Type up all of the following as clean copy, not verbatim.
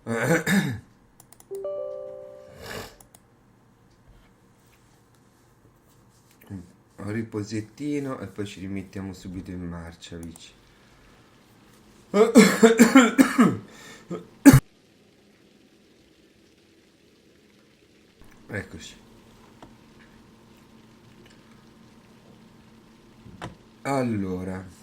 Un riposettino e poi ci rimettiamo subito in marcia, Vici. Eccoci. Allora,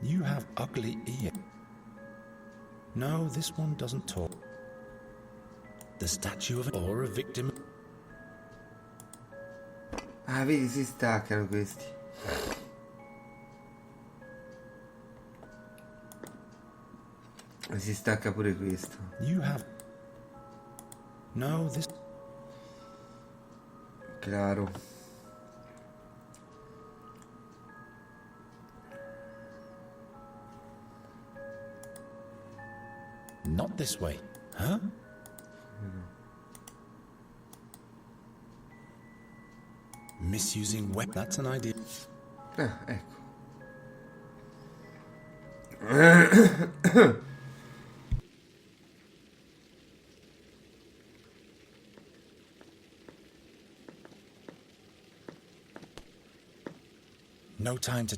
You have ugly ears. No, this one doesn't talk. The statue of or a victim. ah, vedi, si staccano questi. Si stacca pure questo. You have. No, this. Claro. Not this way. Huh? Misusing web. That's an idea. Ah, ecco. No time to.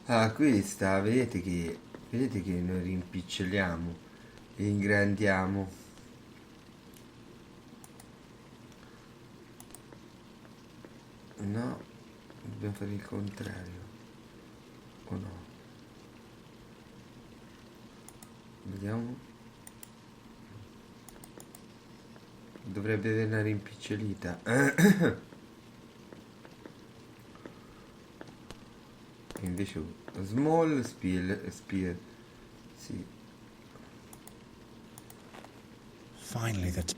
Ah, questa, vedete che noi rimpiccioliamo e ingrandiamo. No, dobbiamo fare il contrario. O no? Vediamo. Dovrebbe avere una rimpicciolita. E invece small spear. Sì. Finally, that.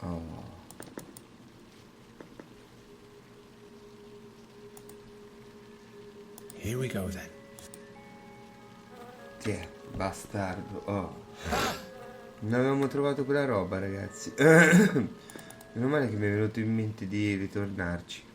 Oh. Here we go then. Tiè, bastardo. Oh. Non avevamo trovato quella roba, ragazzi. Meno male che mi è venuto in mente di ritornarci.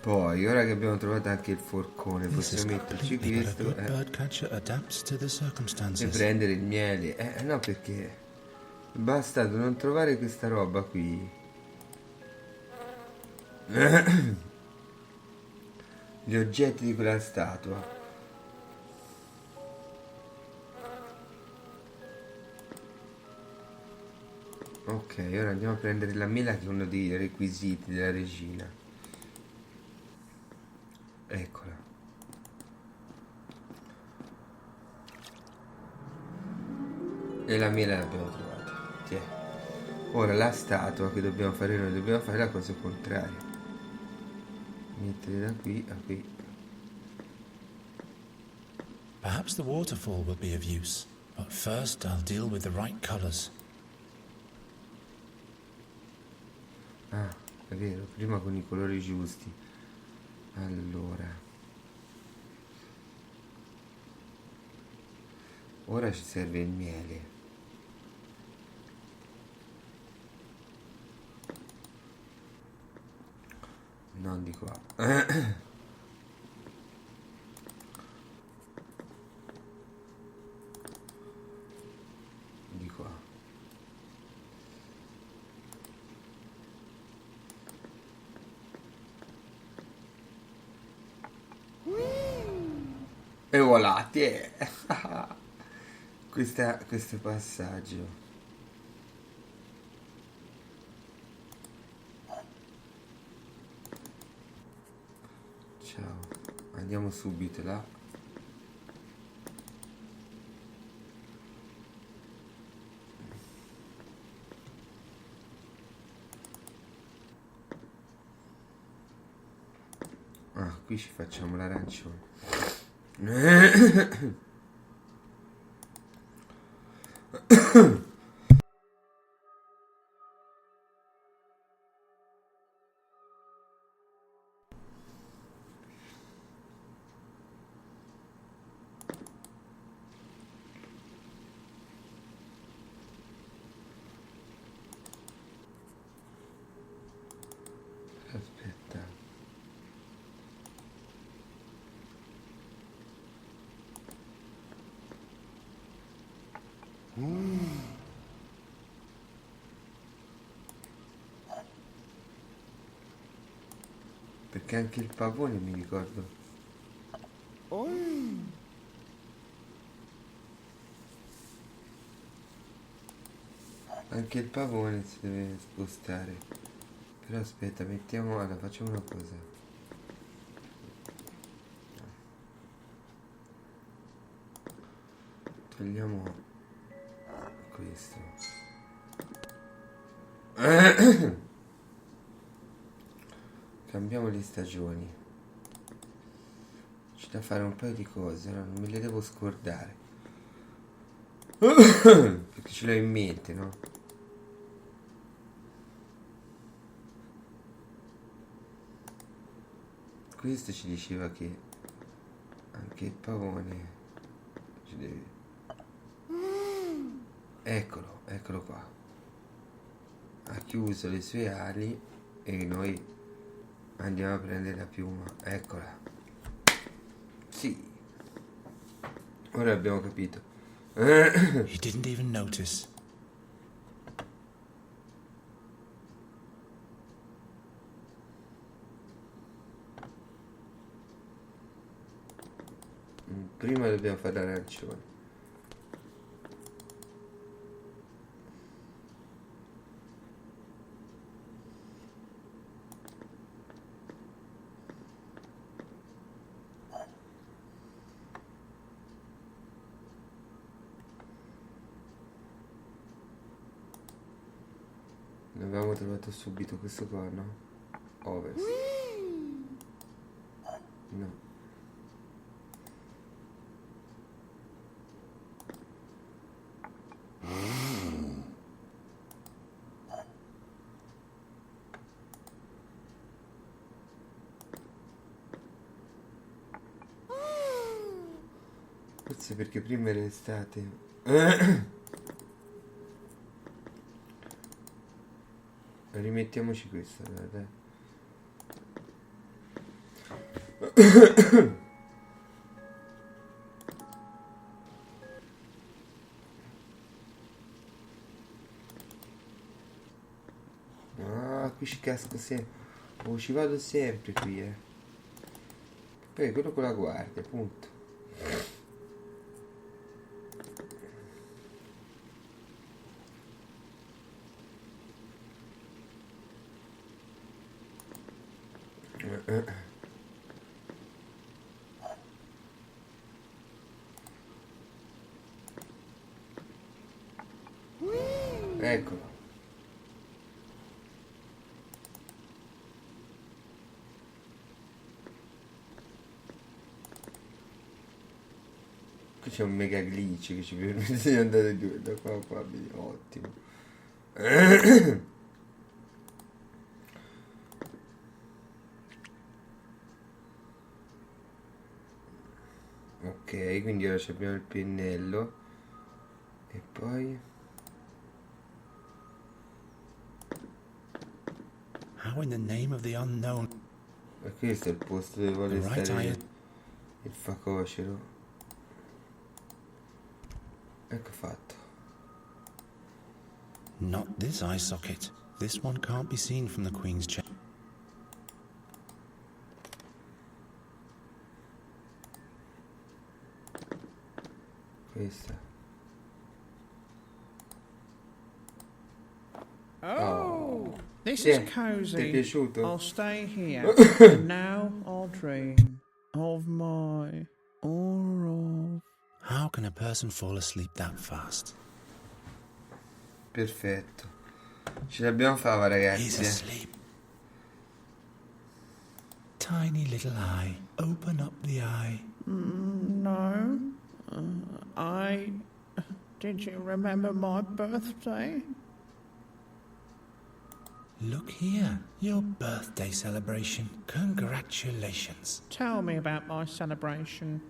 Poi, ora che abbiamo trovato anche il forcone, This is possiamo metterci completely, but a questo good bird catcher adapts to the e circumstances. prendere il miele. No, perché è bastato non trovare questa roba qui. Gli oggetti di quella statua. Ok, ora andiamo a prendere la mela, che è uno dei requisiti della regina. Eccola. E la mela l'abbiamo trovata. Tiè. Ora la statua che dobbiamo fare noi, dobbiamo fare la cosa contraria. Mettere da qui a qui. Perhaps the waterfall will be of use, but first I'll deal with the right colors. Ah, è vero, prima con i colori giusti. Allora. Ora ci serve il miele. Non di qua. Di qua. E voilà, tiè. Questo passaggio. Ciao. Andiamo subito là. Ah, qui ci facciamo l'arancione. Aspetta. Perché anche il pavone mi ricordo. Anche il pavone si deve spostare. Però aspetta, mettiamo. Allora, facciamo una cosa. Togliamo questo. Cambiamo le stagioni. C'è da fare un paio di cose, no? Non me le devo scordare. Perché ce l'ho in mente, no? Questo ci diceva che anche il pavone ci deve... eccolo qua. Ha chiuso le sue ali e noi andiamo a prendere la piuma. Eccola. Sì. Ora abbiamo capito. He didn't even notice. Prima dobbiamo fare l'arancione. Ne avevamo trovato subito questo qua, no? Ovest. No. Forse perché prima era estate. Rimettiamoci questo, dai. Ah, qui ci casco sempre. Oh, ci vado sempre qui, Poi quello con la guardia, appunto. Eccolo. Qui c'è un mega glitch che ci permette di andare da qua a qua, ottimo. Ok, quindi ora abbiamo il pennello e poi How in the name of the unknown? e questo è il posto dove vuole The right stare eye. il facocero. Ecco fatto. Not this eye socket. This one can't be seen from the Queen's chair. Questa. Oh, this Yeah, is cozy. ti è piaciuto? I'll stay here. And now I'll dream of my or of. How can a person fall asleep that fast? Perfetto. Ce l'abbiamo fatta, He's ragazzi. asleep. tiny little eye. Open up the eye. No. Did you remember my birthday? Look here, your birthday celebration. Congratulations. Tell me about my celebration.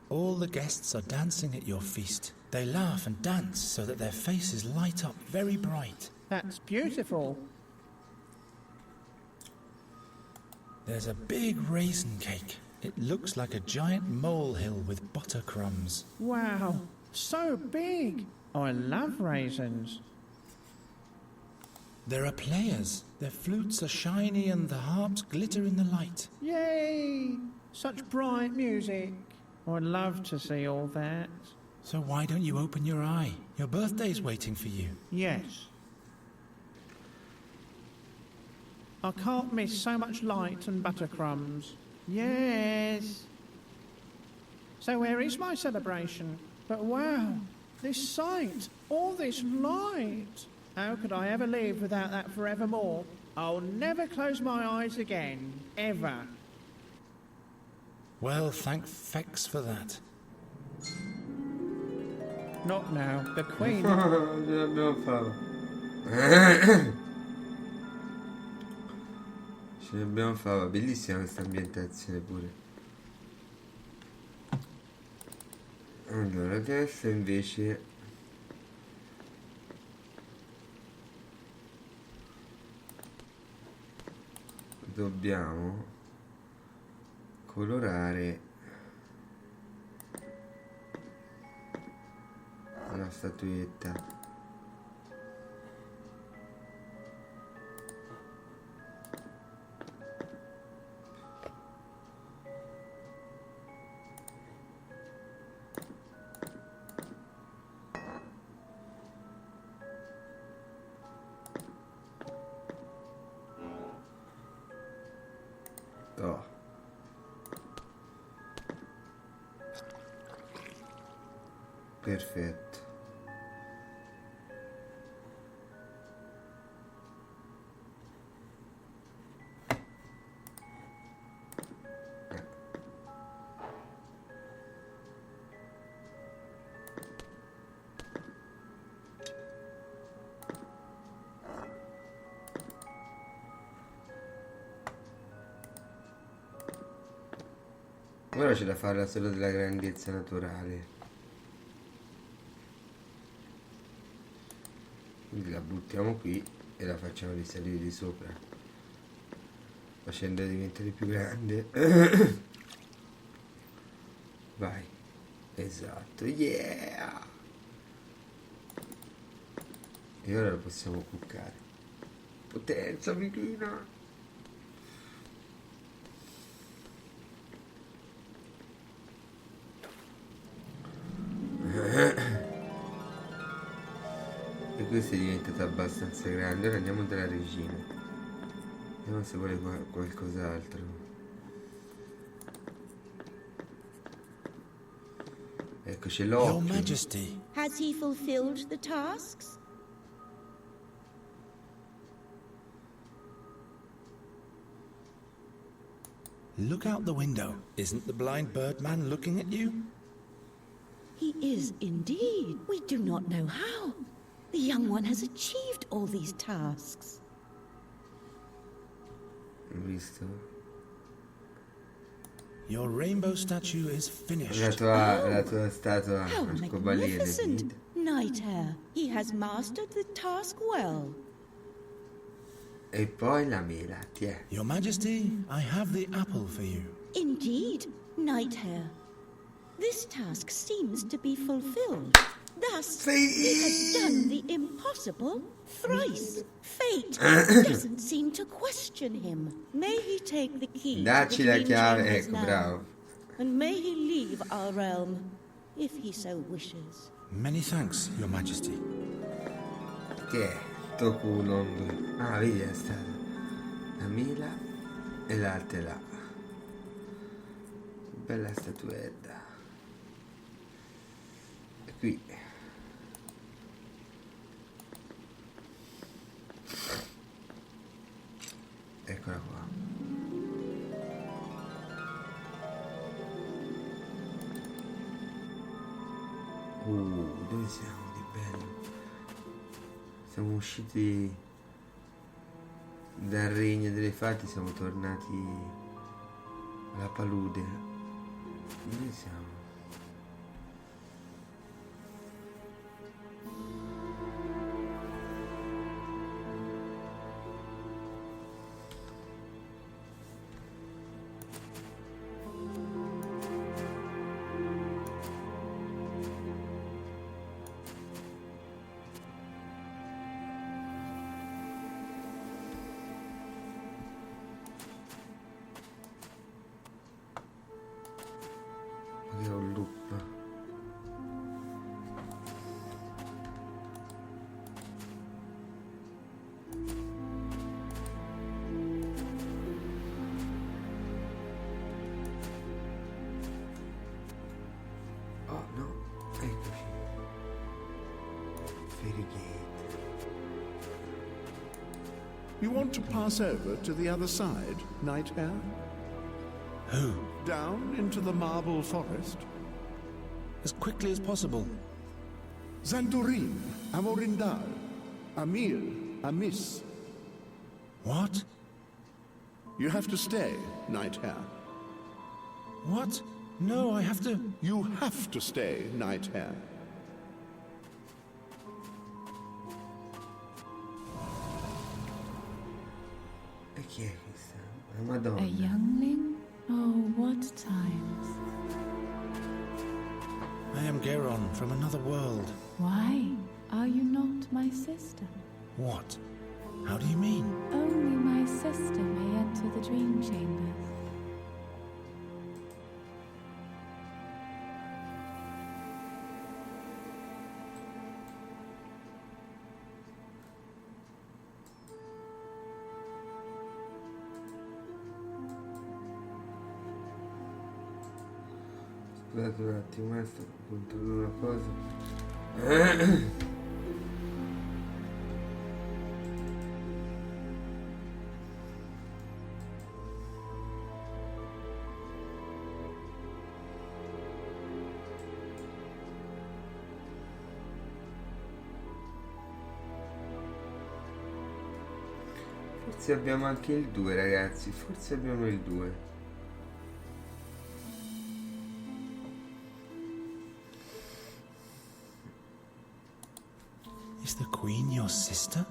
All the guests are dancing at your feast. They laugh and dance so that their faces light up very bright. That's beautiful. There's a big raisin cake. It looks like a giant molehill with butter crumbs. Wow, so big. I love raisins. There are players. Their flutes are shiny and the harps glitter in the light. Yay! Such bright music. I'd love to see all that. So why don't you open your eye? Your birthday's waiting for you. Yes. I can't miss so much light and buttercrumbs. Yes. So where is my celebration? But wow, this sight, all this light. How could I ever live without that forevermore? I'll never close my eyes again, ever. Well, thank fex for that. Not now, the Queen. Ce l'abbiamo fatto. Ce l'abbiamo fatto. Bellissima questa ambientazione pure. Allora, adesso invece dobbiamo colorare la statuetta. Oh. Perfetto. Ora c'è da farla solo della grandezza naturale. Quindi la buttiamo qui e la facciamo risalire di sopra, facendola diventare più grande. Vai. Esatto, yeah! E ora lo possiamo cuccare. Potenza, amichina! E questa è diventata abbastanza grande. Ora andiamo dalla regina. Vediamo se vuole qualcos'altro. Ecco, c'è Your l'occhio. Majesty. Has he fulfilled the tasks? Look out the window. Isn't the blind bird man looking at you? He is indeed. We do not know how. The young one has achieved all these tasks. Hai visto? Your rainbow statue is finished. La tua statua How arcobaleno. magnificent! Night Hare, he has mastered the task well. E poi la mela, tiè. Your Majesty, I have the apple for you. Indeed, Night Hare. This task seems to be fulfilled. Thus, he has done the impossible thrice. Fate doesn't seem to question him. May he take the key Dacci to la the Green chiave, Chambers ecco, now, bravo. and may he leave our realm, if he so wishes. Many thanks, Your Majesty. Tiè, tocco un ombro. Ah, vedi è stata la mela e l'altra è là. Bella statuetta. E qui Eccola qua. Dove siamo di bello? Siamo usciti dal regno delle fate, siamo tornati alla palude. Dove siamo? Che è un loop. Oh no, eccoci. Fairy Gate. You want to pass over to the other side, Night Air? Who? Down into the marble forest? As quickly as possible. Zandurin, Amorindal, Amil, Amis. What? You have to stay, Night Hare. What? No, I have to... You have to stay, Night Hare. E chi è questa? La Madonna. A youngling? Oh, what times. I am Geron from another world. Why? Are you not my sister? What? How do you mean? Only my sister may enter the dream chambers. Scusate un attimo, sto controllando una cosa. Forse abbiamo anche il 2, ragazzi, forse abbiamo il 2. Is the Queen your sister?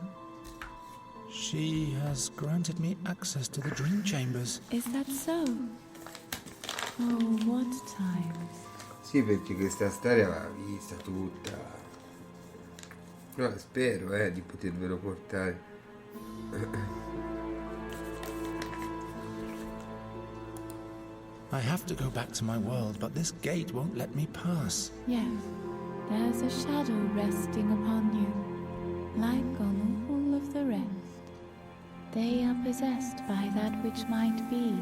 She has granted me access to the dream chambers. Is that so? Oh, what times. Sì, perché questa storia va vista tutta. No, spero di potervelo portare. I have to go back to my world, but this gate won't let me pass. Yes, there's a shadow resting upon you, like on all of the rest. They are possessed by that which might be.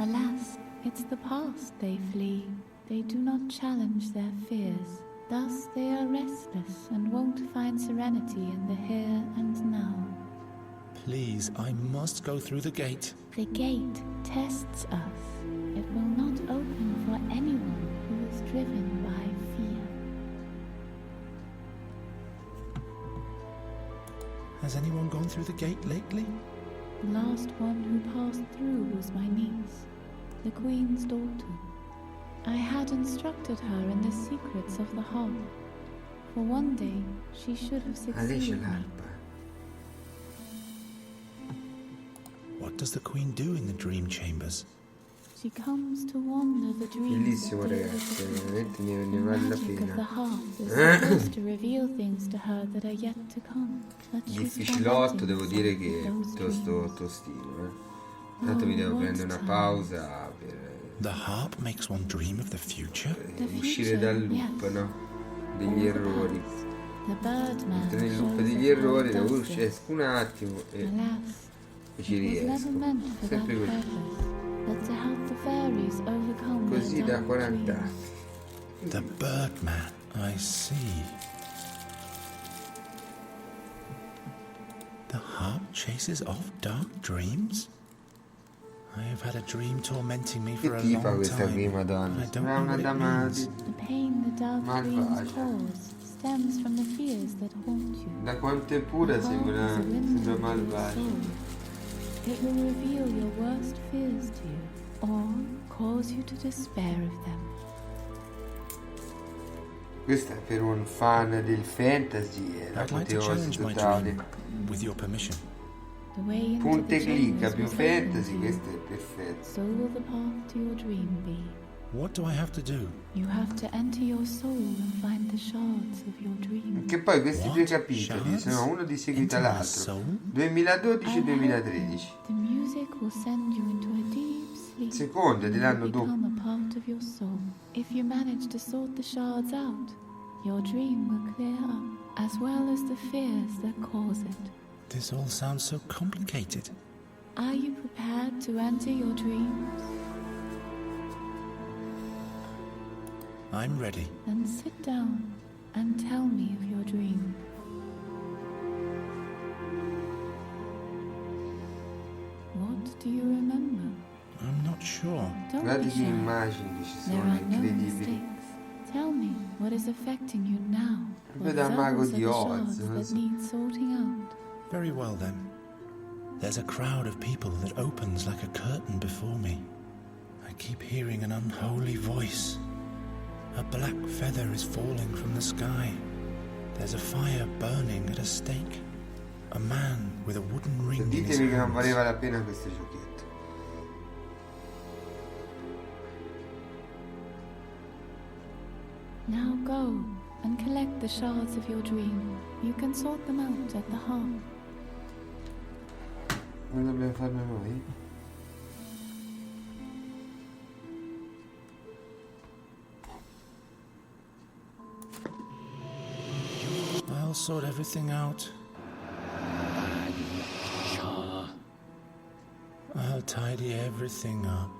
Alas, it's the past they flee. They do not challenge their fears. Thus they are restless and won't find serenity in the here and now. Please, I must go through the gate. The gate tests us. It will not open for anyone who is driven by fear. Has anyone gone through the gate lately? The last one who passed through was my niece, the Queen's daughter. I had instructed her in the secrets of the heart. For one day, she should have Ah, lei c'è succeeded me. l'arpa. What does the Queen do in the dream chambers? She comes to wander the dreams. Bellissimo, of ragazzi, the veramente ne The vale la magic of the pena. heart is supposed to reveal things to her that are yet to come. But she's Difficilotto, forgetting devo dire some che è of those piuttosto dreams. tostino. Tanto mi devo Oh, prendere una what pausa per The harp makes one dream of the future? The uscire future, dal loop, yes. no? Degli errori. The Birdman Entro nel loop shows degli us how errori, it devo does uscire, this. esco un attimo e Alas, ci it was riesco. never meant for that Sempre così. purpose, but to help the fairies overcome Così their da dark 40 dreams. anni. The Birdman, I see. The The harp chases off dark dreams? I have had a dream tormenting me for Che a tifa long questa qui, time. madonna? I don't Sembra know una what it dama means. The pain the dark dreams malvagia. cause stems from the fears that haunt you. Da quanto è pura The harp sembra, is a window sembra to your malvagia. soul. It will reveal your worst fears to you, or cause you to despair of them. Questa è per un fan del fantasy, è I'd like to l'apoteosi challenge my totale. dream, with your permission. The way into Punte the clicca chambers più was open fantasy, to you. questo è perfetto. So will the path to your dream be. What do I have to do? You have to enter your soul and find the shards of your dream. Che poi questi due What? capitoli Shards? sono uno di seguito Into my all'altro. soul? 2012-2013. The music will send you into a deep sleep. Seconda and dell'anno will dopo. become a part of your soul. If you manage to sort the shards out, your dream will clear up, as well as the fears that cause it. This all sounds so complicated. Are you prepared to enter your dreams? I'm ready. Then sit down and tell me of your dream. What do you remember? I'm not sure. Don't Guardate be che shy. immagini che ci There sono, are no incredibili. mistakes. Tell me what is affecting you now. Proprio What da mago those are di the Oz, shards non that so. need sorting out. Very well then. There's a crowd of people that opens like a curtain before me. I keep hearing an unholy voice. A black feather is falling from the sky. There's a fire burning at a stake. A man with a wooden ring in his Ditemi che non hands. valeva la pena questo giochetto. Now go and collect the shards of your dream. You can sort them out at the harp. Non dobbiamo farlo noi? I'll sort everything out. I'll tidy everything up.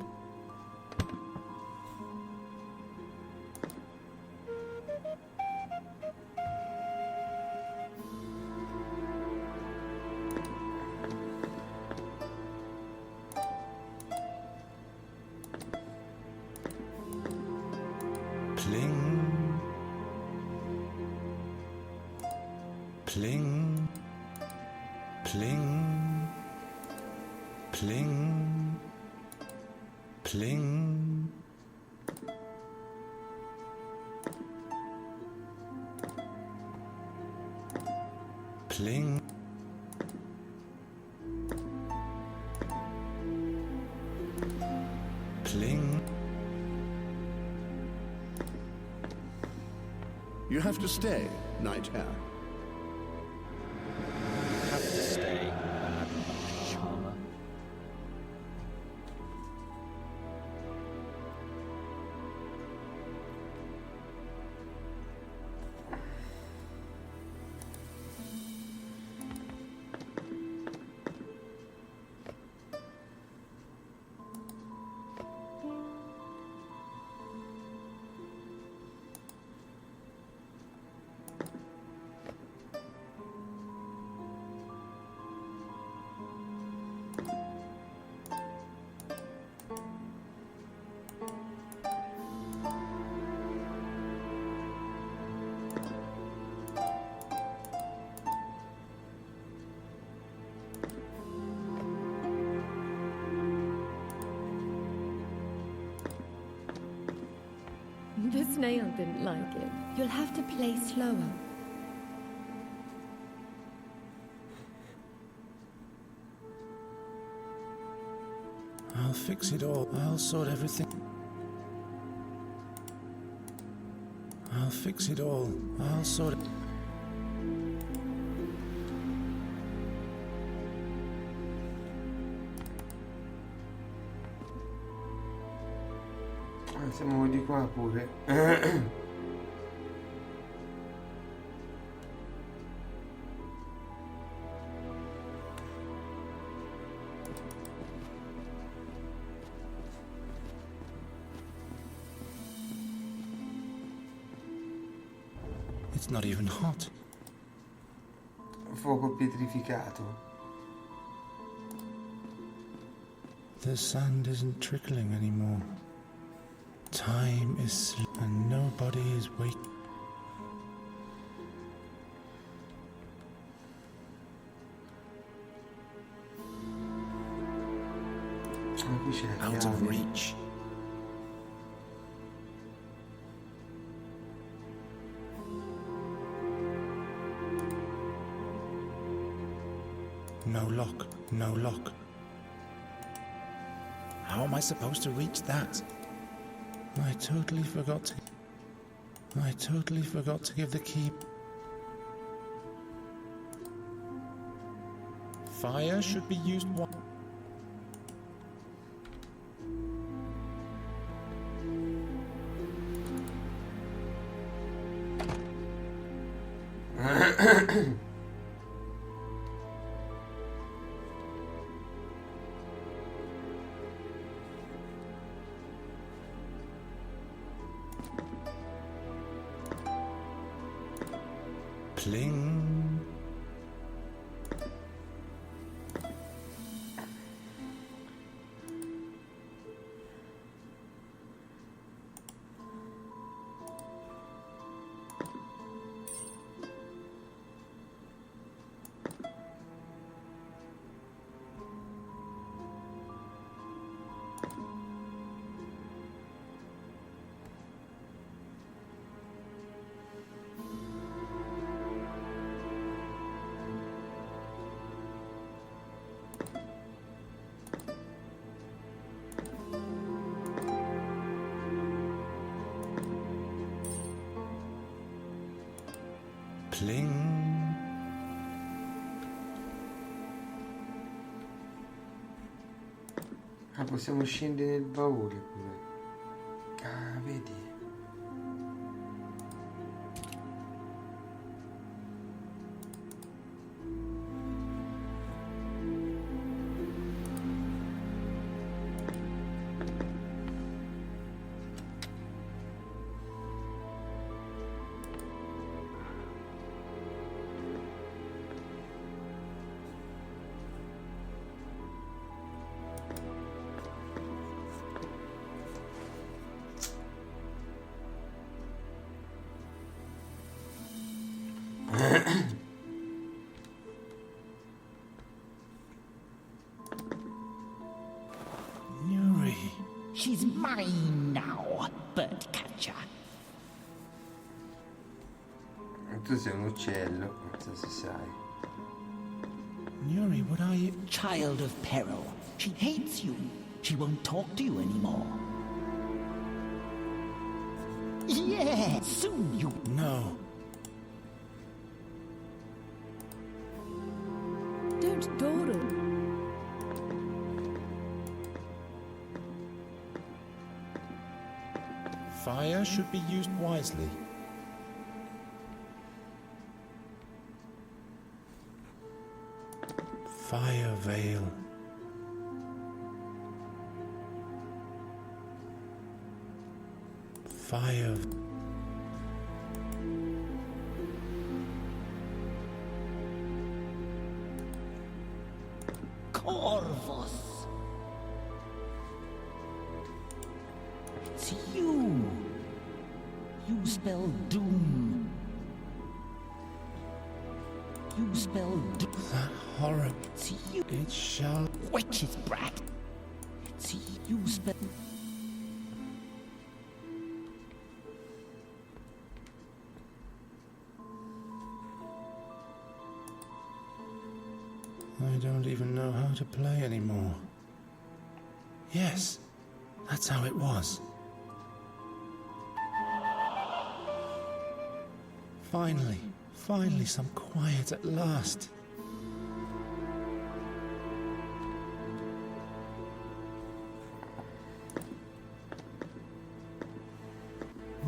Pling. Pling. Pling. Pling. Pling. Pling. Pling. You have to stay, Night Hare. Have to stay. Charmer. The snail didn't like it. You'll have to play slower. I'll fix it all. I'll sort everything. I'll fix it all. I'll sort it. Siamo di qua pure. It's not even hot. Fuoco pietrificato. The sand isn't trickling anymore. Time is and nobody is wake. Qui c'è la Out of chiave. reach. No lock, no lock. How am I supposed to reach that? I totally forgot to give the key. Fire should be used one. Pling. Pling. Ah, possiamo scendere nel baule pure. Ah, vedi? Yuri. She's mine now, birdcatcher. Tu sei un uccello, non so se sai. Yuri, what are you? Child of peril. She hates you. She won't talk to you anymore. Yeah, soon you... No. Don't dawdle. Fire should be used wisely. Fire veil. Fire. Corvus. It's you. You spell doom. You spell doom. That horror. It's you. It shall. Witch's brat. It's you spell... I don't even know how to play anymore. Yes, that's how it was. Finally, some quiet at last.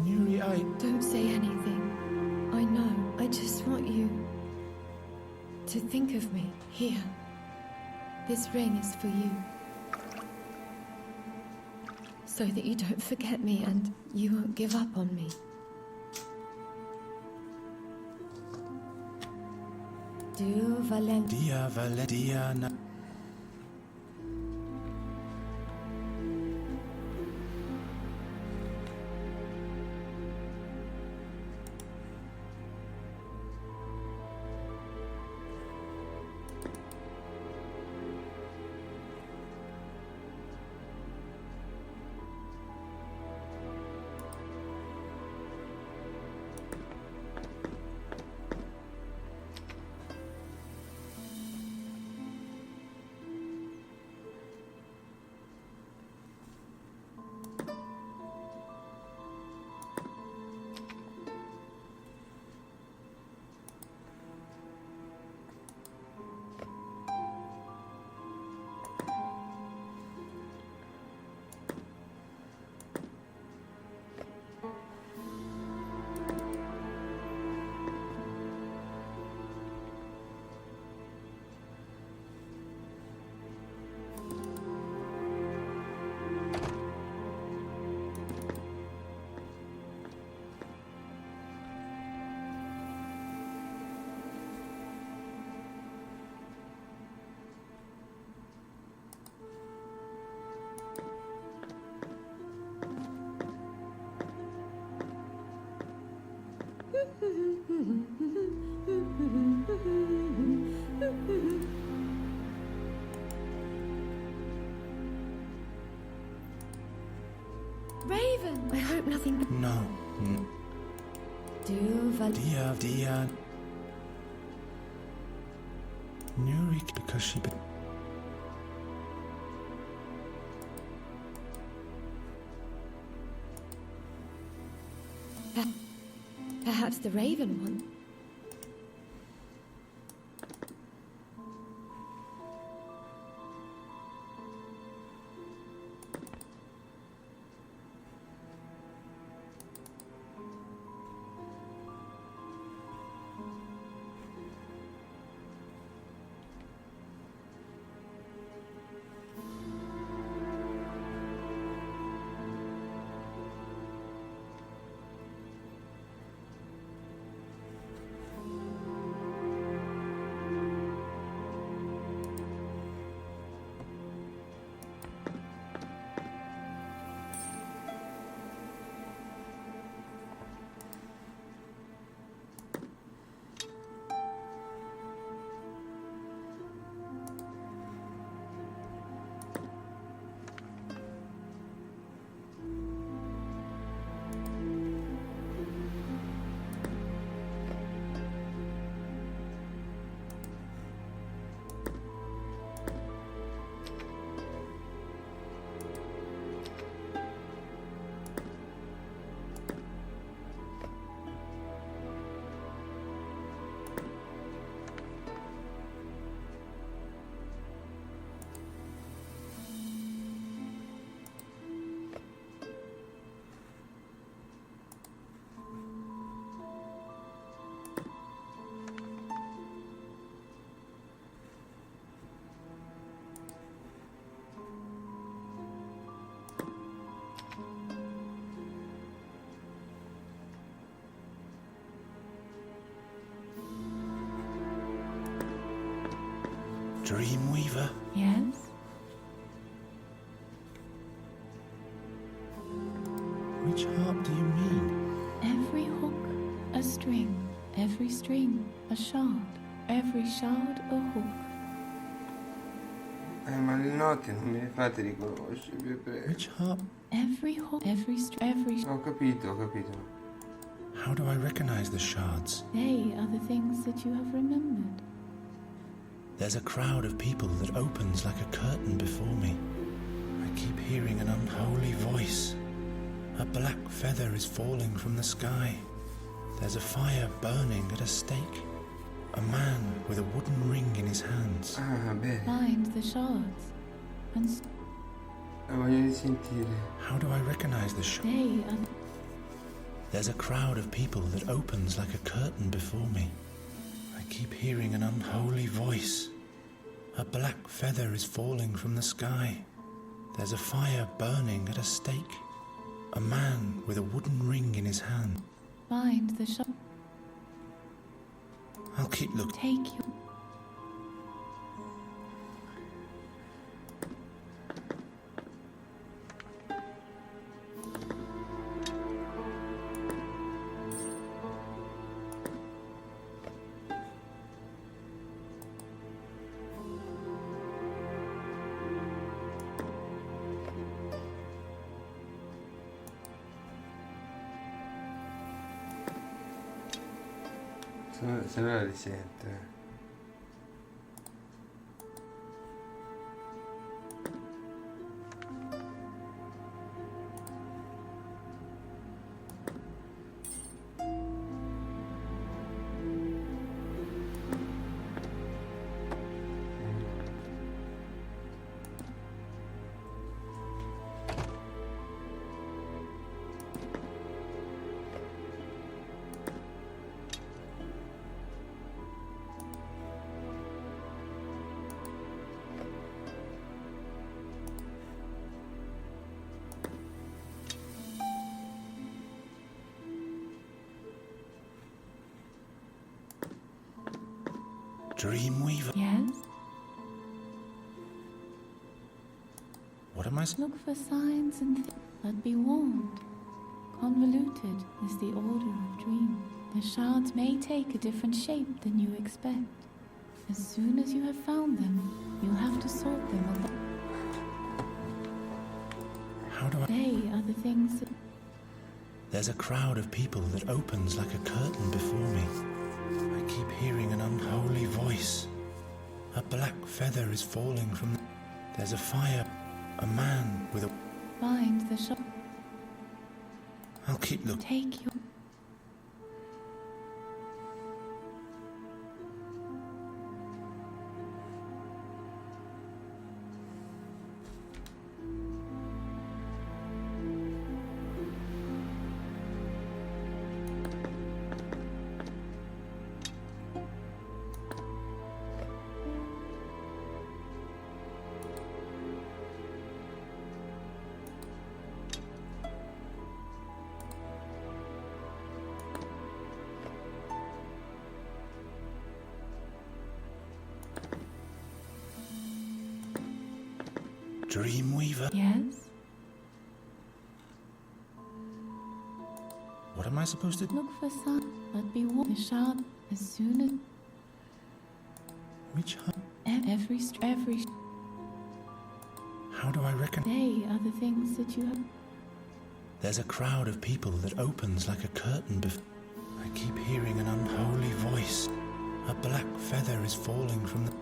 Nuri, Don't say anything. I know. I just want you to think of me here. This ring is for you. So that you don't forget me and you won't give up on me. Dia Valent. Dia Valedia. Raven! I hope nothing... No. Dia. Nuri, because she... Perhaps the Raven one. Dreamweaver? Yes? Which harp do you mean? Every hook a string, every string a shard, every shard a hook. Ma le note non me le fate riconoscere, vi prego. Which harp? Every hook, every string. Ho capito. How do I recognize the shards? They are the things that you have remembered. There's a crowd of people that opens like a curtain before me. I keep hearing an unholy voice. A black feather is falling from the sky. There's a fire burning at a stake. A man with a wooden ring in his hands. Ah, bene. Find the shards and La voglio risentire. How do I recognize the shards? they are There's a crowd of people that opens like a curtain before me. I keep hearing an unholy voice. A black feather is falling from the sky. There's a fire burning at a stake. A man with a wooden ring in his hand. find the shard. I'll keep looking. Take your Se no la risente. Dreamweaver? yes. What am I... Look for signs and but be warned. Convoluted is the order of dreams. The shards may take a different shape than you expect. As soon as you have found them, you'll have to sort them along. How do I... They are the things that... There's a crowd of people that opens like a curtain before me. I keep hearing an unholy voice. A black feather is falling from... There's a fire. A man with a... Find the shop. I'll keep looking. Take your... Dreamweaver? Yes? What am I supposed to... Look for some, but be warned. The shard, as soon as... Which... Every... How do I reckon... They are the things that you have... There's a crowd of people that opens like a curtain before... I keep hearing an unholy voice. A black feather is falling from the...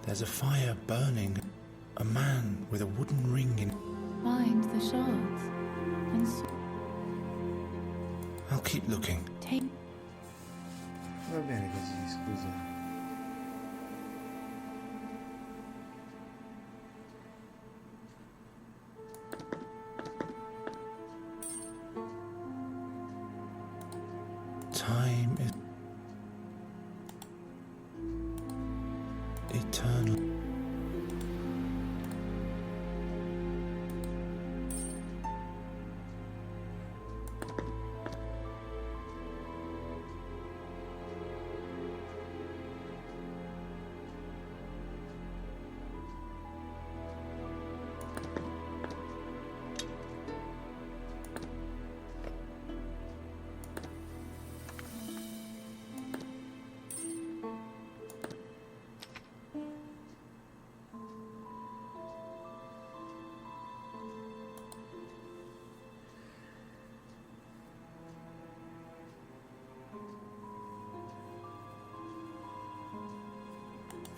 There's a fire burning. A man with a wooden ring in... Find the shards, and I'll keep looking. take... Va bene così, scusa. Time is... eternal.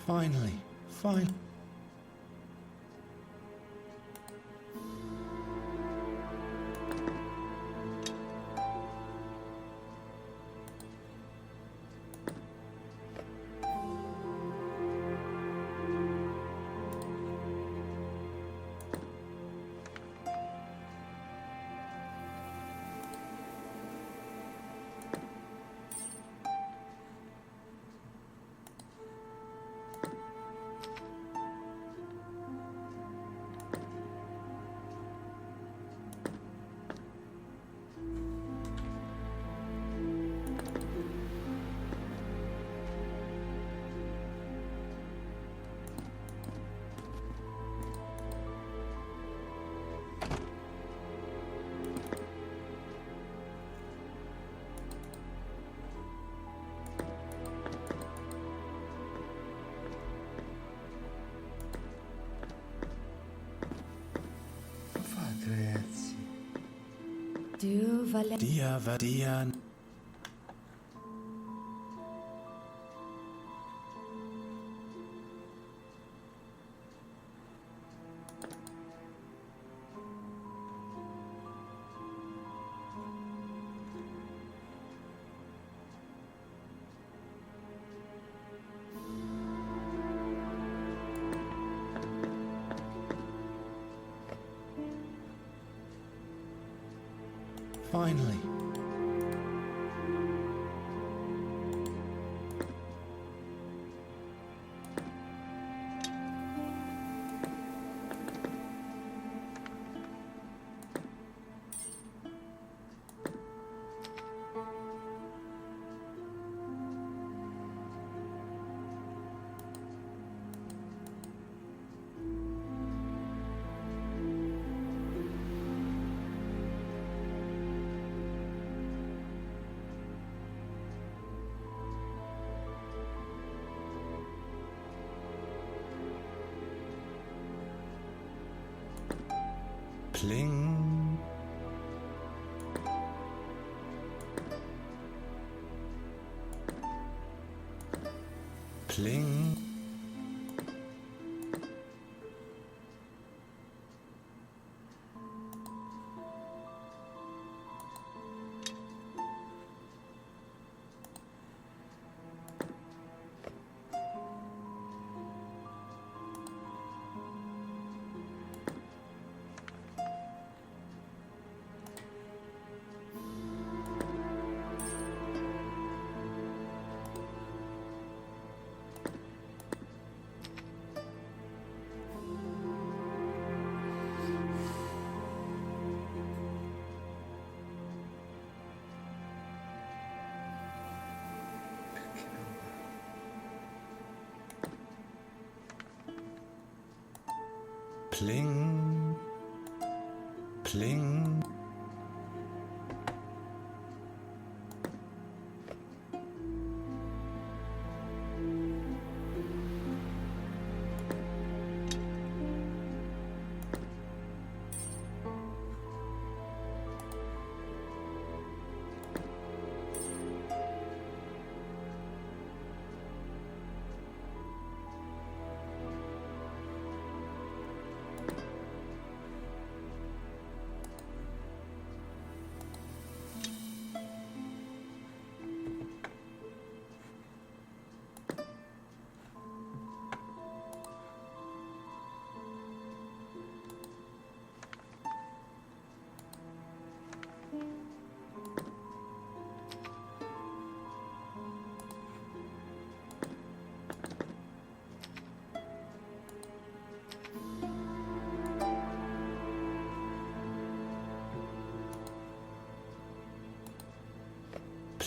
Finally. Fate ragazzi. Dia Vadia. Finally. Pling. Pling. Pling. Pling.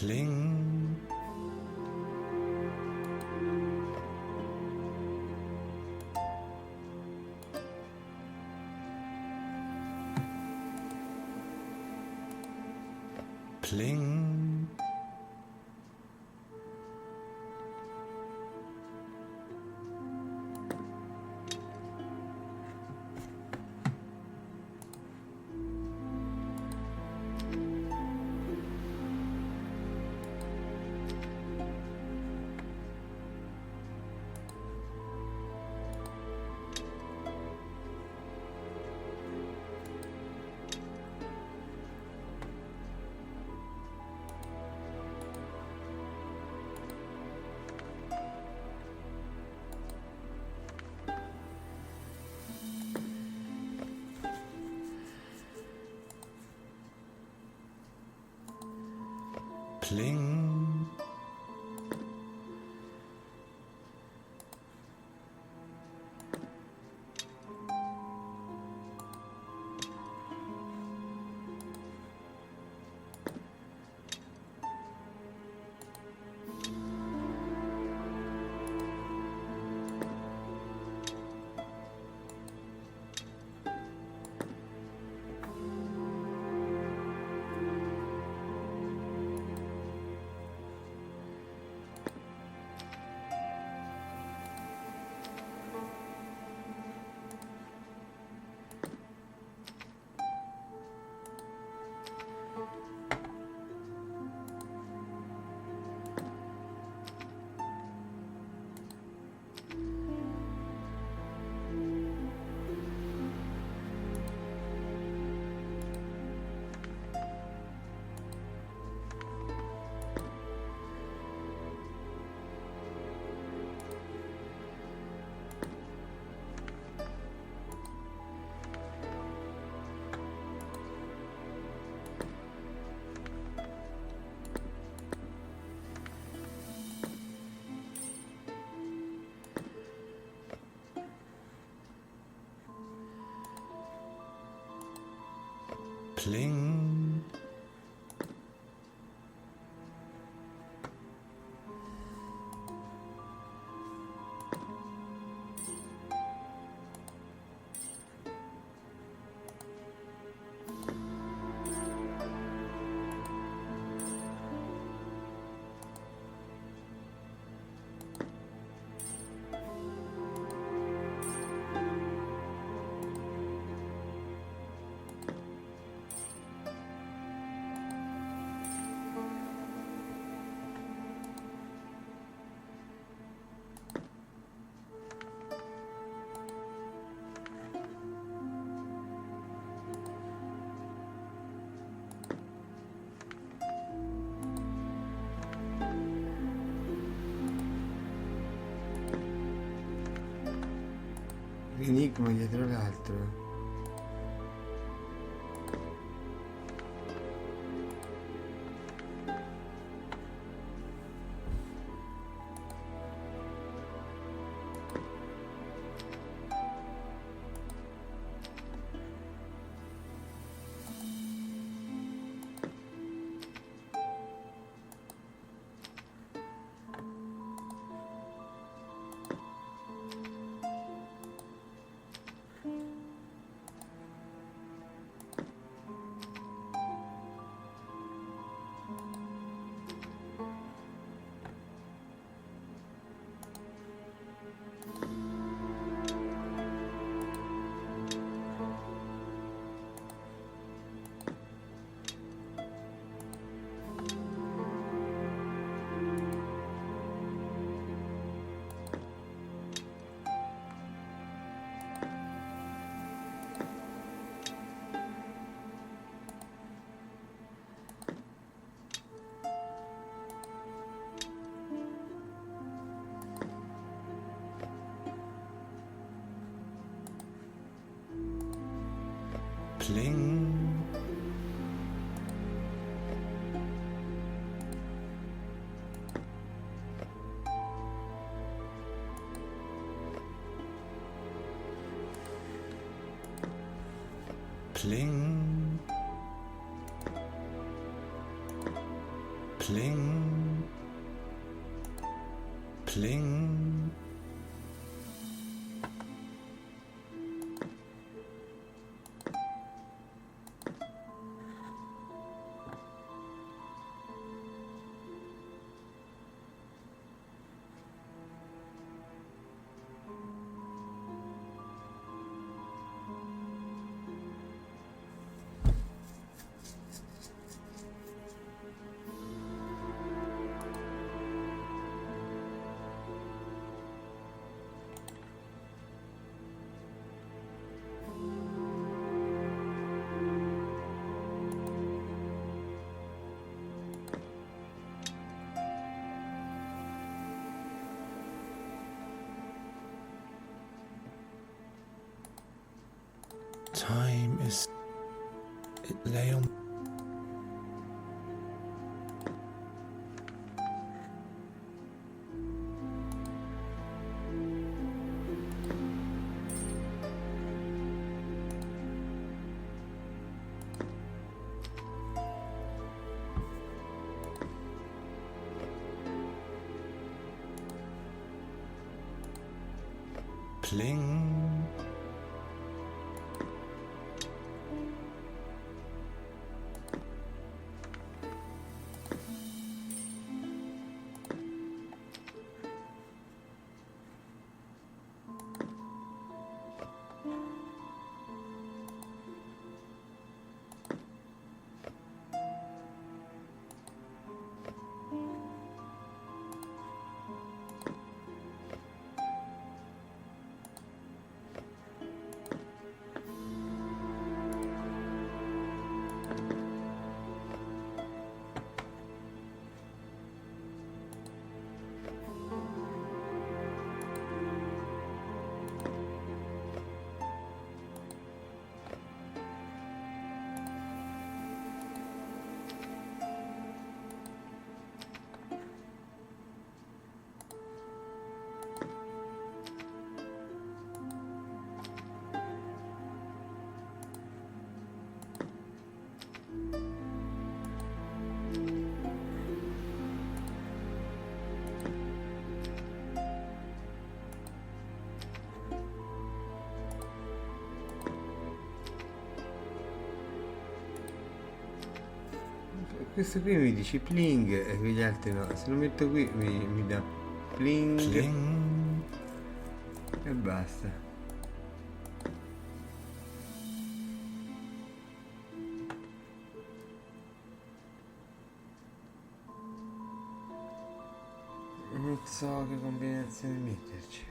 Pling. Pling. Pling. Pling. enigma dietro l'altro. Pling. Pling. Pling. Pling. Time is... It lay on... Pling. Questo qui mi dice pling e quegli altri no. Se lo metto qui mi dà pling, Pling. e basta. Non so che combinazione metterci.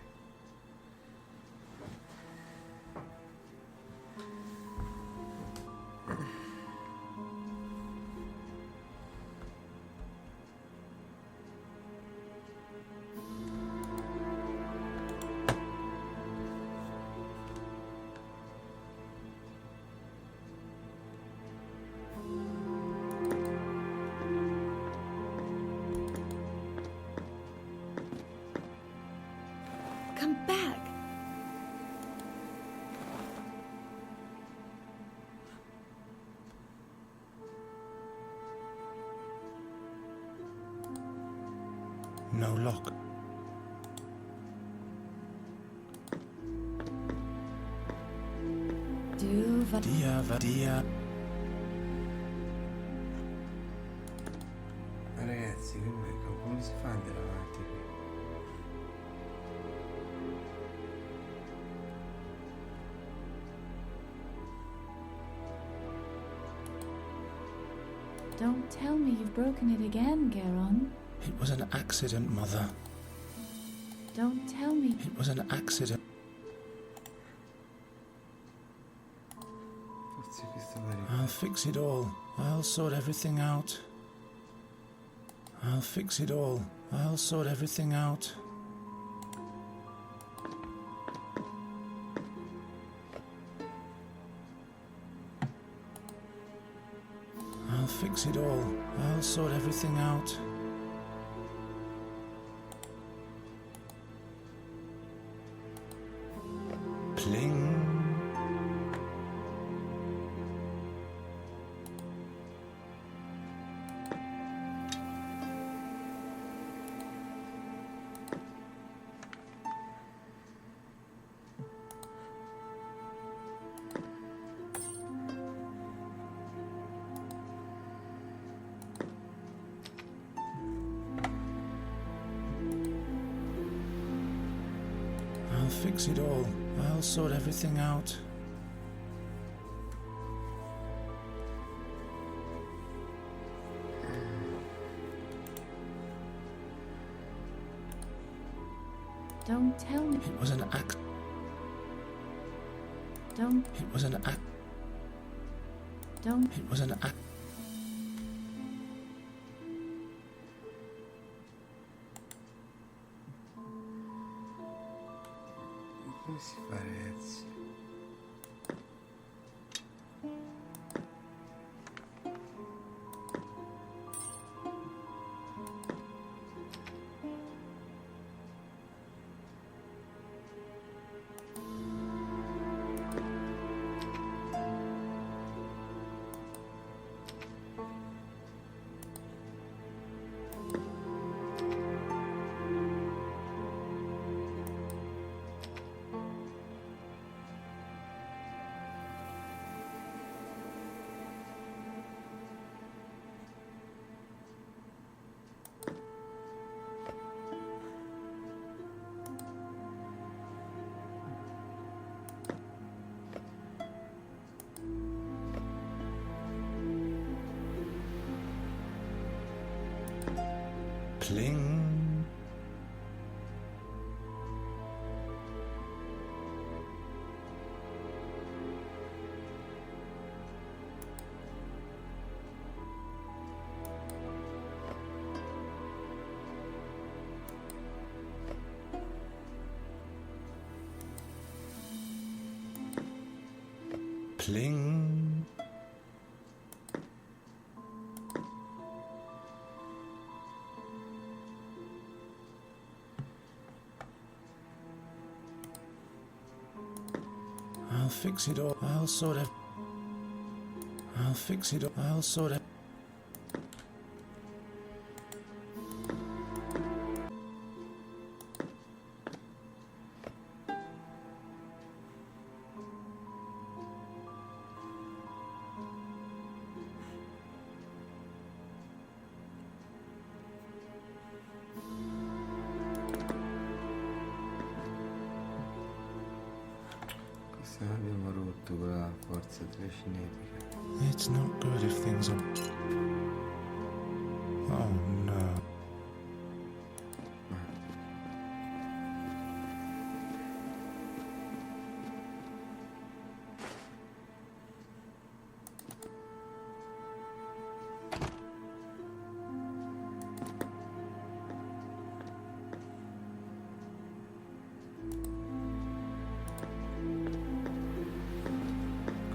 No lock. Dia vadia. Ma ragazzi, come si fa ad andare avanti qui? Don't tell me you've broken it again, Garon. It was an accident, Mother. Don't tell me. It was an accident. Forse questo va I'll fix it all. I'll sort everything out. I'll fix it all. I'll sort everything out. I'll fix it all. I'll sort everything out. Pling. I'll fix it all. I'll sort everything out. Don't tell me. It was an act. Don't. It was an act. Don't. It was an act. Come si fa, ragazzi? Pling. Pling. I'll fix it all. I'll sort it. I'll fix it all. I'll sort it. Abbiamo rotto con la forza trascinetica. It's not good if things are... Oh no.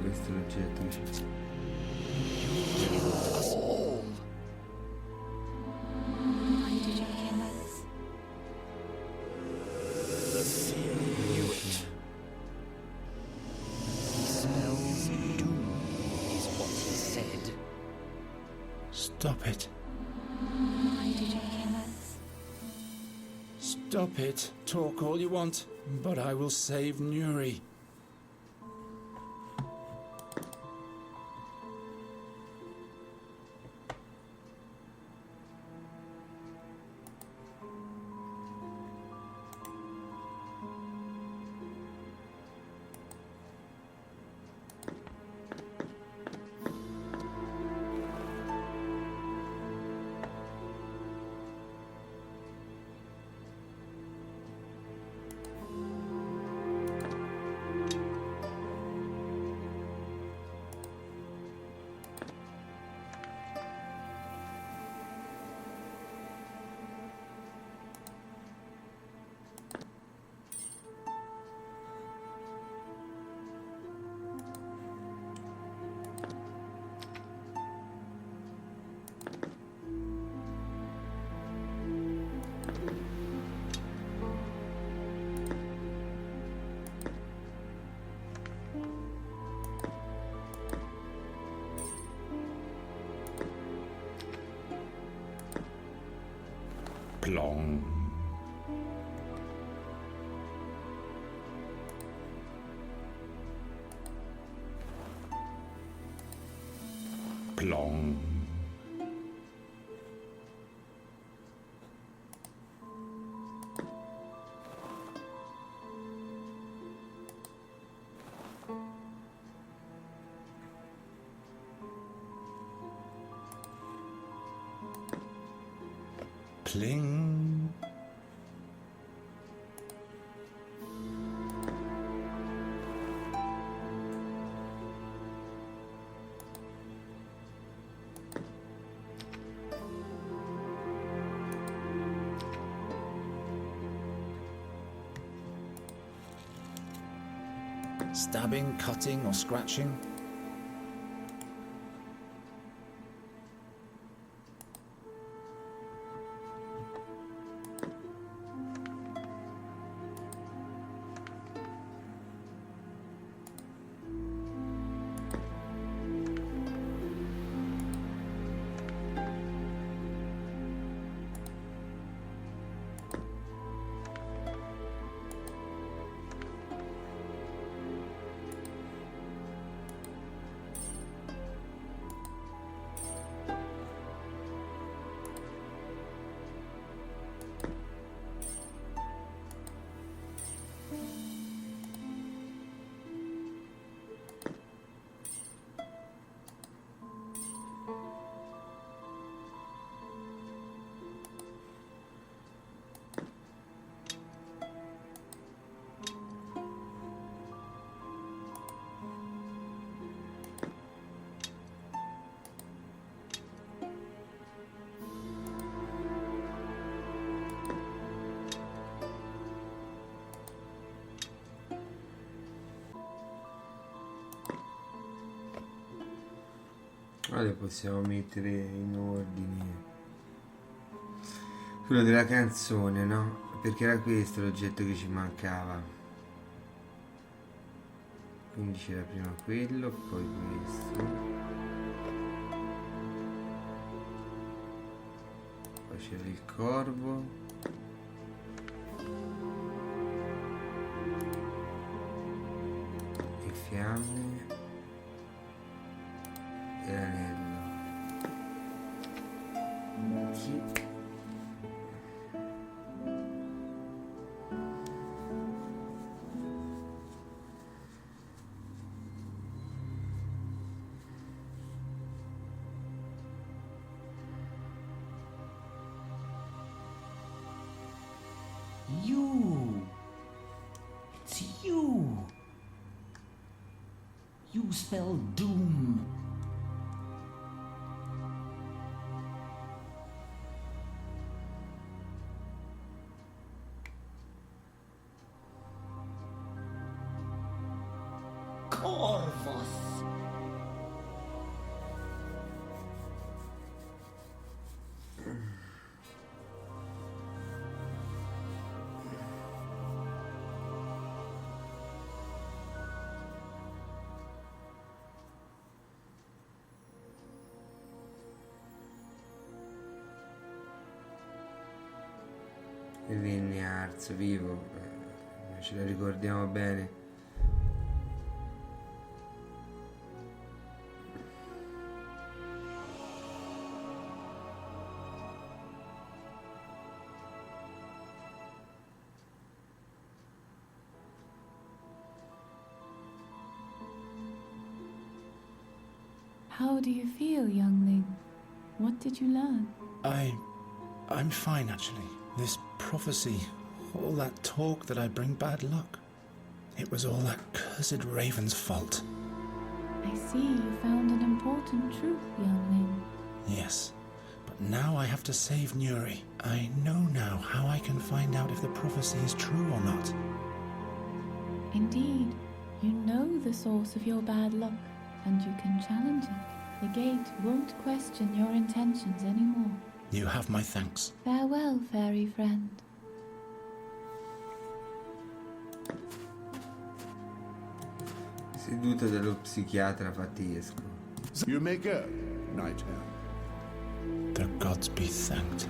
Questo è l'oggetto che ci... Why did you kill us? Smells doom, is what he said. Stop it. Why did you kill us? Stop it. Talk all you want, but I will save Nuri. Plong. Plong. Pling. Stabbing, cutting, or scratching? Ora possiamo mettere in ordine quello della canzone, no? Perché era questo l'oggetto che ci mancava. Quindi c'era prima quello, poi questo, poi c'era il corvo, le fiamme e l'anello. Sì. You! It's you! You spell doom. Corvus! il Vinyards vivo, ce la ricordiamo bene. How do you feel, youngling? What did you learn? I'm fine, actually. This prophecy, all that talk that I bring bad luck, it was all that cursed raven's fault. I see you found an important truth, youngling. Yes, but now I have to save Nuri. I know now how I can find out if the prophecy is true or not. Indeed, you know the source of your bad luck, and you can challenge it. The gate won't question your intentions anymore. You have my thanks. Farewell, fairy friend. Seduto dallo psichiatra Fatesco. You may go, Night Hare. The gods be thanked.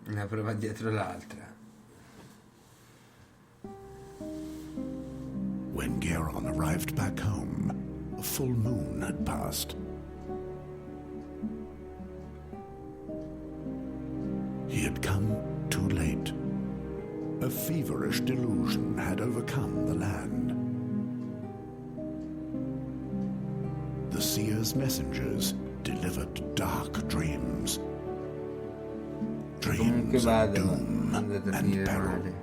Una prova dietro l'altra. When Geron arrived back home, a full moon had passed. He had come too late. A feverish delusion had overcome the land. The seer's messengers delivered dark dreams. Comunque Dreams of vada, doom ma andate a and finire peril. male.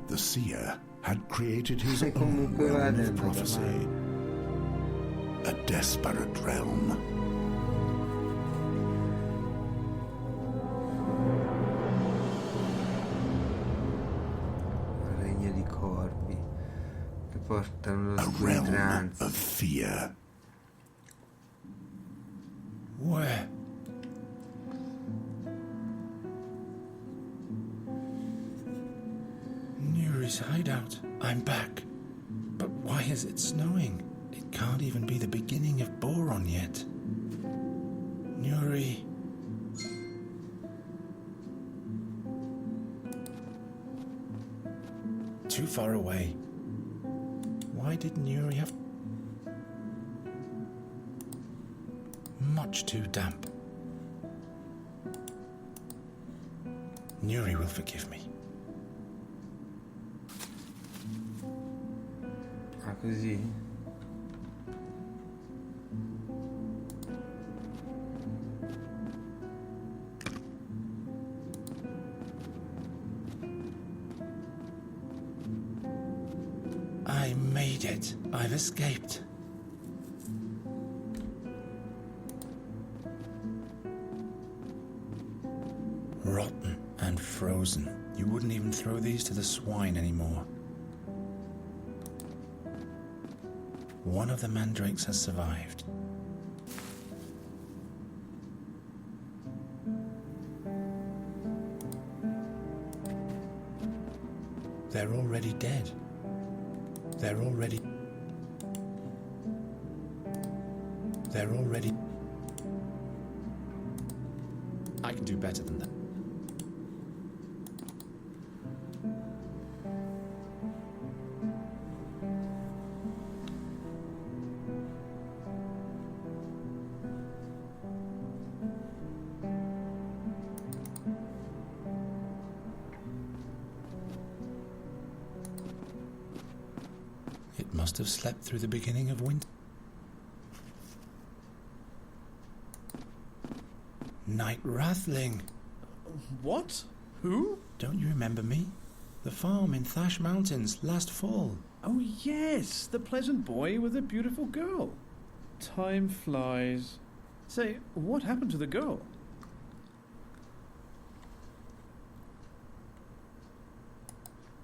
The seer had created his Se own comunque realm vada, of andate prophecy. male. A desperate realm. Un regno di corvi che portano lo A realm squintranza. of fear. Where? Nuri's hideout. I'm back. But why is it snowing? It can't even be the beginning of Boron yet. Nuri. Too far away. Why did Nuri have... Much too damp. Nuri will forgive me. Ah, così? I made it. I've escaped. Rotten and frozen. You wouldn't even throw these to the swine anymore. One of the mandrakes has survived. They're already dead. They're already... I can do better than that. It must have slept through the beginning of winter. Night Wrathling. What? Who? Don't you remember me? The farm in Thash Mountains last fall. Oh, yes, the pleasant boy with the beautiful girl. Time flies. Say, what happened to the girl?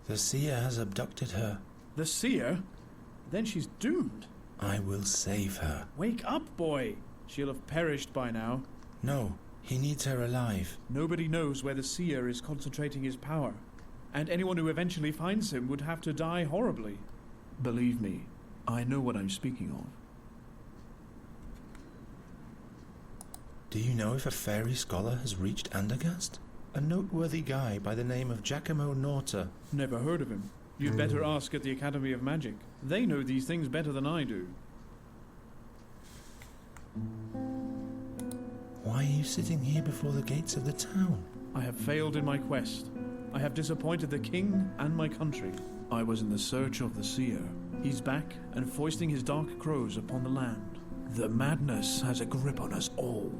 The seer has abducted her. The seer? Then she's doomed. I will save her. Wake up, boy. She'll have perished by now. No, He needs her alive. Nobody knows where the seer is concentrating his power, and anyone who eventually finds him would have to die horribly. Believe me, I know what I'm speaking of. Do you know if a fairy scholar has reached Andergast? A noteworthy guy by the name of Giacomo Norta. Never heard of him. You'd better ask at the Academy of Magic. They know these things better than I do. Why are you sitting here before the gates of the town? I have failed in my quest. I have disappointed the king and my country. I was in the search of the seer. He's back and foisting his dark crows upon the land. The madness has a grip on us all.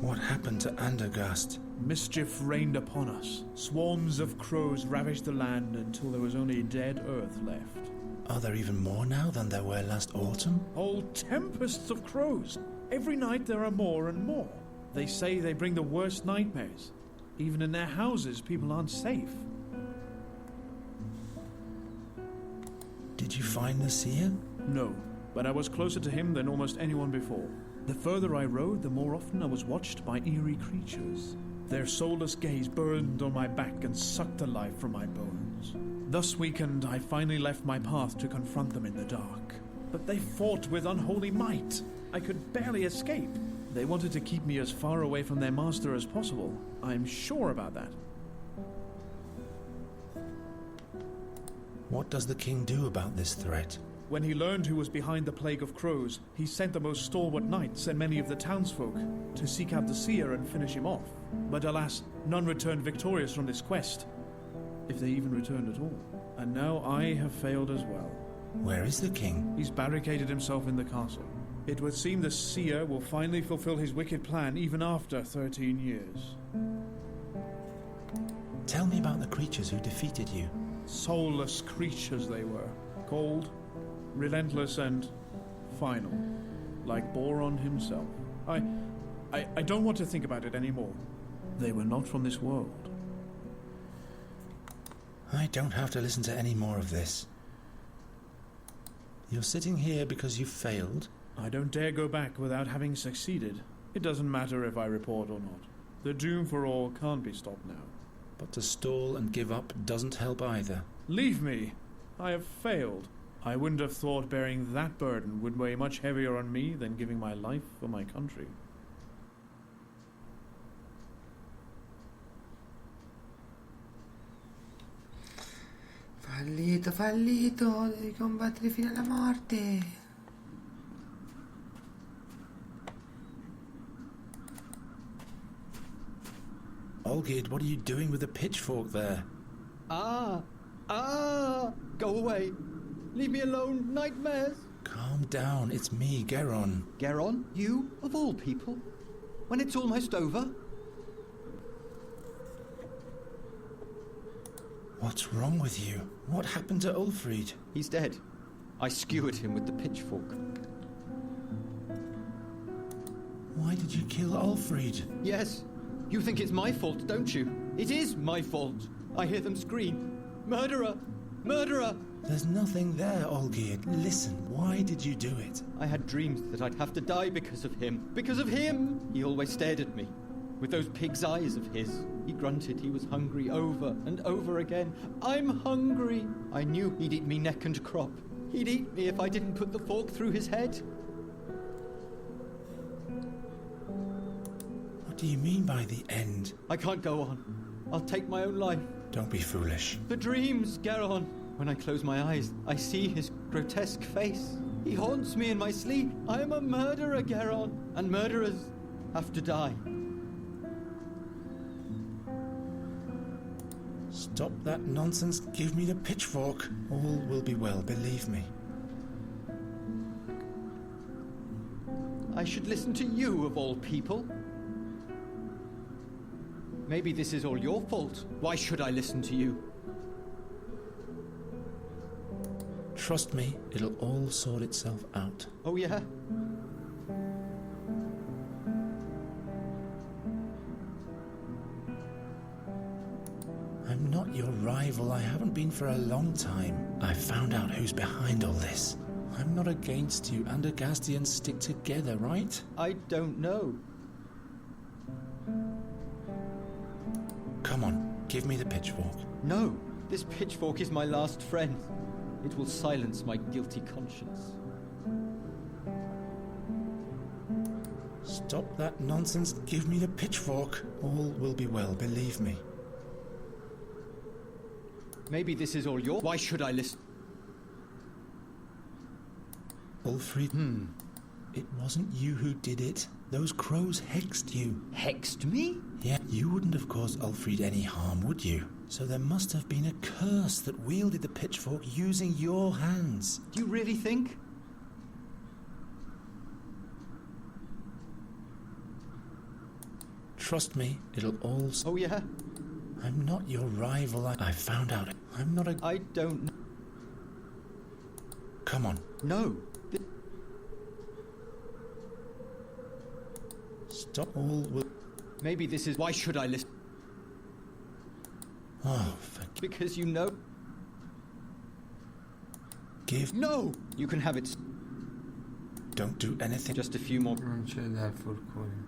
What happened to Andergast? Mischief rained upon us. Swarms of crows ravaged the land until there was only dead earth left. Are there even more now than there were last autumn? Whole tempests of crows. Every night there are more and more. They say they bring the worst nightmares. Even in their houses, people aren't safe. Did you find the seer? No, but I was closer to him than almost anyone before. The further I rode, the more often I was watched by eerie creatures. Their soulless gaze burned on my back and sucked the life from my bones. Thus weakened, I finally left my path to confront them in the dark. But they fought with unholy might. I could barely escape. They wanted to keep me as far away from their master as possible. I'm sure about that. What does the king do about this threat? When he learned who was behind the plague of crows, he sent the most stalwart knights and many of the townsfolk to seek out the seer and finish him off. But alas, none returned victorious from this quest, if they even returned at all. And now I have failed as well. Where is the king? He's barricaded himself in the castle. It would seem the seer will finally fulfill his wicked plan even after 13 years. Tell me about the creatures who defeated you. Soulless creatures they were. Cold, relentless, and final. Like Boron himself. I don't want to think about it anymore. They were not from this world. I don't have to listen to any more of this. You're sitting here because you failed? I don't dare go back without having succeeded. It doesn't matter if I report or not. The doom for all can't be stopped now. But to stall and give up doesn't help either. Leave me! I have failed. I wouldn't have thought bearing that burden would weigh much heavier on me than giving my life for my country. Fallito, fallito, devi combattere fino alla morte. Olgid, what are you doing with the pitchfork there? Go away. Leave me alone, nightmares. Calm down, it's me, Geron. Geron, you, of all people? When it's almost over? What's wrong with you? What happened to Ulfried? He's dead. I skewered him with the pitchfork. Why did you kill Ulfried? Yes. You think it's my fault, don't you? It is my fault. I hear them scream, "Murderer! Murderer!" There's nothing there, Olgid. Listen, why did you do it? I had dreams that I'd have to die because of him. Because of him! He always stared at me, with those pig's eyes of his. He grunted he was hungry over and over again. "I'm hungry!" I knew he'd eat me neck and crop. He'd eat me if I didn't put the fork through his head. What do you mean by the end? I can't go on. I'll take my own life. Don't be foolish. The dreams, Geron. When I close my eyes, I see his grotesque face. He haunts me in my sleep. I am a murderer, Geron, and murderers have to die. Stop that nonsense. Give me the pitchfork. All will be well, believe me. I should listen to you, of all people. Maybe this is all your fault. Why should I listen to you? Trust me, it'll all sort itself out. Oh, yeah? I'm not your rival. I haven't been for a long time. I found out who's behind all this. I'm not against you, and Agastians stick together, right? I don't know. Come on, give me the pitchfork. No, this pitchfork is my last friend. It will silence my guilty conscience. Stop that nonsense. Give me the pitchfork. All will be well, believe me. Maybe this is all your... Why should I listen? Ulfrid, it wasn't you who did it. Those crows hexed you. Hexed me? Yeah, you wouldn't have caused Ulfrid any harm, would you? So there must have been a curse that wielded the pitchfork using your hands. Do you really think? Trust me, it'll all... Oh, yeah? I'm not your rival. I found out. I'm not a... I don't... Come on. No. Stop all... Maybe this is... Why should I listen? Oh, because you know... Give... No! You can have it. Don't do anything. Just a few more... Non c'è dal forcone.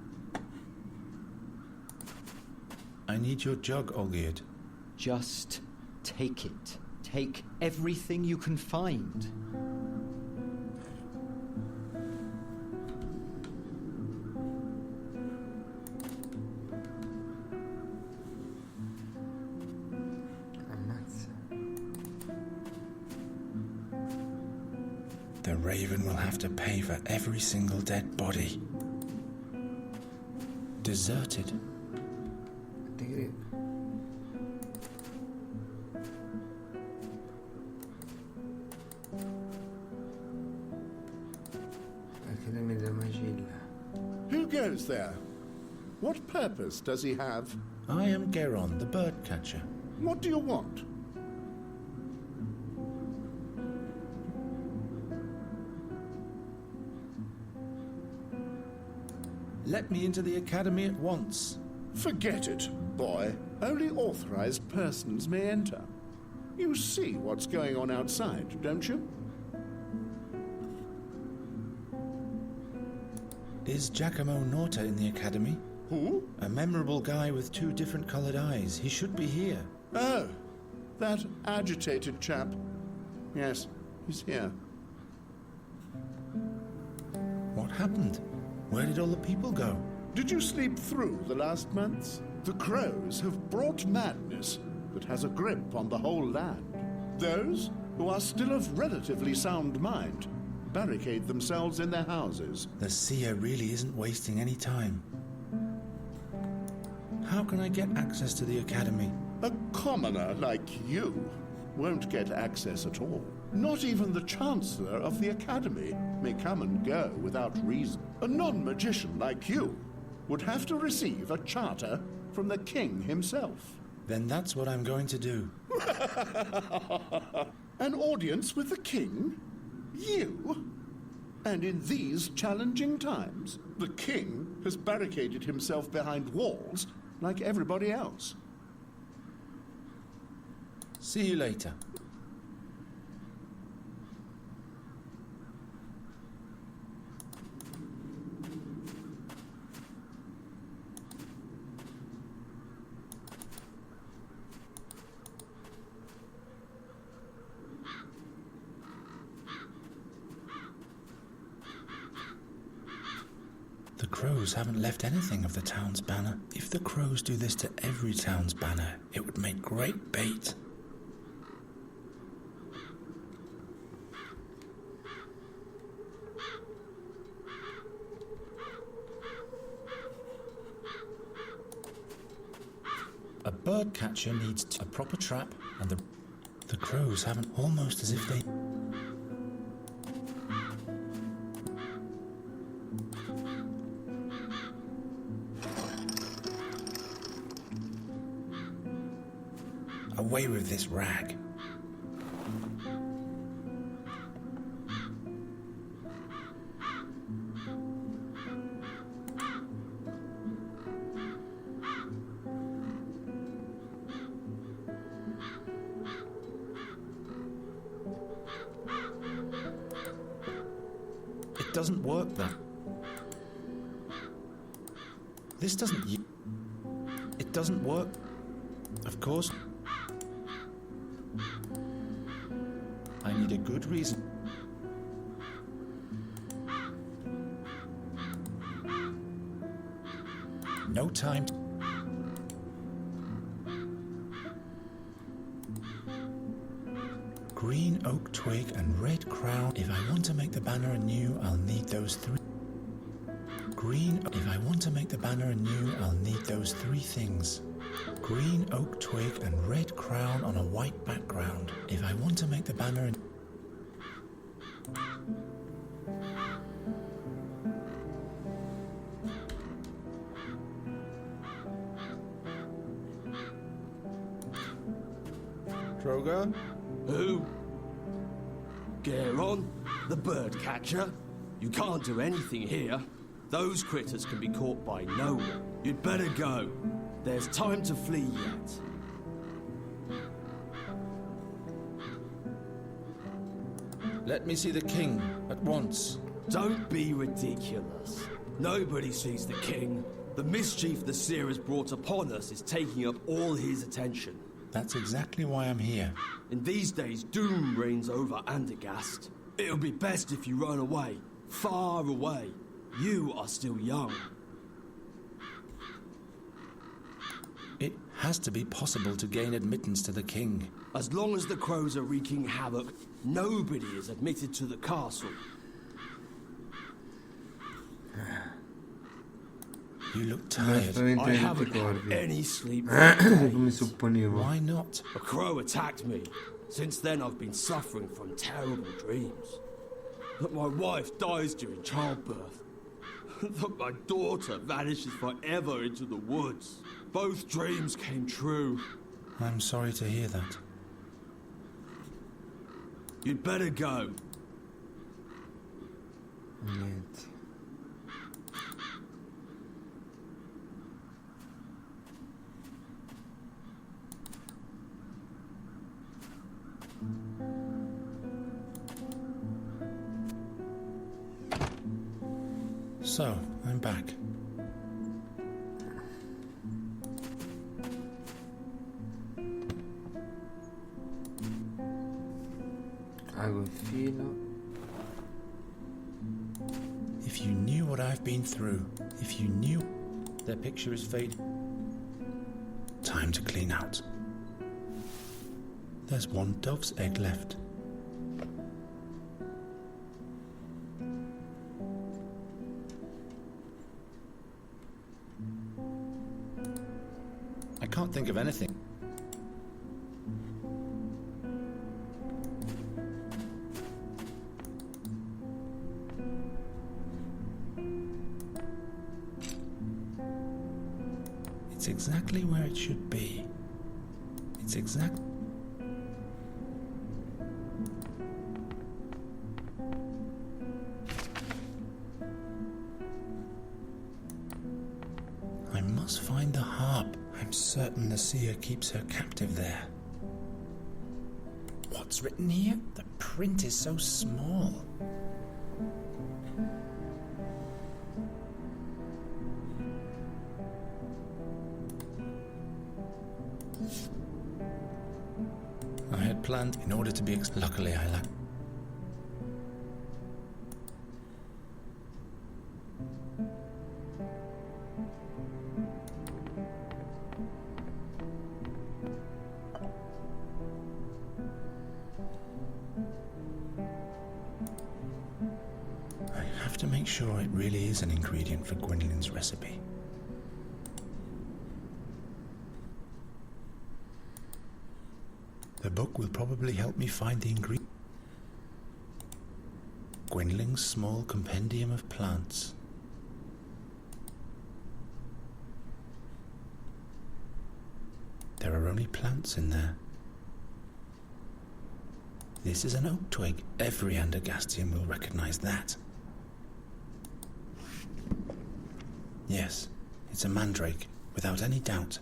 I need your jug, Olgierd. Just take it. Take everything you can find. Ammazza. The Raven will have to pay for every single dead body. Deserted. Ti credo. Accademia della Magilla. Who goes there? What purpose does he have? I am Geron, the bird catcher. What do you want? Let me into the academy at once. Forget it, boy. Only authorized persons may enter. You see what's going on outside, don't you? Is Giacomo Norta in the academy? Who? A memorable guy with 2 different coloured eyes. He should be here. Oh, that agitated chap. Yes, he's here. What happened? Where did all the people go? Did you sleep through the last months? The crows have brought madness that has a grip on the whole land. Those who are still of relatively sound mind barricade themselves in their houses. The seer really isn't wasting any time. How can I get access to the academy? A commoner like you won't get access at all. Not even the Chancellor of the Academy may come and go without reason. A non-magician like you would have to receive a charter from the king himself. Then that's what I'm going to do. An audience with the king? You? And in these challenging times, the king has barricaded himself behind walls like everybody else. See you later. The crows haven't left anything of the town's banner. If the crows do this to every town's banner, it would make great bait. A bird catcher needs a proper trap, and the crows haven't, almost as if they... Away with this rag. It doesn't work that. This doesn't... It doesn't work. Of course. I need a good reason. No time to... Green oak twig and red crown. If I want to make the banner anew, I'll need those three. Green... If I want to make the banner anew, I'll need those three things. Green oak twig and red crown on a white background. If I want to make the banner... Droga? Who? Geron, the bird catcher. You can't do anything here. Those critters can be caught by no one. You'd better go. There's time to flee yet. Let me see the king at once. Don't be ridiculous. Nobody sees the king. The mischief the seer has brought upon us is taking up all his attention. That's exactly why I'm here. In these days, doom reigns over Andergast. It'll be best if you run away. Far away. You are still young. It has to be possible to gain admittance to the king. As long as the crows are wreaking havoc, nobody is admitted to the castle. You look tired. I haven't had any sleep. Come supponevo. Why not? A crow attacked me. Since then I've been suffering from terrible dreams. That my wife dies during childbirth. That my daughter vanishes forever into the woods. Both dreams came true. I'm sorry to hear that. You'd better go. Niente. So, I'm back. Ago il filo. If you knew what I've been through, if you knew their picture is fading. Time to clean out. There's one dove's egg left. I can't think of anything. It's exactly where it should be. It's exact. I must find the harp. I'm certain the seer keeps her captive there. What's written here? The print is so small. I had planned in order to be luckily I lacked. I have to make sure it really is an ingredient for Gwendolyn's recipe. The book will probably help me find the ingredient. Gwendolyn's small compendium of plants. There are only plants in there. This is an oak twig. Every Andergastian will recognize that. Yes, it's a mandrake, without any doubt.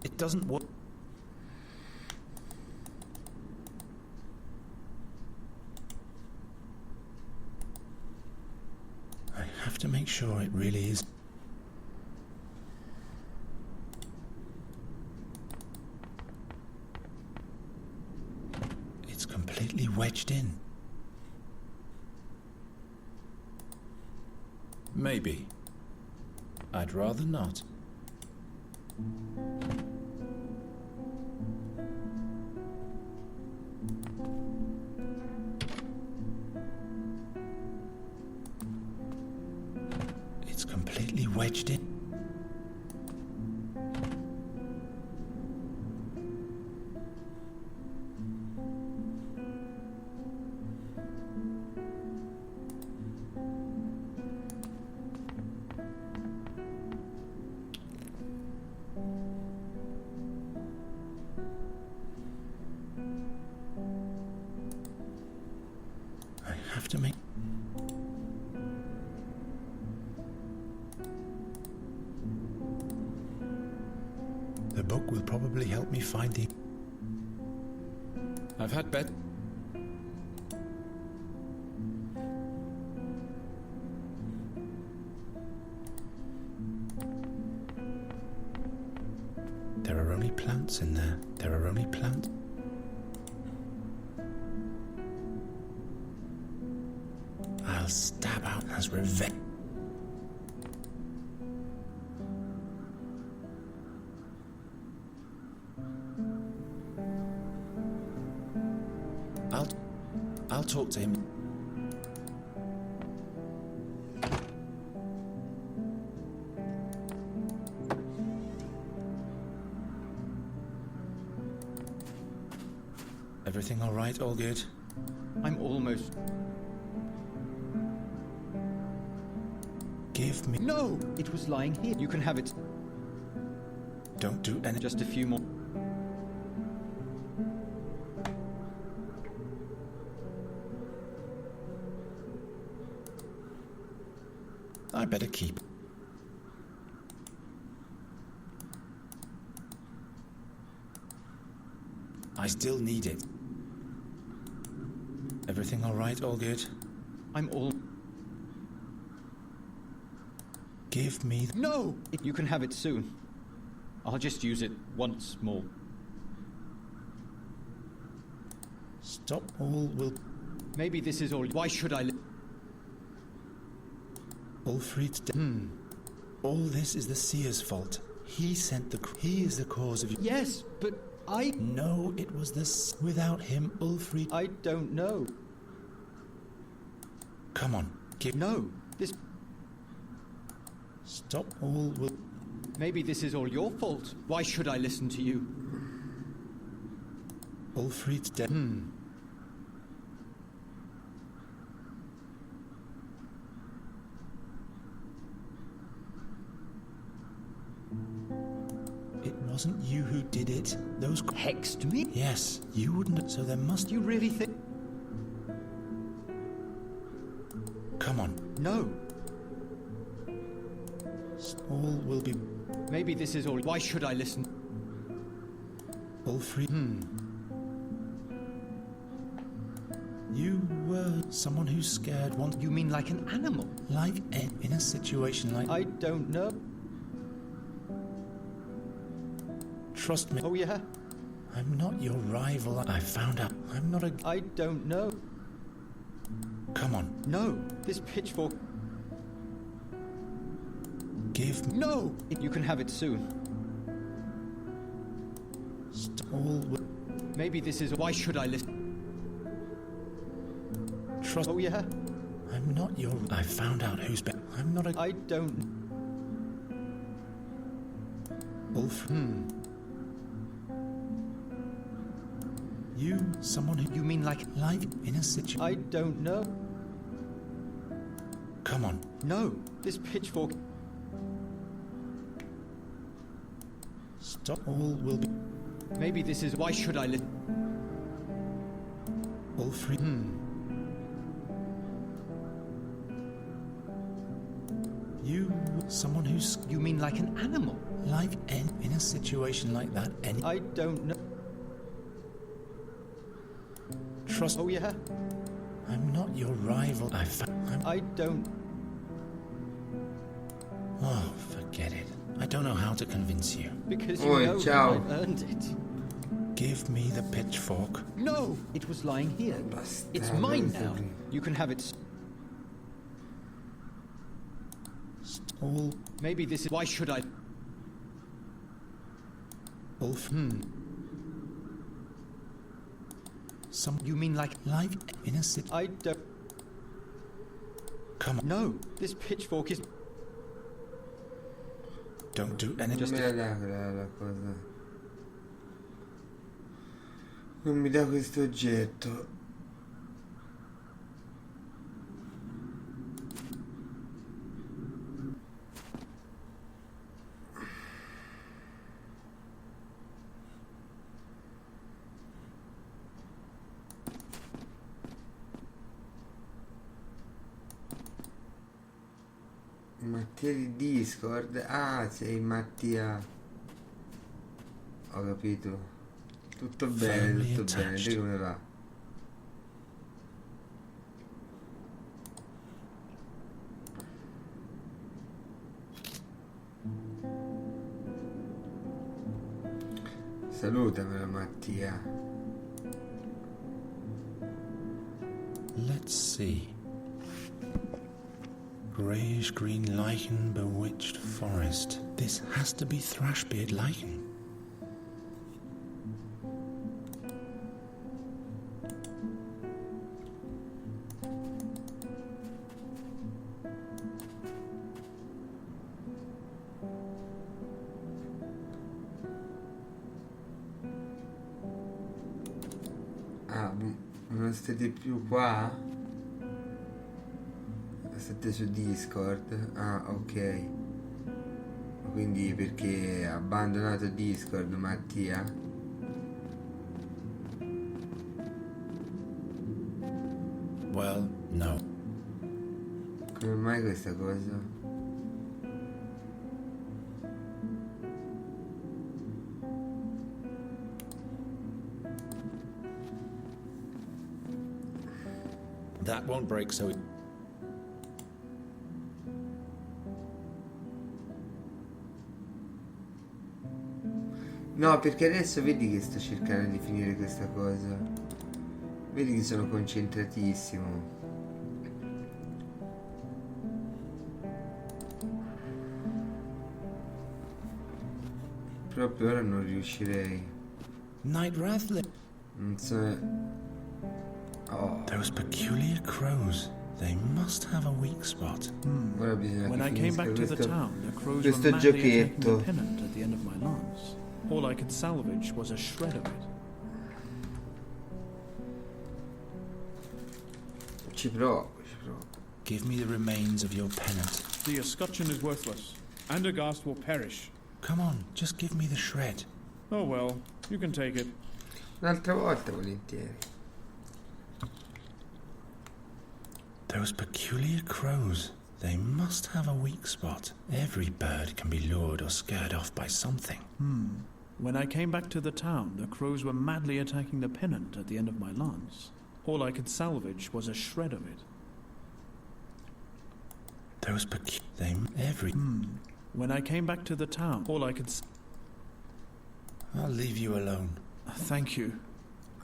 It doesn't work. to make sure it really is. It's completely wedged in. Maybe. I'd rather not. It's completely wedged in. I have to make... The book will probably help me find the... I've had bet... There are only plants in there. There are only plants. I'll stab out as revenge. I'll talk to him. Everything all right? All good? I'm almost... Give me... No! It was lying here. You can have it. Don't do any... Just a few more. I better keep. I still need it. Everything all right? All good? I'm all... Give me... No! You can have it soon. I'll just use it once more. Stop all will... Maybe this is all... Why should I... Ulfrid's death. All this is the seer's fault. He sent the... He is the cause of... Yes, but I... No, it was this... Without him, Ulfrid... I don't know. Come on, give... No, this... Stop all will... Maybe this is all your fault. Why should I listen to you? Ulfrid's death. It wasn't you who did it. Those... Hexed me? Yes, you wouldn't... So there must... You really think... Come on. No. All will be... Maybe this is all... Why should I listen? Ulfrid... You were someone who's scared once... You mean like an animal? Like in a situation like... I don't know. Trust me. Oh, yeah? I'm not your rival. I found out. I'm not a... I don't know. Come on. No, this pitchfork... Give me... No! You can have it soon. All... Maybe this is... Why should I listen? Trust... Oh, yeah? I'm not your... I found out who's been... I'm not a... I don't... Ulf... You, someone who... You mean like... Like in a situation... I don't know. Come on. No, this pitchfork... Stop. All will be... Maybe this is... Why should I listen? Ulfrid... You, someone who's... You mean like an animal? Like in a situation like that, any... I don't know. Trust... Oh, yeah? I'm not your rival. I don't... know how to convince you. Because you Oi, know that ciao. I've earned it. Give me the pitchfork. No! It was lying here. It's Bastardo, mine questo now. qui. You can have it. All Maybe this is... Why should I... wolf. Some You mean like... life in a city. I don't... Come on, No! This pitchfork is... don't do anything. Non me la dà la cosa. Non mi dà questo oggetto. Mattia di Discord. Ah, sei Mattia. Ho capito. Tutto bene, Firmly tutto bene. attached. Te come va? Salutamelo Mattia. Let's see. Greyish-green lichen, bewitched forest. This has to be Thrashbeard lichen. Ah, non state più qua? State su Discord? Ah, ok. Quindi perché ha abbandonato Discord, Mattia? Well, no. Come mai questa cosa? That won't break so... No, perché adesso vedi che sto cercando di finire questa cosa. Vedi che sono concentratissimo. Proprio ora non riuscirei. Night Rathling. Non so. Oh, Those peculiar crows. They must have a weak spot. ora bisogna When che I came finisca back to the questo, town, the crows questo were madly attacking giochetto. the pennant at the end of my lance. All I could salvage was a shred of it. Ci provo, ci provo. Give me the remains of your pennant. The escutcheon is worthless. Andergast will perish. Come on, just give me the shred. Oh well, you can take it. Un'altra volta volentieri. Those peculiar crows. They must have a weak spot. Every bird can be lured or scared off by something. When I came back to the town, the crows were madly attacking the pennant at the end of my lance. All I could salvage was a shred of it. Those every... When I came back to the town, all I could... I'll leave you alone. Thank you.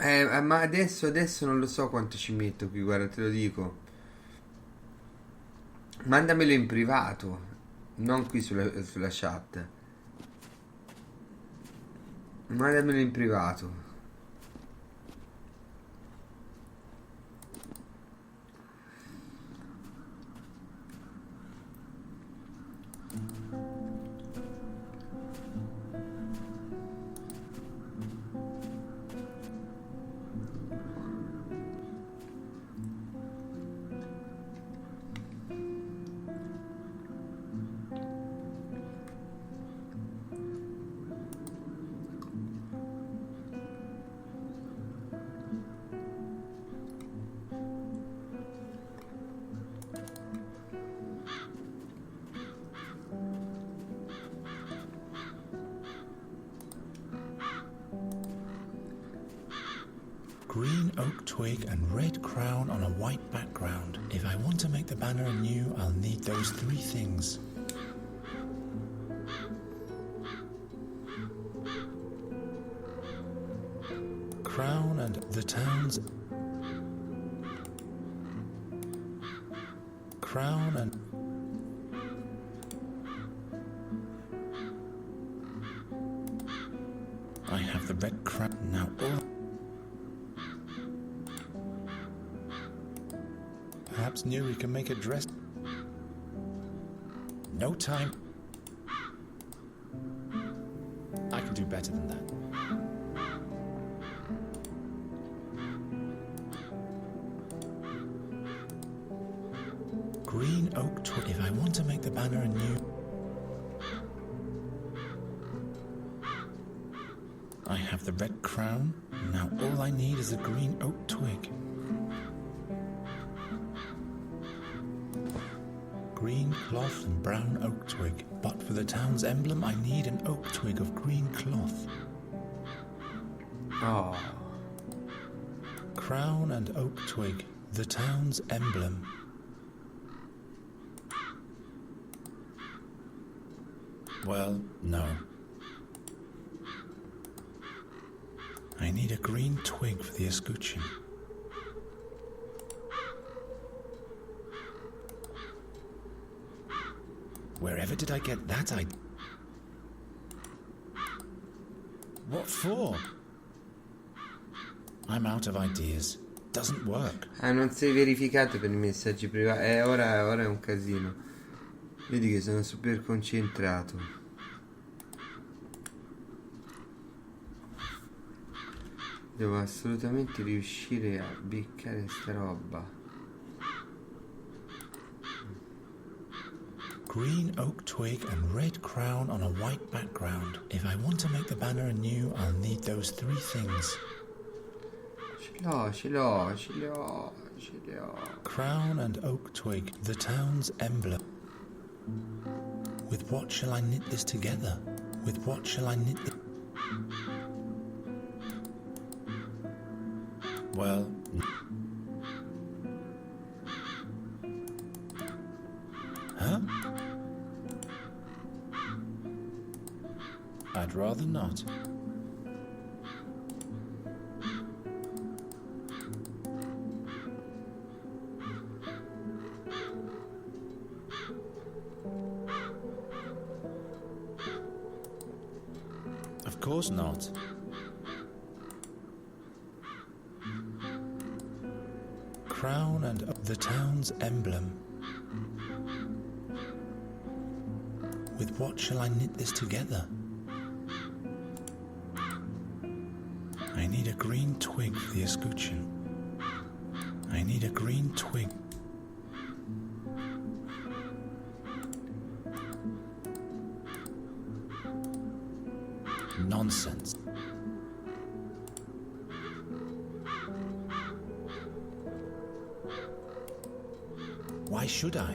Ma adesso non lo so quanto ci metto qui, guarda, te lo dico. Mandamelo in privato, non qui sulla chat. Mandamelo in privato. Green oak twig and red crown on a white background. If I want to make the banner anew, I'll need those three things. Crown and the town's... Crown and... I have the red crown now. All... Perhaps Nuri can make a dress. No time. I can do better than that. Green oak twig. If I want to make the banner anew, I have the red crown. Now all I need is a green oak twig. Green cloth and brown oak twig. But for the town's emblem, I need an oak twig of green cloth. Oh. Crown and oak twig, the town's emblem. Well, no. I need a green twig for the escutcheon. Wherever did I get that idea? What for? I'm out of ideas. Doesn't work. Ah, non sei verificato per i messaggi privati. Ora è un casino. Vedi che sono super concentrato. Devo assolutamente riuscire a beccare sta roba. Green oak twig and red crown on a white background. If I want to make the banner anew, I'll need those three things. Ce l'ho. Crown and oak twig, the town's emblem. With what shall I knit this together? With what shall I knit it? Well... Huh? I'd rather not. Of course not. Crown and the town's emblem. With what shall I knit this together? I need a green twig for the escutcheon. I need a green twig. Nonsense. Why should I?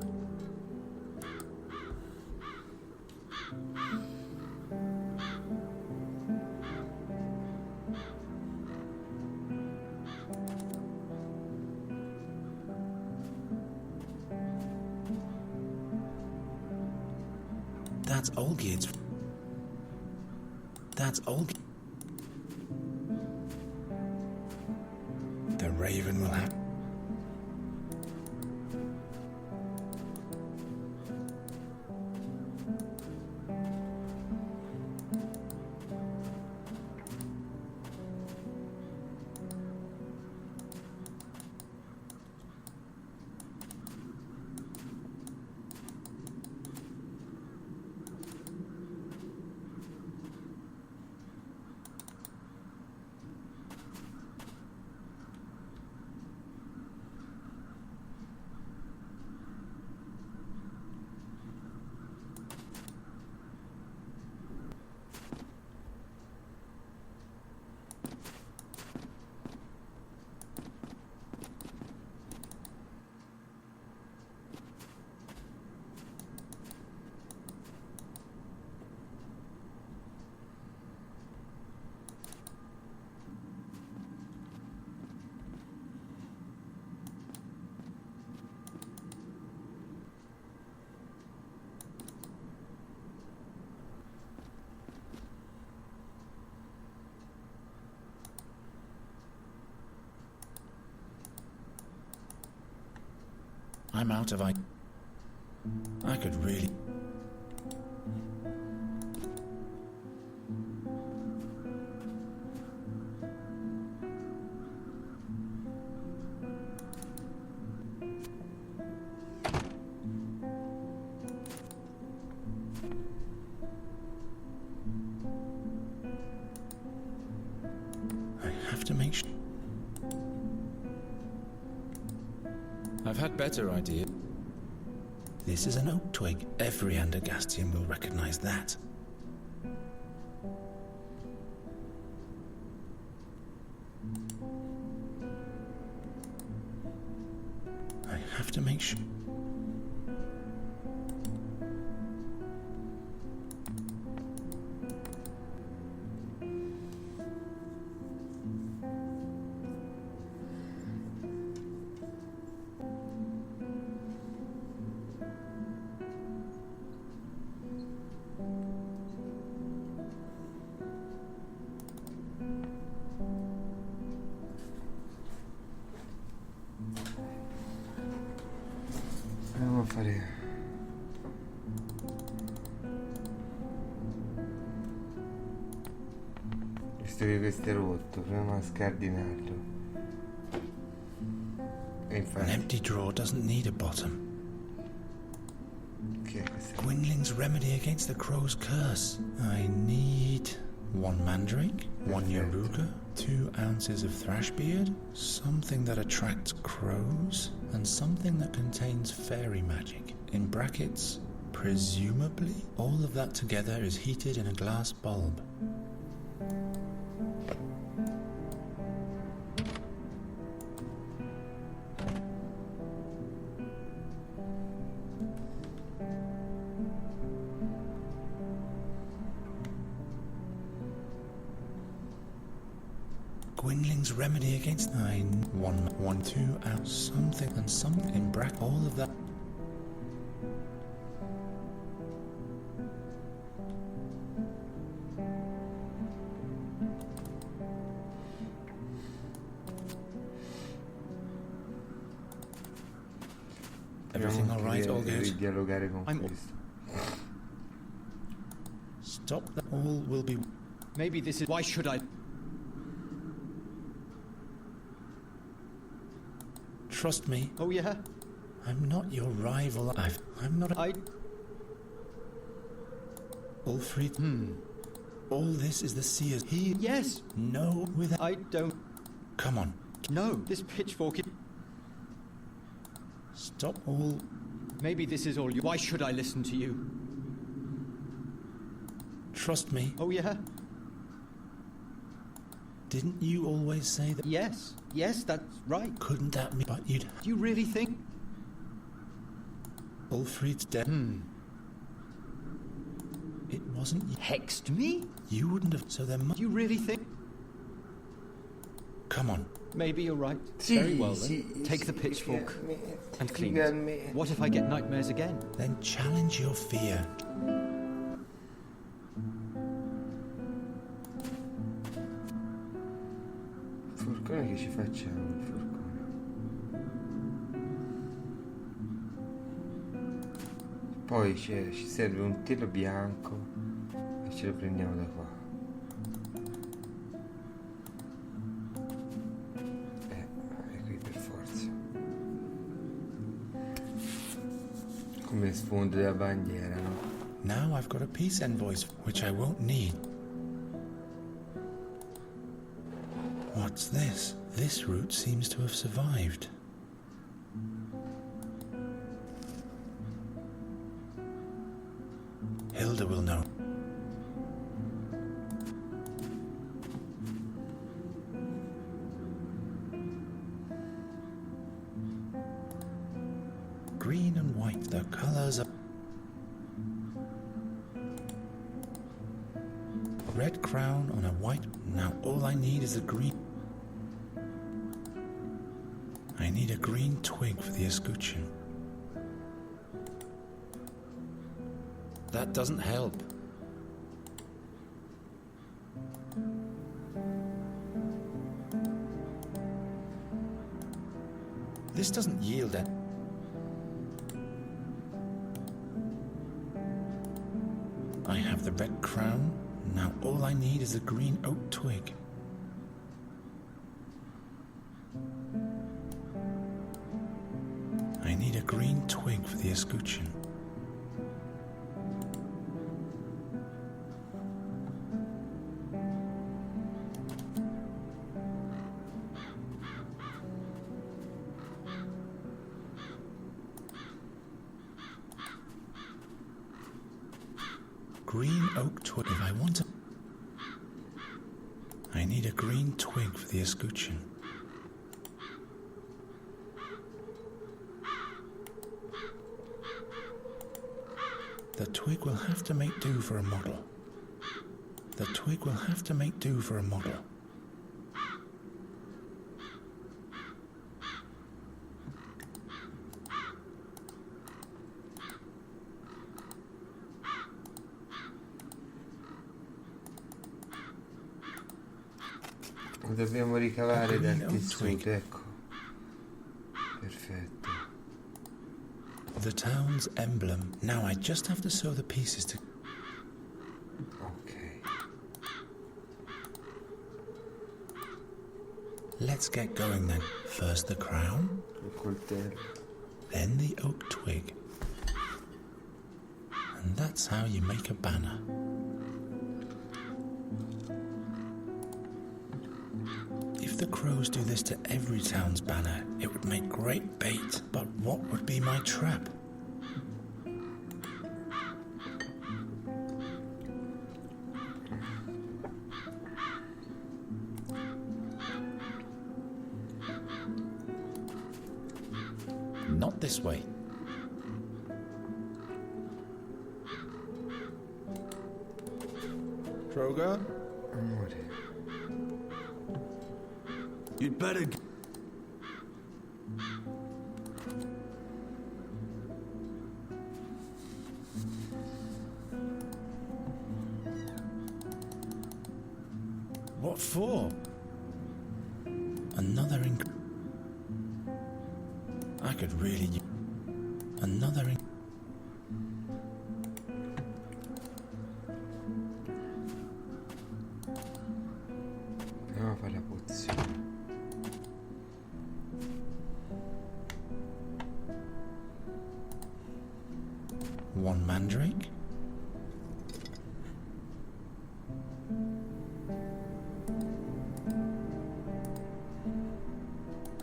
That's Olgierd's. That's Olgierd. The raven will have... I'm out of I could really... I have to make sure... I've had better ideas. This is an oak twig. Every Andergastian will recognize that. I have to make sure... Andiamo a fare... Visto che questo è rotto, proviamo a scardinarlo. E An infatti... empty drawer doesn't need a bottom. Che è questo? Gwynling's remedy against the crow's curse. I need 1 mandrake, 1 yaruga, 2 ounces of thrashbeard, something that attracts crows, and something that contains fairy magic. In brackets, presumably, all of that together is heated in a glass bulb. Gwynling's remedy against 2 ounce something and something in bracket. All of that. Everything all right? All good? Dialogare con questo. Stop that. All will be... Maybe this is... Why should I... Trust me. Oh, yeah? I'm not your rival. I'm not... Ulfrid. All this is the seer's... He... Yes! No, without... I don't... Come on. No, this pitchfork... Stop all... Maybe this is all you... Why should I listen to you? Trust me. Oh, yeah? Didn't you always say that... Yes. Yes, that's right. Couldn't that mean... But you'd... Do you really think... Ulfrid's dead. It wasn't... Hexed me? You wouldn't have... So there must... Do you really think... Come on. Maybe you're right. Sì, Very well, then. sì, Take the sì, pitchfork finalmente, and clean it. finalmente. What if I get nightmares again? Then challenge your fear. Il forcone che ci facciamo, il forcone? Poi ci serve un telo bianco e ce lo prendiamo da qua. È qui per forza. Come le sponde della bandiera, no? Now I've got a peace envoy, which I won't need. What's this? This route seems to have survived. Hilda will know. Green and white, the colors of... Red crown on a white... Now all I need is a green... I need a green twig for the escutcheon. That doesn't help. This doesn't yield it. I have the red crown. Now all I need is a green oak twig. I need a green twig for the escutcheon. Green oak twig. If I want to... I need a green twig for the escutcheon. The twig will have to make do for a model. The twig will have to make do for a model. Dobbiamo ricavare dal tessuto, ecco. Perfetto. The town's emblem. Now I just have to sew the pieces to... Ok. Let's get going then. First the crown, Il coltello. then the oak twig. And that's how you make a banner. If the crows do this to every town's banner, it would make great bait. But what would be my trap? Not this way. Kroger? Amore. You'd better... What for? Another I could really... Another Andiamo a fare la pozione. One mandrake.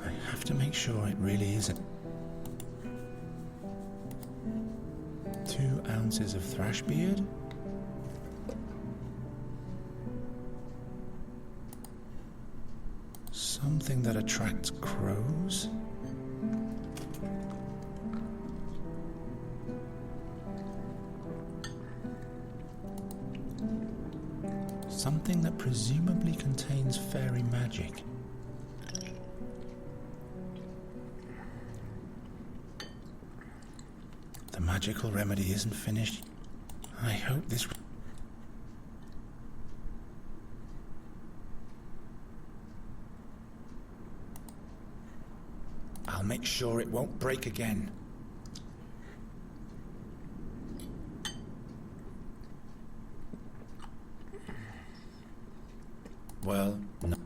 I have to make sure it really isn't. 2 ounces of thrash beard. Something that attracts crows. Something that presumably contains fairy magic. The magical remedy isn't finished. I hope this... I'll make sure it won't break again. Well, no.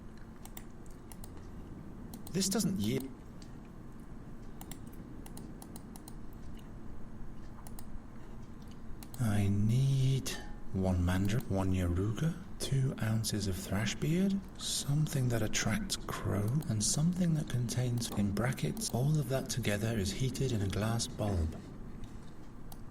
This doesn't yield. I need 1 mandrake, 1 yaruga, 2 ounces of thrash beard, something that attracts crow, and something that contains, in brackets, all of that together is heated in a glass bulb.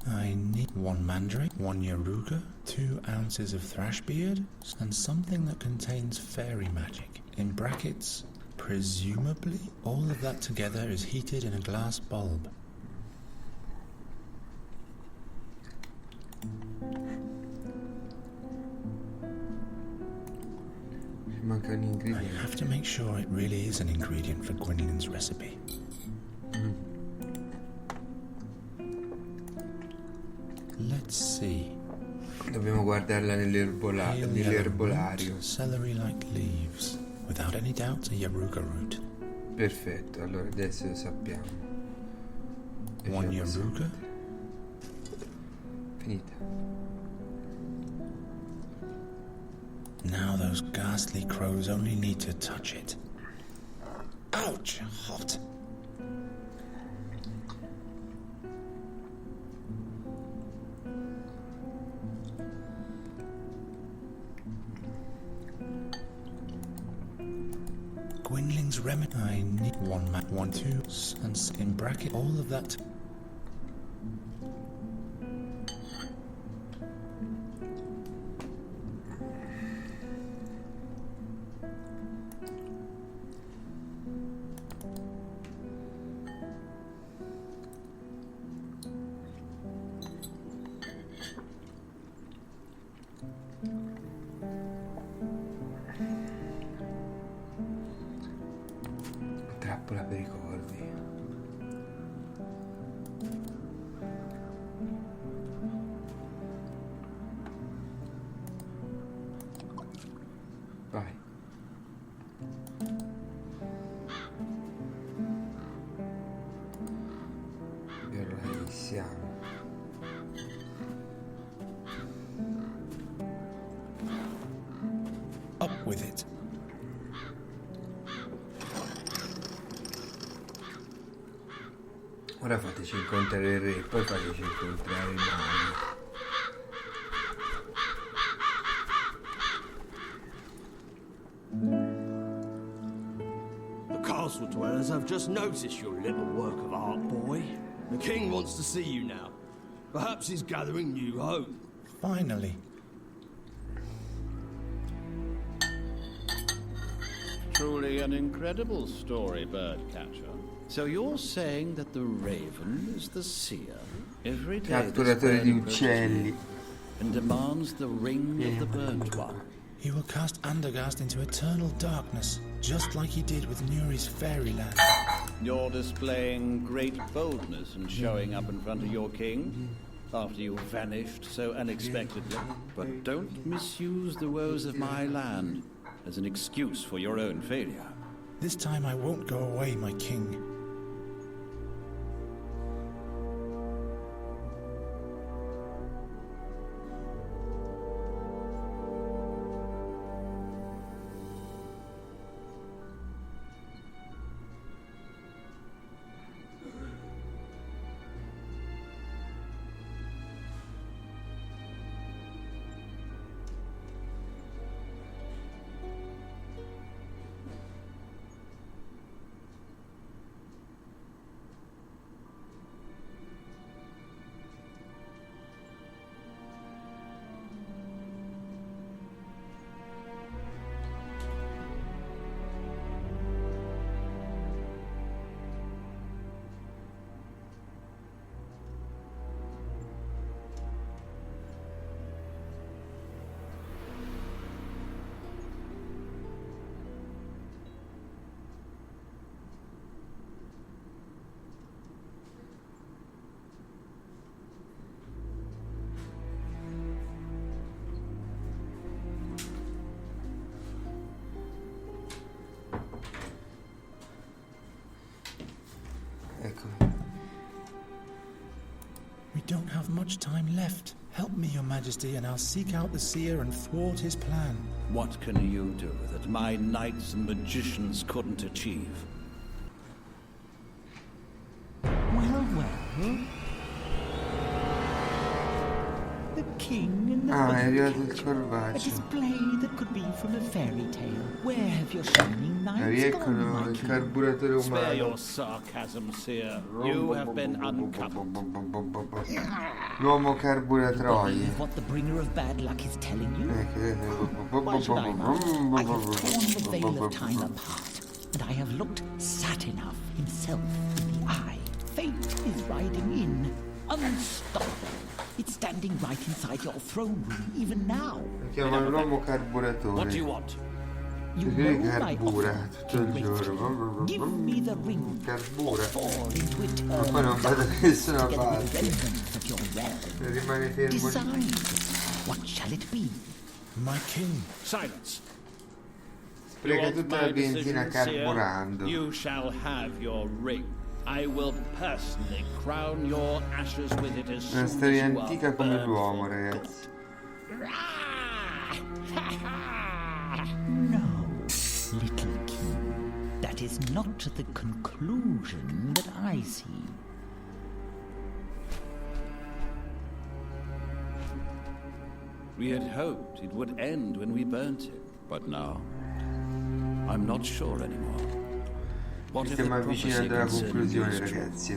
I need 1 mandrake, 1 yaruga, 2 ounces of thrash beard, and something that contains fairy magic. In brackets, presumably, all of that together is heated in a glass bulb. Manca un I ingrediente. have to make sure it really is an ingredient for Gwynolyn's recipe. Let's see. Dobbiamo guardarla Pale nell'erbolario. yellow root, celery-like leaves. Without any doubt, a yaruga root. Perfetto, allora adesso lo sappiamo. 1 yaruga, Finita. Now those ghastly crows only need to touch it. Ouch! Hot. Gwynling's remedy. I need one map, 1, 2, and in bracket all of that. Trappola per i corvi. Vai. E allora iniziamo. Up with it. Ora fateci incontrare il re, poi fateci incontrare il mago. The castle dwellers have just noticed your little work of art, boy. The king wants to see you now. Perhaps he's gathering new hope. Finally. Truly an incredible story, Birdcatcher. So you're saying that the raven is the seer? Every day Catturatore di uccelli. and demands the ring of the burnt one. He will cast Andergast into eternal darkness, just like he did with Nuri's fairyland. You're displaying great boldness and showing up in front of your king after you vanished so unexpectedly. But don't misuse the woes of my land as an excuse for your own failure. This time I won't go away, my king. We don't have much time left. Help me, Your Majesty, and I'll seek out the seer and thwart his plan. What can you do that my knights and magicians couldn't achieve? Well, well. The king and the Ah, è arrivato il Birdcatcher. A corvaccio. display that could be from a fairy tale. Where have your shining knights gone, Rieccolo my il king? carburatore Spare your umano. sarcasm, seer. You have been uncoupled. L'uomo carburatroie. Believe what the bringer of bad luck is telling you? Why should I, Master? I have torn the veil of time apart, and I have looked Satinav himself in the eye. Fate is riding in, unstoppable. It's standing right inside your throne room, even now. Lo chiamano l'uomo carburatore. What do you want? You Perché lui know my carbura offer, tutto il King giorno. Give me the ring. Carbura. Fall into Ma eternal poi non vado da darkness, nessuna together with parte. remnants of your realm. Rimane fermo. Decide. What shall it be? My king. Silence. Spreca tutta la benzina carburando. You shall have your ring. I will personally crown your ashes with it as Una soon storia as you antica are come burned l'uomo, for ragazzi. good. No, little king. That is not the conclusion that I see. We had hoped it would end when we burnt it, but now I'm not sure anymore. What if the Stiamo prophecy avvicinando alla concerning conclusione, you is true? ragazzi.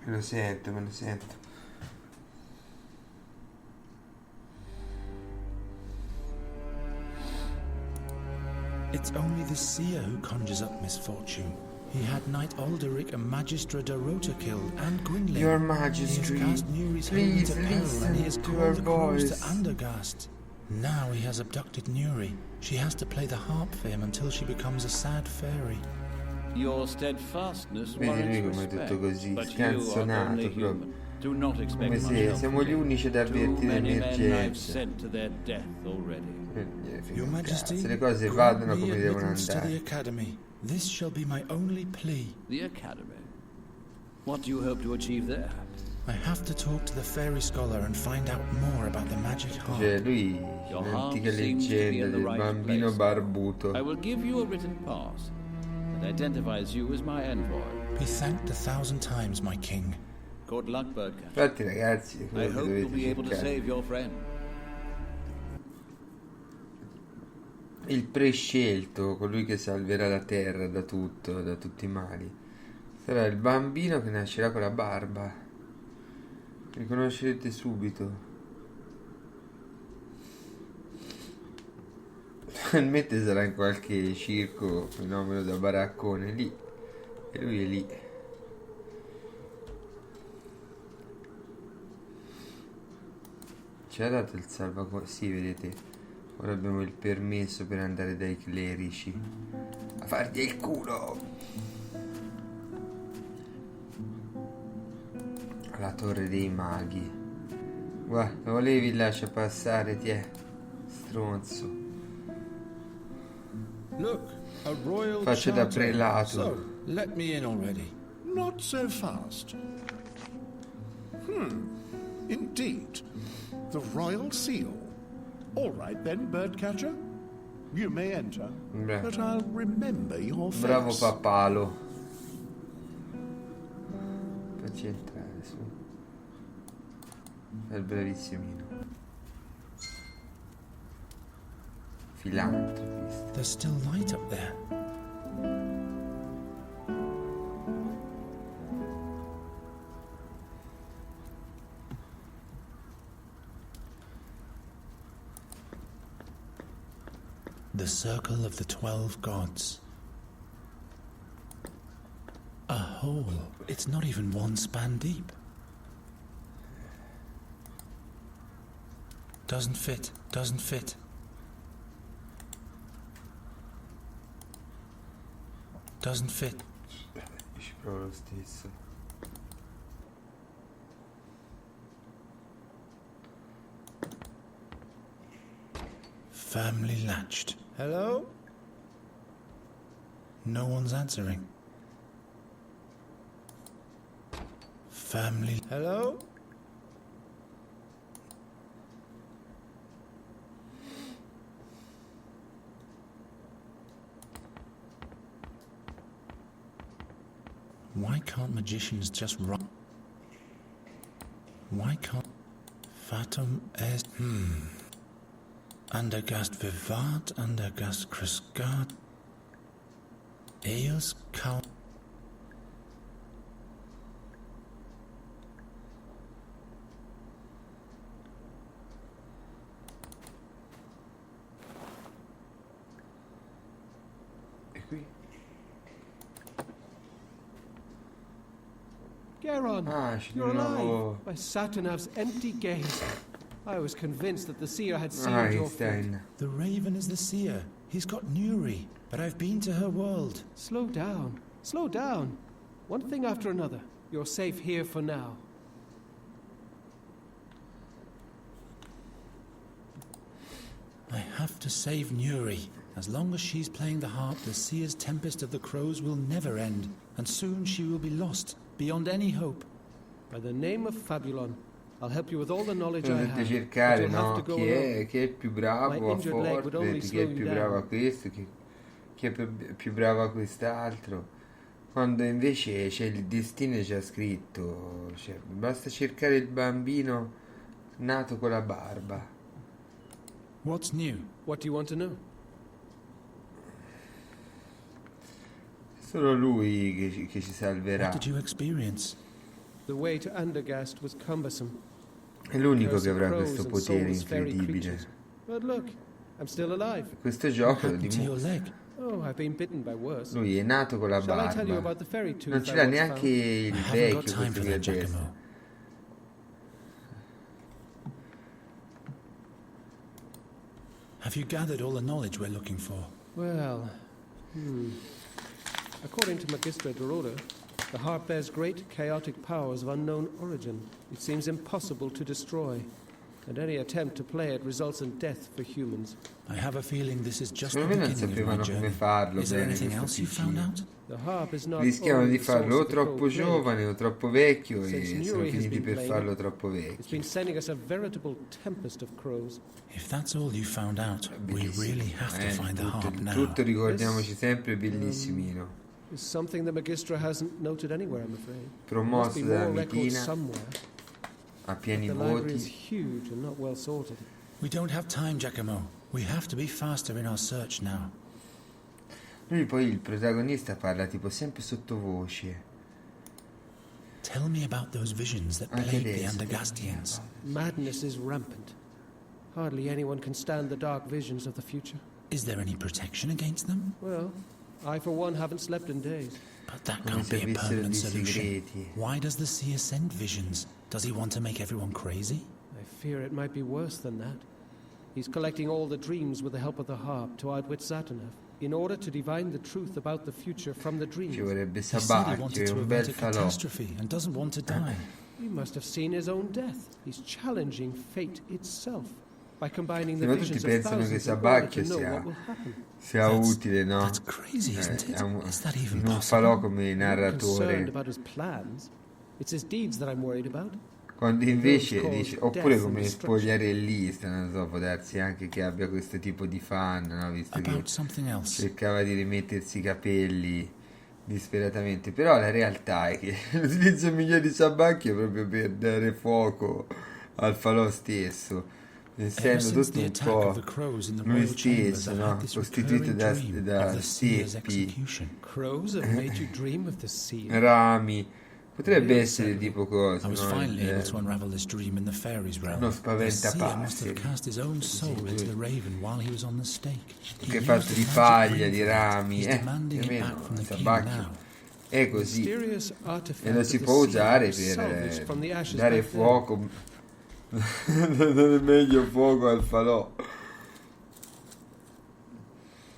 Me lo sento, me lo sento. It's only the seer who conjures up misfortune. He had Knight Alderic and Magistra Dorota killed, and Gwynlyn. Your He Majesty, has cast Nuri's home please into peril, and he has listen to called her the crows voice. to Andergast. Now he has abducted Nuri. She has to play the harp for him until she becomes a sad fairy. Your steadfastness Vedi lui warrants come è respect, tutto così, but you are scanzonato only proprio. human. Do not expect Come much se help siamo from gli me. unici ad Too avvertire many men I've emergenze. sent to their death already. Your Majesty, Le cose grant vadano me come devono admittance to the andare. Academy. This shall be my only plea. The Academy. What do you hope to achieve there? I have to talk to the fairy scholar and find out more about the magic harp. Cioè lui, Your heart l'antica seems to be leggenda in the del right bambino place. barbuto. I will give you a written pass that identifies you as my envoy. Be thanked 1,000 times, my king. Good luck, Birdcatcher. Infatti ragazzi, I voi hope you'll dovete be able to cercare. save your friend. Il prescelto, colui che salverà la terra da tutto, da tutti i mali, sarà il bambino che nascerà con la barba. Riconoscerete subito. Probabilmente sarà in qualche circo fenomeno da baraccone lì. E lui è lì. Ci ha dato il salvacondotto. Sì, vedete. Ora abbiamo il permesso per andare dai clerici a fargli il culo. Alla torre dei maghi. Guarda, lo volevi, lascia passare, tiè. Stronzo. Look, a royal Faccia da charter. prelato. So, let me in already. Not so fast. Indeed. The royal seal. All right then, Birdcatcher. You may enter, Beh. but I'll remember your face. Bravo papalo. Facci entrare su. È il bravissimino. Filantropist. There's still light up there. The circle of the 12 gods. A hole. It's not even one span deep. Doesn't fit. Doesn't fit. Doesn't fit. Io ci provo lo stesso. Firmly latched. Hello? No one's answering. Firmly. Hello? Why can't magicians just run? Why can't Fatum est Andergast vivat, Andergast crescat, Eos count. E qui? Garon, Ah, c'è di you're alive. nuovo By Satinav's empty gaze. I was convinced that the seer had sealed your fate. Einstein. The raven is the seer. He's got Nuri, but I've been to her world. Slow down. Slow down. One thing after another. You're safe here for now. I have to save Nuri. As long as she's playing the harp, the seer's tempest of the crows will never end, and soon she will be lost, beyond any hope. By the name of Fabulon, I'll help you with all the knowledge I Dovete have. cercare, but you'll have no? to go Chi alone. è il più bravo My a injured leg would forte, only chi è slow il you più down. bravo a questo, chi è più bravo a quest'altro. Quando invece c'è il destino già scritto, cioè, basta cercare il bambino nato con la barba. What's new? What do you want to know? Solo lui che ci salverà. What did you experience? The way to Andergast was cumbersome. È l'unico Curse che of avrà crows questo and potere soulless fairy incredibile. creatures. But look, I'm still alive. Questo gioco lo What happened to your dimostra. leg? Oh, I've been bitten by worse. Lui è nato con la Shall I tell you barba. about the fairy tooth Non ce I l'ha once neanche found? I il haven't got vecchio, time questo for qui a that, destra. Giacomo. Have you gathered all the knowledge we're looking for? Well, according to Magistra Dorota, the harp bears great chaotic powers of unknown origin. It seems impossible to destroy, and any attempt to play it results in death for humans. I have a feeling this is just the Secondo me non beginning of my sapevano come journey. farlo Is there bene anything questo else you found piccino. out? The harp is not Rischiavano only di the source farlo o of the troppo crow plague. giovane o troppo vecchio Since e sono Newry has finiti been per playing farlo it, troppo It's vecchio. been sending us a veritable tempest of crows. If that's all you found out, we Bellissimo. really have to find the harp now. Tutto ricordiamoci sempre bellissimino. It's something the Magistra hasn't noted anywhere, I'm afraid. Must Promosso be dalla more records Mitina somewhere. a pieni The library is voti. huge and not well sorted. We don't have time, Giacomo. We have to be faster in our search now. Lui poi il protagonista parla tipo sempre sottovoce. Tell me about those visions that Anche plagued the adesso. Andergastians. Madness is rampant. Hardly anyone can stand the dark visions of the future. Is there any protection against them? Well, I for one haven't slept in days. But that Come can't se be a avessero permanent dei solution. segreti. Why does the seer send visions? Does he want to make everyone crazy? I fear it might be worse than that. He's collecting all the dreams with the help of the harp to outwit Satinav, in order to divine the truth about the future from the dreams. Ci vorrebbe He said he Sabacchio wanted e to un bel avert a falò. catastrophe and doesn't want to die. He must have seen his own death. He's challenging fate itself by combining the Ma tutti visions of pensano che thousands in order to Sabacchio know what will happen. sia utile, no? That's crazy, isn't it? Is that even In un possible? falò come I'm not concerned narratore. about his plans. It's his deeds that I'm worried about. Quando invece Those dice, called oppure death come and destruction. spogliarellista, non so, può darsi anche che abbia questo tipo di fan, no? Visto che About something else. cercava di rimettersi i capelli disperatamente. Però la realtà è che l'utilizzo migliore di Sabacchio è proprio per dare fuoco al falò stesso, Ever essendo since tutto the un attack of po' the crows in the lui royal chambers, stesso, I've no? had this Costituito recurring dream da of the seer's steppi, execution. Crows have made you dream of the sea. rami. Potrebbe Really essere sadly. tipo cosa, I was no? finally able to unravel this dream in the fairies' realm. Uno The seer must spaventapasseri. have cast his own soul into the raven while he was on the stake. Che è He fatto used di the magic paglia, ring di for that. rami, He's più demanding o it meno, back from the king Sabacchio now. è così. Mysterious artifact E lo of si the può sea usare was salvaged per from the ashes dare back then. fuoco, dare meglio fuoco al falò.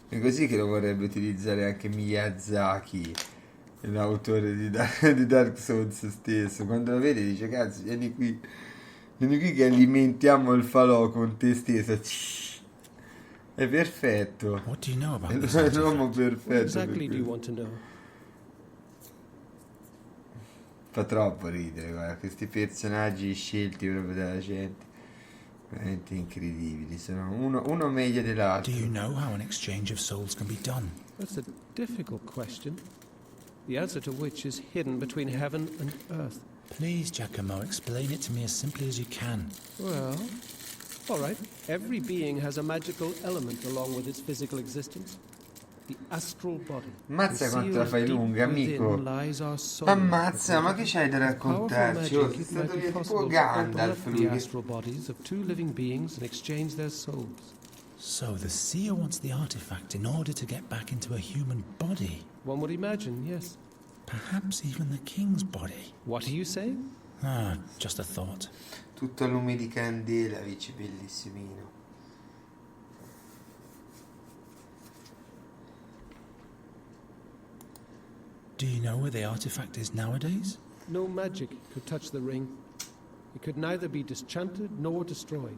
È così che lo vorrebbe utilizzare anche Miyazaki, l'autore di Dark Souls stesso. Quando lo vede dice, cazzo, vieni qui che alimentiamo il falò con te stesso. È perfetto. What do you know about È this l'uomo artifact? What perfetto. exactly per do you questo. want to know? Fa troppo ridere, guarda, questi personaggi scelti proprio dalla gente, veramente incredibili, sono uno meglio Do dell'altro. you know how an exchange of souls can be done? That's a difficult question, the answer to which is hidden between heaven and earth. Please, Giacomo, explain it to me as simply as you can. Well, all right. Every being has a magical element along with its physical existence. The astral body. Ammazza quanto la fai Concealed lunga, deep amico. within lies our soul. Ammazza, ma che c'hai da Powerful raccontarci? Oh, magic, sei it stato might be via tipo possible to open Gandalf, up lui the che... astral bodies of two living beings and exchange their souls. So the seer wants the artifact in order to get back into a human body. One would imagine, yes. Perhaps even the king's body. What do you say? Ah, just a thought. Tutto a lume di candela, Vici, bellissimino. Do you know where the artifact is nowadays? No magic could touch the ring. It could neither be disenchanted nor destroyed.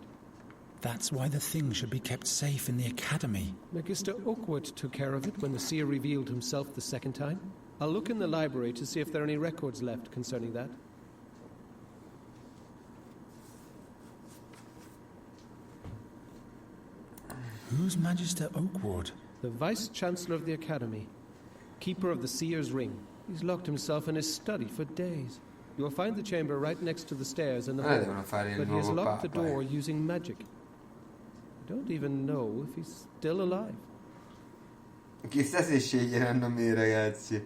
That's why the thing should be kept safe in the academy. Magister Oakwood took care of it when the seer revealed himself the second time. I'll look in the library to see if there are any records left concerning that. Who's Magister Oakward? The Vice-Chancellor of the Academy. Keeper of the Seer's Ring. He's locked himself in his study for days. You'll find the chamber right next to the stairs in the hall. devono fare il But he has nuovo locked the Papa, door using magic. I don't even know if he's still alive. Chissà se sceglieranno me, ragazzi.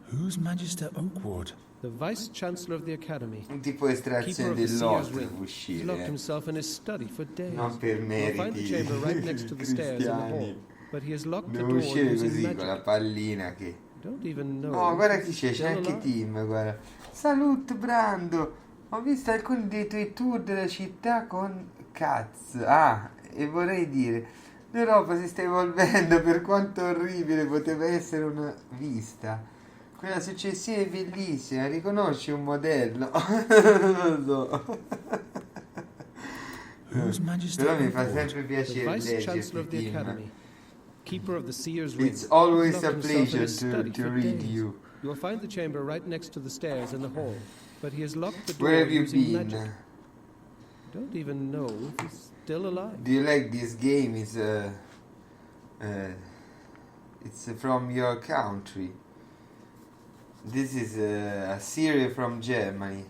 Who's Magister Oakward? The Vice-Chancellor of the Academy. Un tipo di Keeper estrazione of the Seer's dell'otto Ring. può He's locked uscire. himself in his study for days. Non per You'll find the meriti chamber right next to the stairs in the hall. cristiani. But he has locked the Devo door uscire using così con la magic. pallina che... Don't even know. Oh, guarda if chi he's c'è still anche alive. Tim, guarda. Salut Brando, ho visto alcuni dei tuoi tour della città con Katz. Ah, e vorrei dire, l'Europa si sta evolvendo, per quanto orribile poteva essere una vista. Quella successiva è bellissima, riconosci un modello? Non lo so. Who's Magister Però mi fa Oakward? sempre The piacere Vice-Chancellor of the leggerti, Tim. Academy. Keeper of the Seer's Ring. It's always He's a locked himself in pleasure his study to for read days. you. You'll find the chamber right next to the stairs in the hall. But he has locked the door Where have you using been? magic. Don't even know if he's still alive. Do you like this game? It's from your country. This is a series from Germany.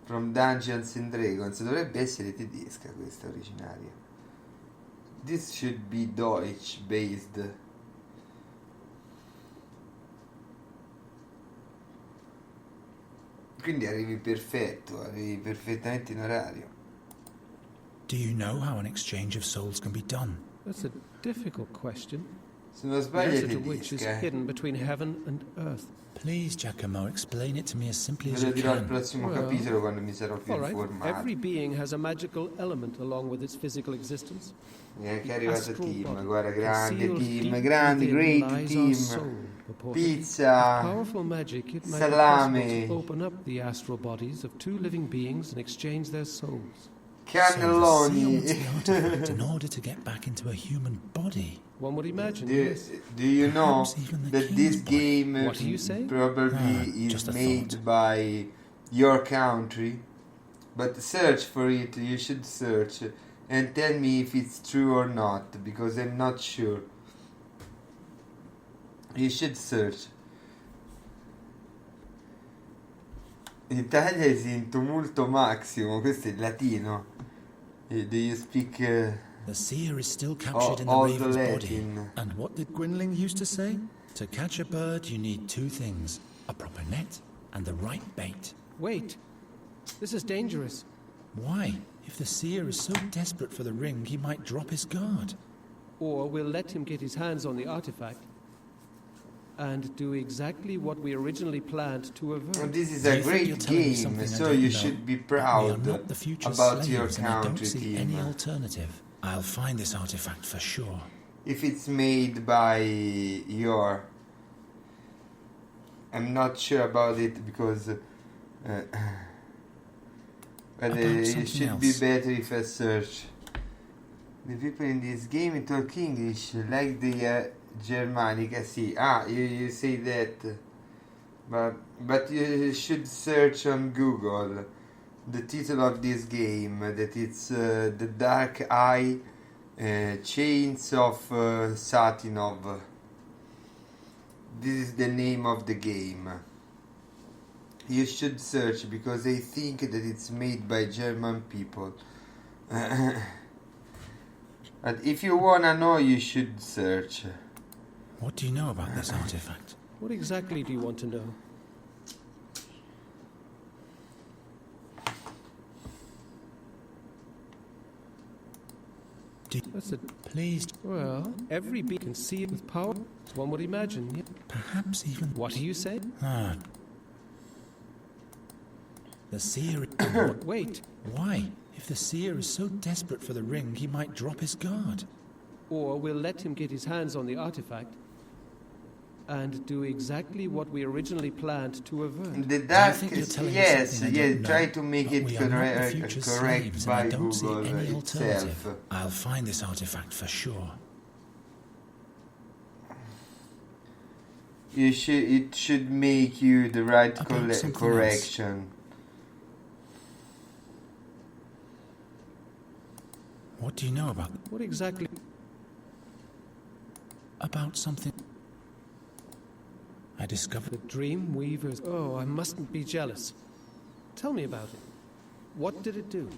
From Dungeons and Dragons. Dovrebbe essere tedesca questa originaria. This should be Deutsch based. Quindi arrivi perfetto, arrivi perfettamente in orario. Do you know how an exchange of souls can be done? That's a difficult question. Se non The sbaglio è answer to which is tedesca. hidden between heaven and earth. Please, Giacomo, explain it to me as simply as Ve lo you dirò al can. prossimo Well, capitolo quando mi sarò più All right. informato. Every being has a magical element along with its physical existence. Che è arrivato Astral Tim, body guarda, grande concealed Tim, deep grande, within great lies our soul, Tim. purported. Pizza, Powerful magic, it might salame. be possible to open up the astral bodies of two living beings and exchange their souls. So the seer cannelloni. wants the artifact in order to get back into a human body. One would imagine, Do, yes. do you know Perhaps even the that king's this body. game What do you say? probably is just a made thought. by your country? But search for it, you should search and tell me if it's true or not, because I'm not sure. You should search. In Italia è in tumulto maximo, questo è il latino. Do you speak The seer is still captured in the all the raven's body. Latin? And what did Gwynling used to say? To catch a bird, you need two things: a proper net and the right bait. Wait. This is dangerous. Why? If the seer is so desperate for the ring, he might drop his guard. Or we'll let him get his hands on the artifact and do exactly what we originally planned to avert. This is Do a you think you're great telling me game, something I so don't you know? should be But we are proud not the future about slaves, your and I don't country see team. any alternative. I'll find this artifact for sure. If it's made by your... I'm not sure about it because... but About it something should be else. better if I search. The people in this game talk English like they are Germanic. I see. Ah, you say that. But you should search on Google the title of this game, that it's The Dark Eye Chains of Satinav. This is the name of the game. You should search because I think that it's made by German people. But if you wanna know, you should search. What do you know about this artifact? What exactly do you want to know? That's it. Please, Well, every being can see it with power, as one would imagine. Yeah. perhaps even... What do you say? Ah. The seer... Wait. Why? If the seer is so desperate for the ring, he might drop his guard. Or we'll let him get his hands on the artifact and do exactly what we originally planned to avert. The dark think you're is, telling me yes, something I yes, don't try know? to make But it we are not the correct future slaves, and by I don't see Google any alternative. itself. I'll find this artifact for sure. It should make you the right About something correction. What do you know about... What exactly? About something... I discovered... The Dream Weavers. Oh, I mustn't be jealous. Tell me about it. What did it do?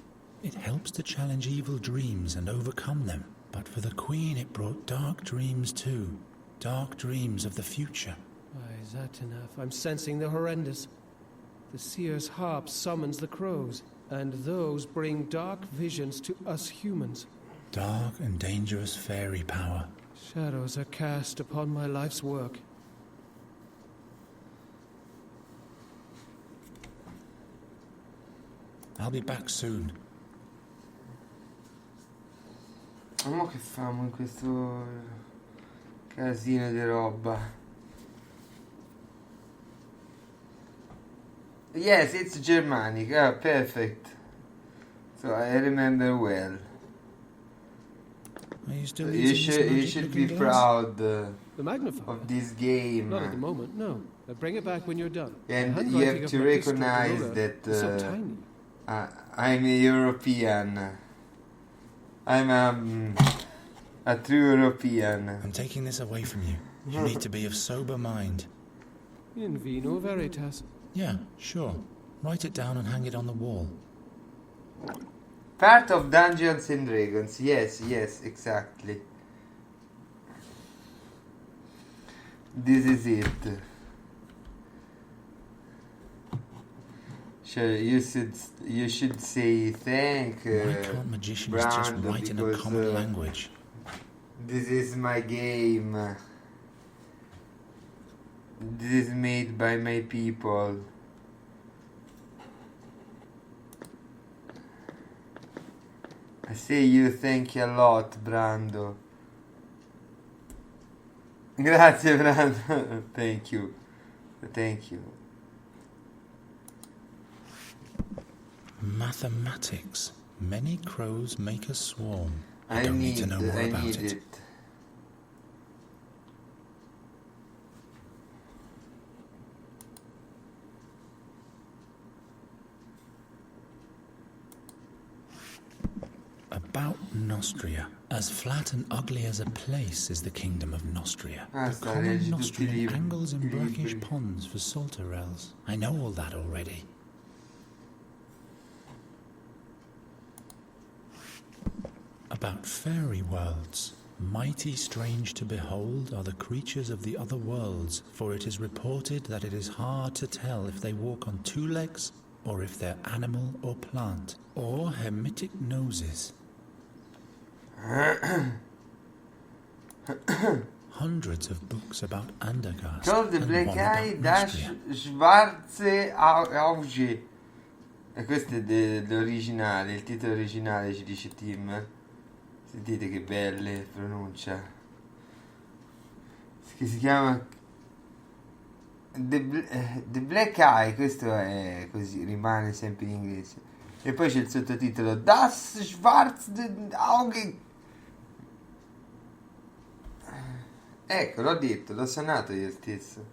It helps to challenge evil dreams and overcome them. But for the Queen, it brought dark dreams too. Dark dreams of the future. Why, Satinav, I'm sensing the horrendous. The seer's harp summons the crows, and those bring dark visions to us humans. Dark and dangerous fairy power. Shadows are cast upon my life's work. I'll be back soon. Ma mo che famo in questo casino di roba? Yes, it's Germanic. Ah, perfect. So I remember well. Are you still You should be proud The magnifier? of this game. Not at the moment, no. Bring it back when you're done. And The you handwriting have of to Magister recognize Dorura that is so tiny. I'm a European. I'm a true European. I'm taking this away from you. You need to be of sober mind. In vino veritas. Yeah, sure. Write it down and hang it on the wall. Part of Dungeons and Dragons. Yes, exactly. This is it. Sure, you should say thank Why can't magicians just Brando, write in a because, common language? This is my game. This is made by my people. I say you thank you a lot, Brando. Grazie, Brando. Thank you. Mathematics. Many crows make a swarm. I I don't need need to know more about it. it. About Nostria. As flat and ugly as a place is the kingdom of Nostria. The common Nostrian angles in brackish ponds for salterels. I know all that already. About fairy worlds. Mighty strange to behold are the creatures of the other worlds, for it is reported that it is hard to tell if they walk on two legs, or if they're animal or plant, or hermetic noses. Hundreds of books about Andergast. Called the and Black one Eye about Dash Nostria. Schwarze Auge. E questo è l'originale, il titolo originale, ci dice Tim. Sentite che belle pronuncia. Che si chiama The Black Eye, questo è così, rimane sempre in inglese. E poi c'è il sottotitolo Das Schwarze Auge. Ecco, l'ho detto, l'ho suonato io stesso.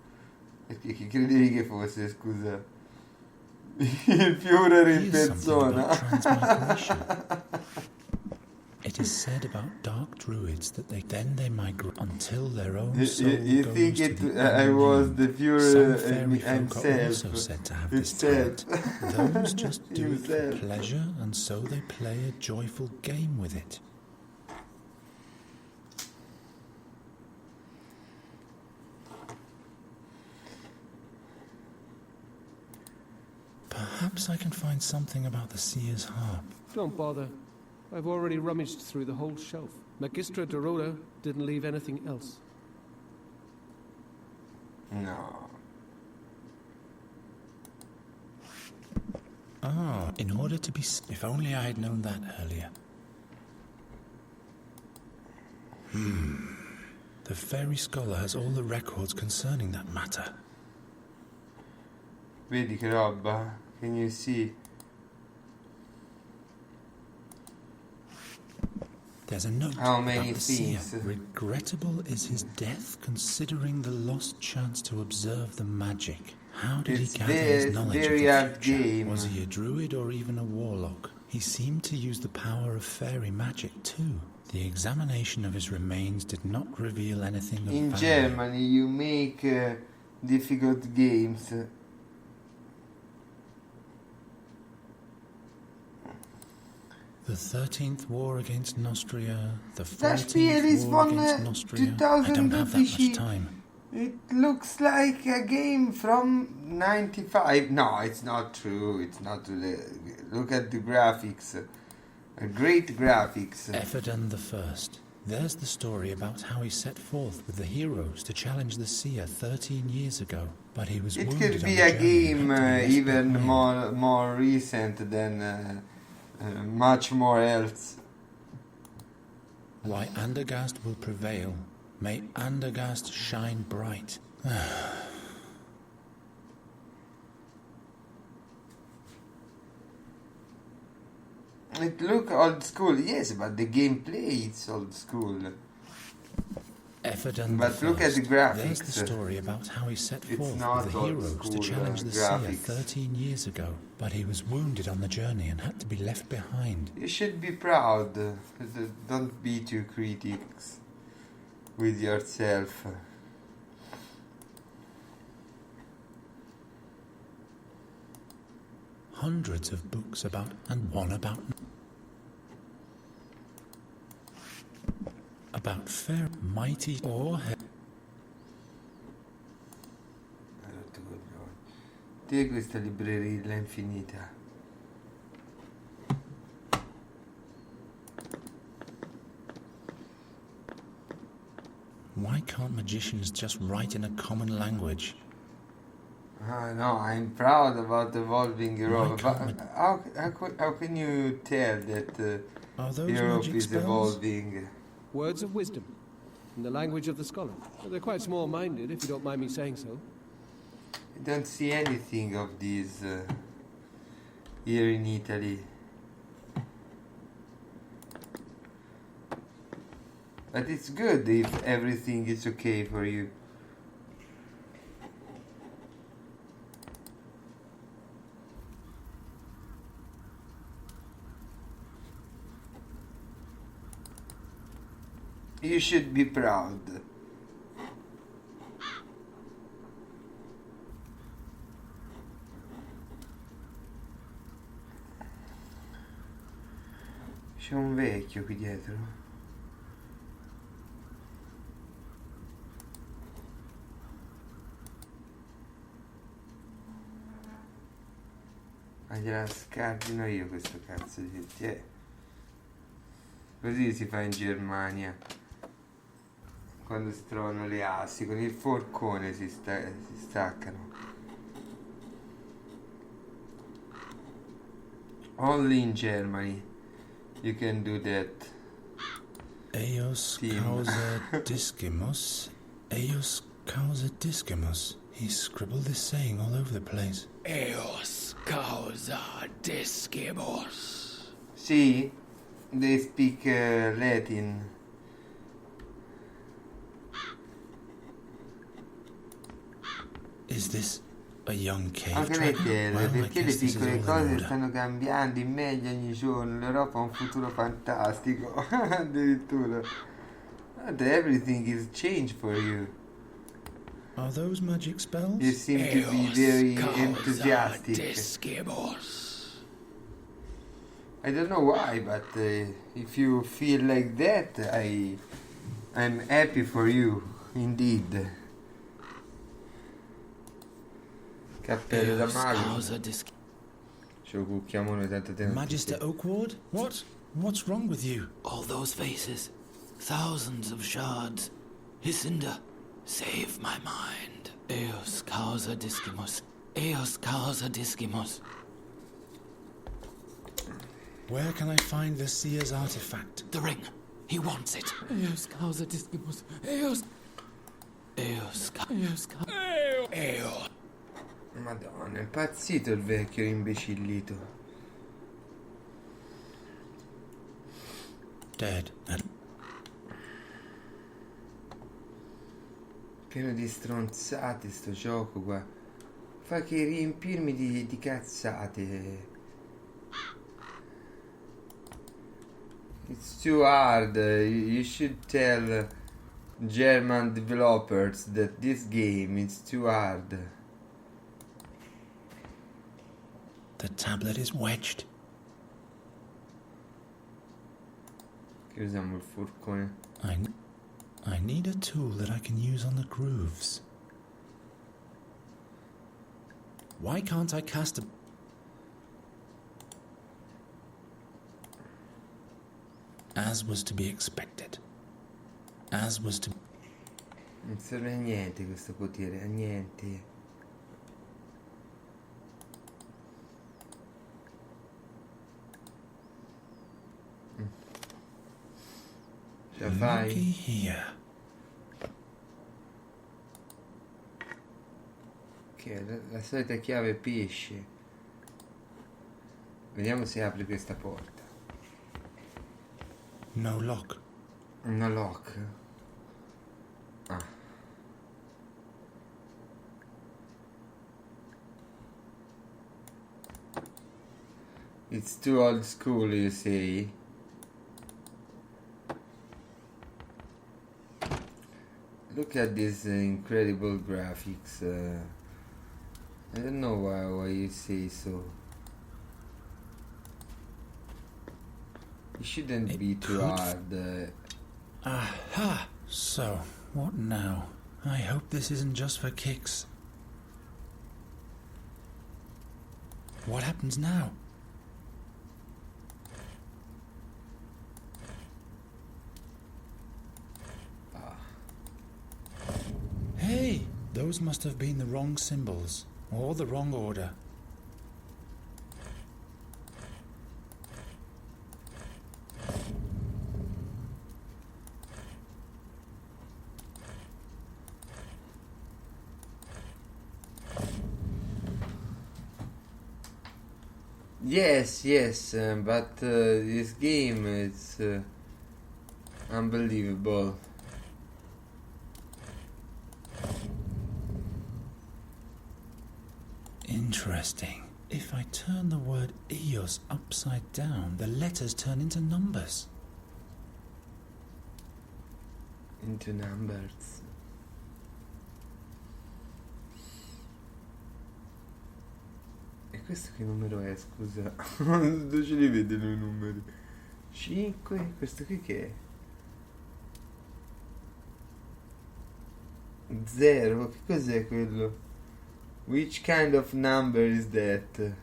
Perché chi credevi che fosse, scusa? Il Führer in persona. It is said about dark druids that they migrate until their own soul You goes think to the I was the Führer Some fairy folk are himself? also said to have this talent. Those just do it for pleasure, and so they play a joyful game with it. Perhaps I can find something about the seer's harp. Don't bother. I've already rummaged through the whole shelf. Magistra Dorota didn't leave anything else. No. Ah, in order to be... If only I had known that earlier. The fairy scholar has all the records concerning that matter. Vedi che roba? Can you see? There's a note How many about the seer. things? Regrettable is his death, considering the lost chance to observe the magic. How did It's he gather his knowledge very of hard the future? game. Was he a druid or even a warlock? He seemed to use the power of fairy magic too. The examination of his remains did not reveal anything of In value. Germany you make difficult games. The 13th war against Nostria, the Das Spiel 14th is war from against Nostria. I don't have that much 2012. time. It looks like a game from 95. No, it's not true. It's not true. Look at the graphics. Great graphics. Ephedan the First. There's the story about how he set forth with the heroes to challenge the seer 13 years ago. But he was It wounded could on be the a journey and game had to be left even behind. more recent than much more else. Why Andergast will prevail. May Andergast shine bright. It look old school, yes, but the gameplay is old school. Ephedan But the look at First. the graphics. There's the story about how he set It's forth not with the old heroes school, to challenge the seer graphics. 13 years ago. But he was wounded on the journey and had to be left behind. You should be proud. Don't be too critics with yourself. Hundreds of books about, and one about fair, mighty or Te questa libreria infinita. Why can't magicians just write in a common language? No, I'm proud about evolving Europe. Why But can't how can you tell that Are those Europe magic is spells? evolving? Words of wisdom, in the language of the scholar. They're quite small-minded, if you don't mind me saying so. I don't see anything of these here in Italy. But it's good if everything is okay for you. You should be proud. C'è un vecchio qui dietro. Ma gliela scardino io questo cazzo di Così si fa in Germania. Quando si trovano le assi, con il forcone si staccano. Only in Germany you can do that. Eos causa discimus. Eos causa discimus. He scribbled this saying all over the place. Eos causa discimus. See, they speak Latin. Is this a young cave Anche lei dragon? chiede Well, I perché le guess this is piccole all in cose order. stanno cambiando in meglio ogni giorno. L'Europa ha un futuro fantastico. Addirittura. But everything is changed for you. Are those magic spells? You seem to be very enthusiastic. Discimus. I don't know why, but if you feel like that, I'm happy for you, indeed. Cappello da mago. Ce lo cucchiamo noi tanto tempo. Magister Oakward? What? What's wrong with you? All those faces. Thousands of shards. Hisinda, save my mind. Eos causa discimus. Eos causa discimus. Where can I find the seer's artifact? The ring. He wants it. Eos causa discimus. Eos. Eos. Eos. Eos. Madonna, è impazzito il vecchio imbecillito. Dead. Pieno di stronzate sto gioco qua. Fa che riempirmi di cazzate. It's too hard. You should tell German developers that this game is too hard. The tablet is wedged. Che usiamo il forcone. I need a tool that I can use on the grooves. Why can't I cast a... As was to be expected. As was to... Non serve a niente questo potere, a niente. Ce la fai? Looky here. Che la solita chiave pesce. Vediamo se apre questa porta. No lock. No lock. Ah. It's too old school, you say? Look at these incredible graphics. I don't know why you say so. It shouldn't be too hard. Aha! So, what now? I hope this isn't just for kicks. What happens now? Hey! Those must have been the wrong symbols, or the wrong order. Yes, but this game is unbelievable. Interesting. If I turn the word Eos upside down, the letters turn into numbers. Into numbers. E questo che numero è, scusa? Dove ce li vedono i numeri? 5, questo qui che è? 0, che cos'è quello? Which kind of number is that?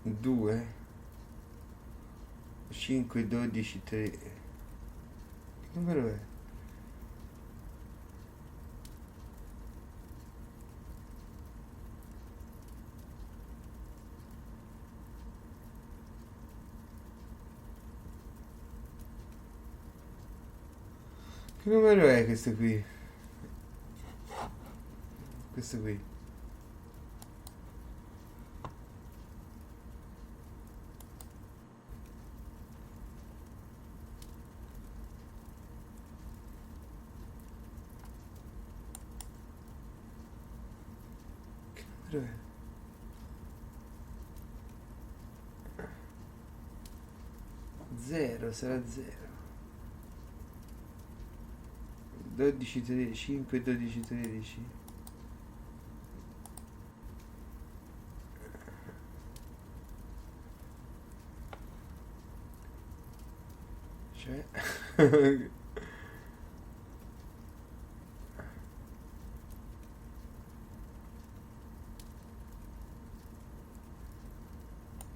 Due? 5, 12, 3. Che numero è? Che numero è questo qui? Questo qui. Che numero è? Zero, sarà 0. 12, 13, 5, 12, 13. Cioè...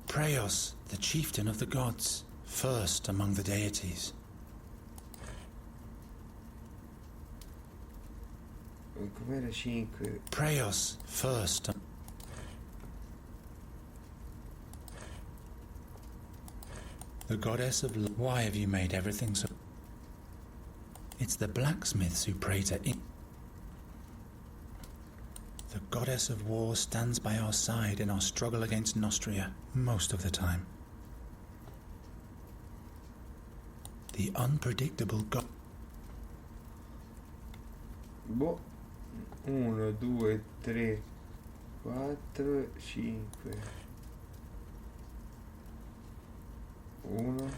Praeos, the chieftain of the gods, first among the deities. Com'era 5? Praeos, first. The goddess of... Why have you made everything so... It's the blacksmiths who pray to... The goddess of war stands by our side in our struggle against Nostria, most of the time. The unpredictable god... Boh. 1, 2, 3, 4, 5. 1.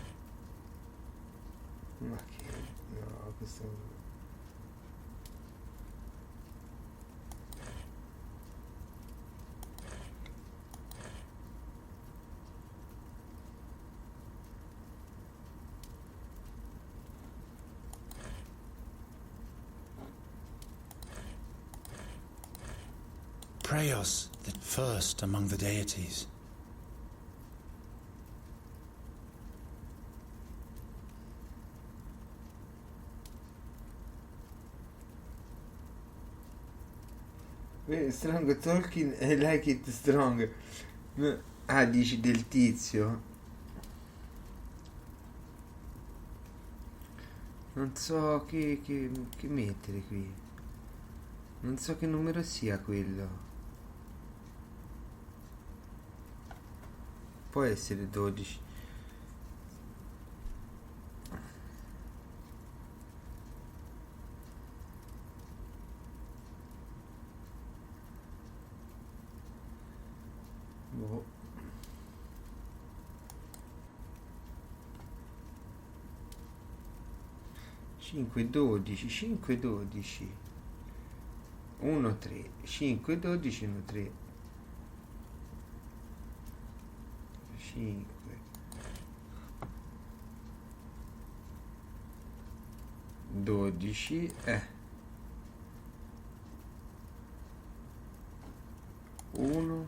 Ma che... No, questo... Prayos, the first among the deities. Strong Tolkien e Like It Strong. Ah, dici del tizio? Non so che mettere qui. Non so che numero sia quello. Può essere 12. Boh. Cinque, 12, 5, 12. 1, 3. 5, 12, 1, 3. 5. 12. 1,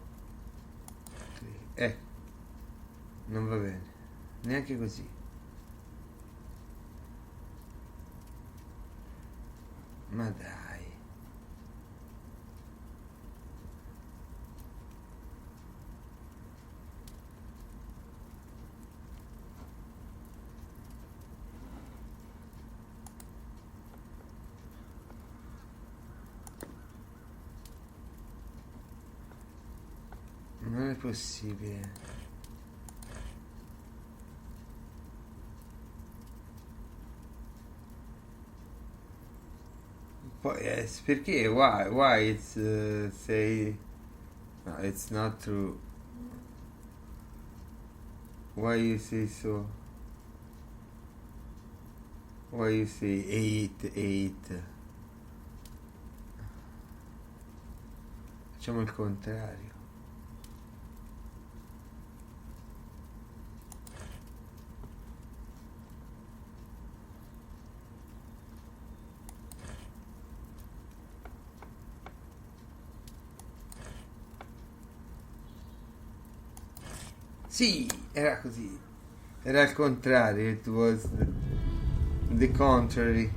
3. Non va bene. Neanche così. Ma dai. Non è possibile. Poi perché? Why it's say no, it's not true. Why you say so? Why you say 8? Facciamo il contrario. Sì, era così. Era al contrario. It was the contrary.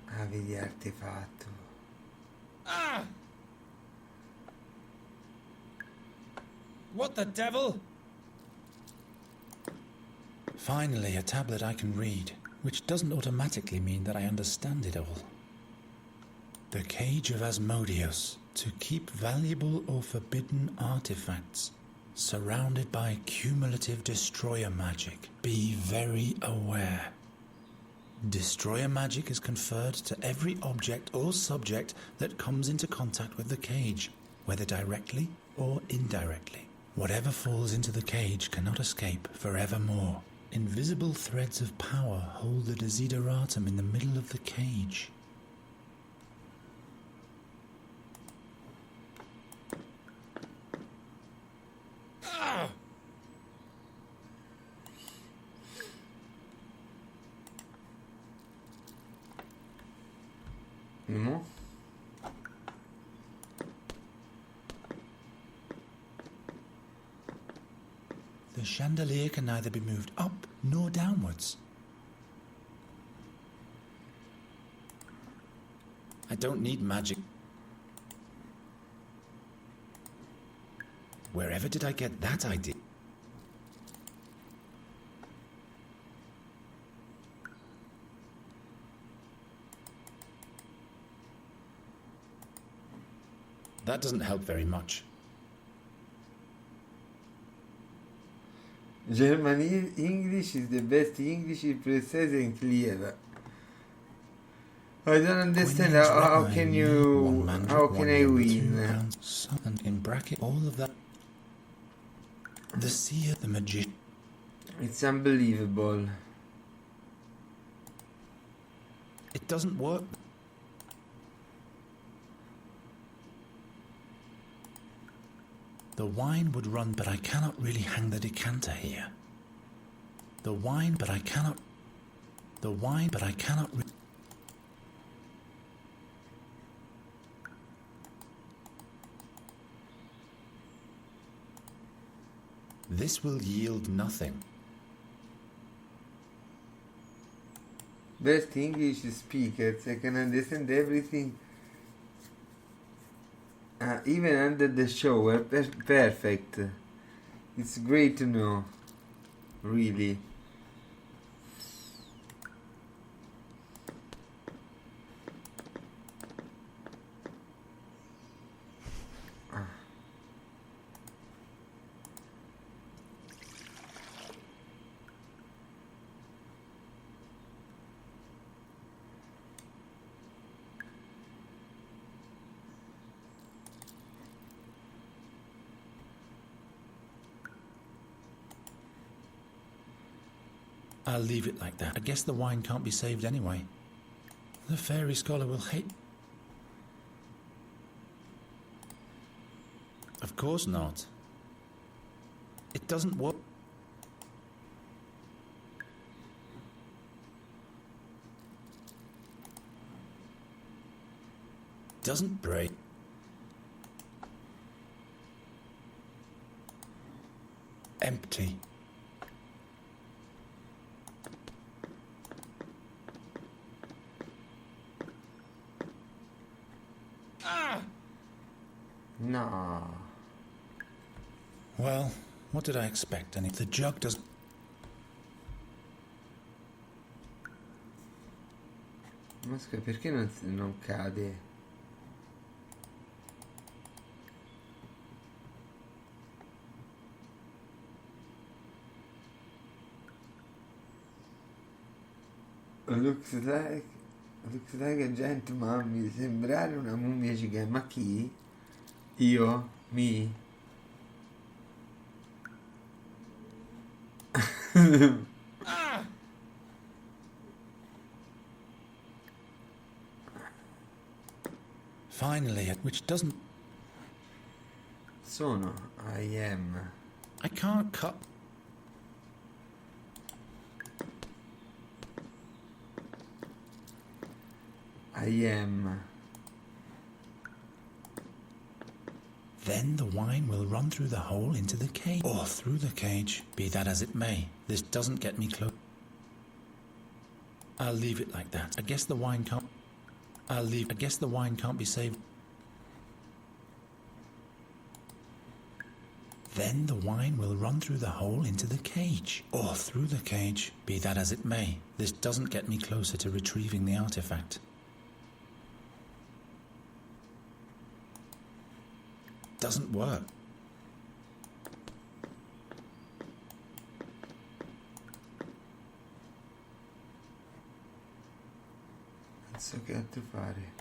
Ah, vedi artefatto. Ah! What the devil? Finally, a tablet I can read, which doesn't automatically mean that I understand it all. The Cage of Asmodeus, to keep valuable or forbidden artifacts, surrounded by cumulative destroyer magic. Be very aware. Destroyer magic is conferred to every object or subject that comes into contact with the cage, whether directly or indirectly. Whatever falls into the cage cannot escape forevermore. Invisible threads of power hold the desideratum in the middle of the cage. Ah! No? The chandelier can neither be moved up nor downwards. I don't need magic. Wherever did I get that idea? That doesn't help very much. German English is the best English, precise and clear. I don't understand how can I win? And in bracket all of that. The seer, the magician. It's unbelievable. It doesn't work. The wine would run, but I cannot really hang the decanter here. The wine, but I cannot. The wine, but I cannot. This will yield nothing. Best English speakers, I can understand everything. Even under the show, we're perfect. It's great to know, really. I'll leave it like that. I guess the wine can't be saved anyway. The fairy scholar will hate... Of course not. It doesn't work. Doesn't break. Empty. No. Well, what did I expect? And if the jug does... Mosca, perché non cade? Looks like a giant mummy. Sembrare una mummia gigante. Ma chi? Io? Mi? Finally, which doesn't... Sono. I am. I can't cut... I am. Then the wine will run through the hole into the cage. Or through the cage. Be that as it may. This doesn't get me close. I'll leave it like that. I guess the wine can't... I guess the wine can't be saved. Then the wine will run through the hole into the cage. Or through the cage. Be that as it may. This doesn't get me closer to retrieving the artifact. Doesn't work. Non so che altro fare.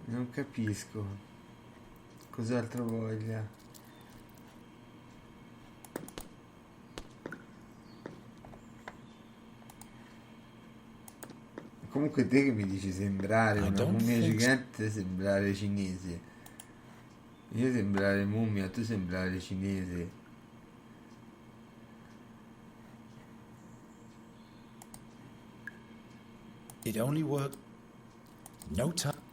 Non capisco cos'altro voglia. Comunque te che mi dici sembrare una mummia gigante, sembrare cinese. Io sembrare mummia, tu sembrare cinese. It only worked. No time.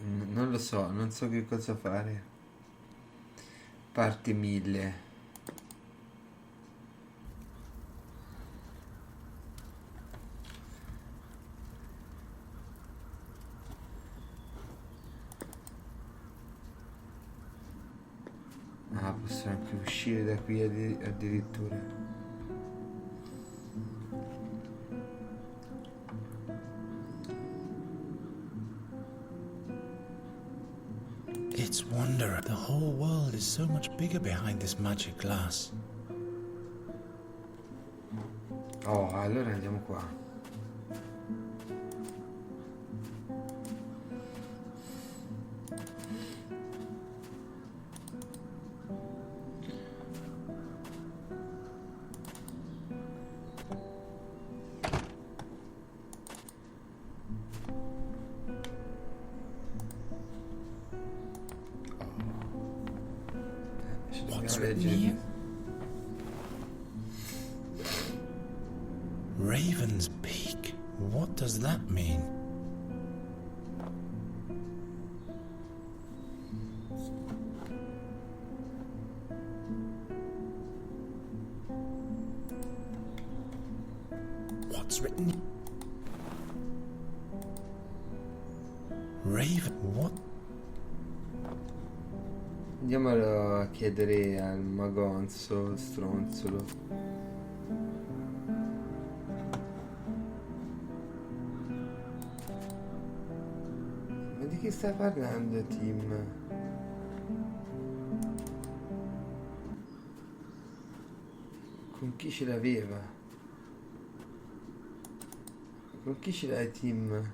Non lo so, non so che cosa fare. Parte 1000. Ah, posso anche uscire da qui addirittura. It's wonder. The whole world is so much bigger behind this magic glass. Oh, allora andiamo qua. What's written here? Raven's Peak. What does that mean? What's written? Raven. What? Andiamo a chiedere al magonzo, stronzolo. Ma di che stai parlando, Tim? Con chi ce l'aveva? Con chi ce l'hai, Tim?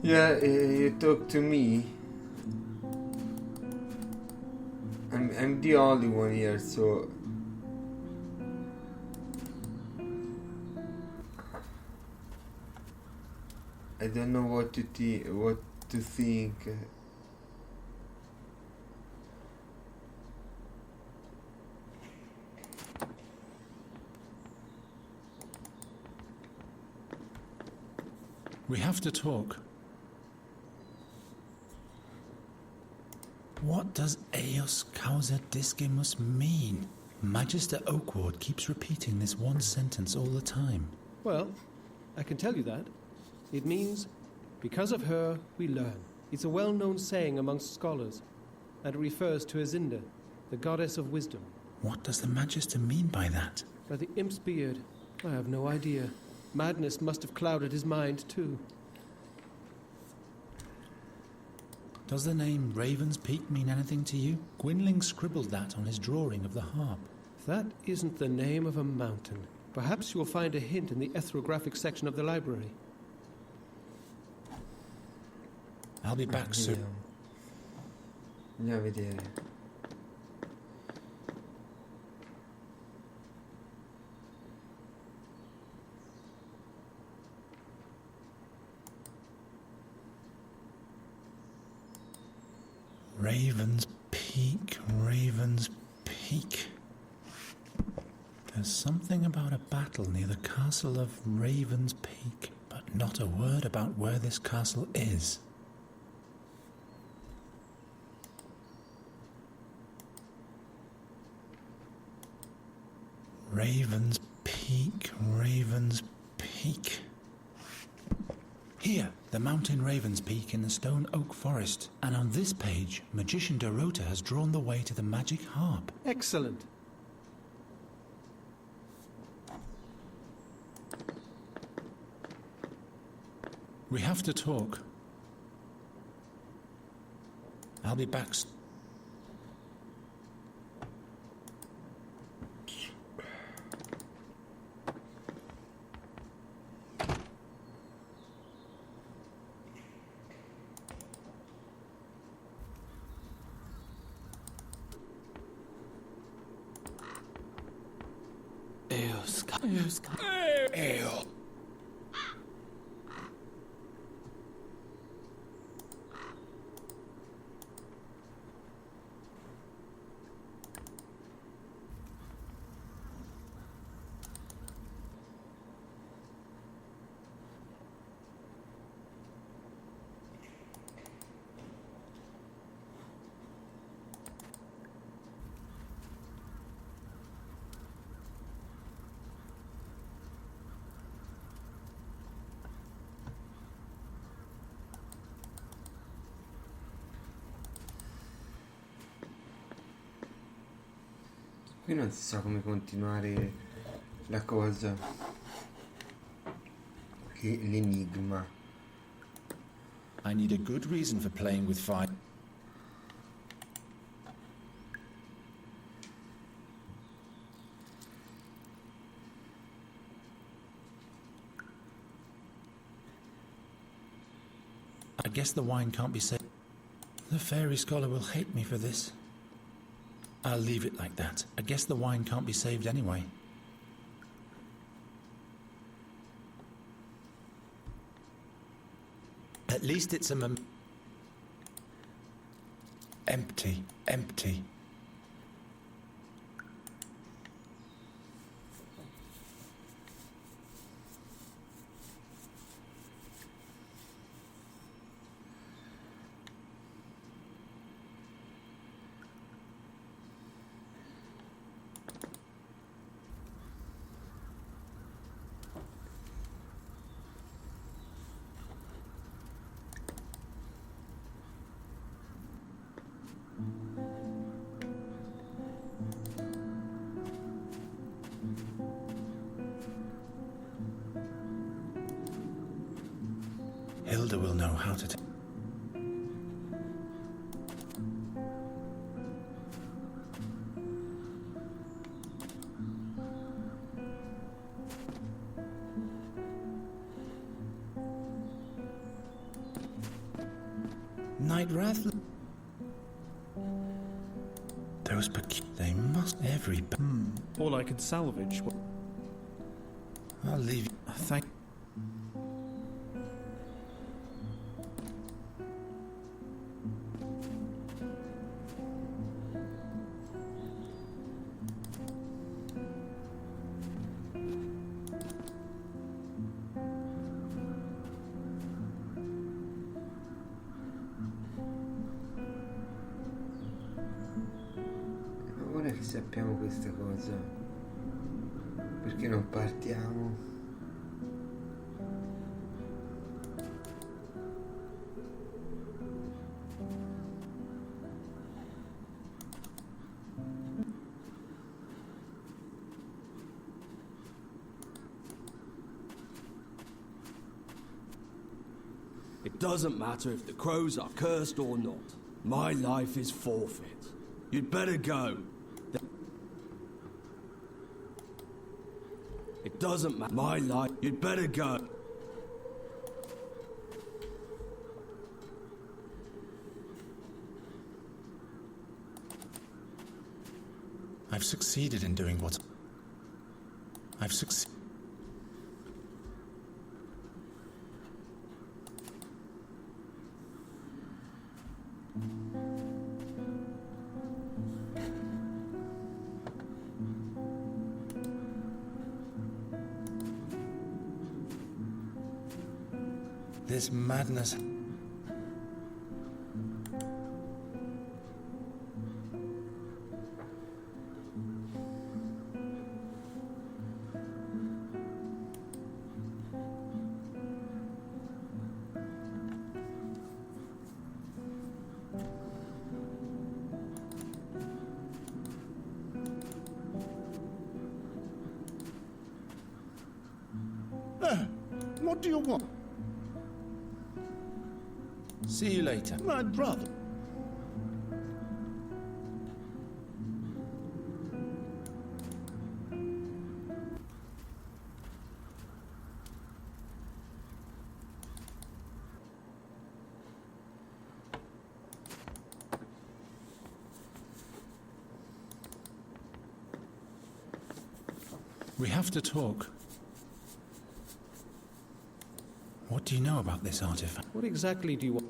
Yeah, you talk to me. I'm the only one here, so I don't know what to think. We have to talk. What does Eos Causa Discimus mean? Magister Oakward keeps repeating this one sentence all the time. Well, I can tell you that. It means, because of her, we learn. It's a well-known saying amongst scholars, and it refers to Isinda, the goddess of wisdom. What does the Magister mean by that? By the imp's beard, I have no idea. Madness must have clouded his mind, too. Does the name Raven's Peak mean anything to you? Gwynling scribbled that on his drawing of the harp. That isn't the name of a mountain. Perhaps you'll find a hint in the ethnographic section of the library. I'll be back soon. Andiamo a vedere. Raven's Peak, Raven's Peak. There's something about a battle near the castle of Raven's Peak, but not a word about where this castle is. Raven's Peak, Raven's Peak. Here, the mountain Raven's Peak in the stone oak forest. And on this page, Magician Dorota has drawn the way to the magic harp. Excellent. We have to talk. I'll be back. Ale. Qui non so come continuare la cosa. Che l'enigma. I need a good reason for playing with fire. I guess the wine can't be saved. The fairy scholar will hate me for this. I'll leave it like that. I guess the wine can't be saved anyway. At least it's empty, empty. Hilda will know how to Night Wrath. Those they must every. All I could salvage. I'll leave you. Thank. Ora che sappiamo questa cosa, perché non partiamo? It doesn't matter if the crows are cursed or not. My life is forfeit. You'd better go. It doesn't matter. My life. You'd better go. I've succeeded in doing what I've succeeded. This madness. What do you want? See you later. My brother. We have to talk. What do you know about this artifact? What exactly do you want?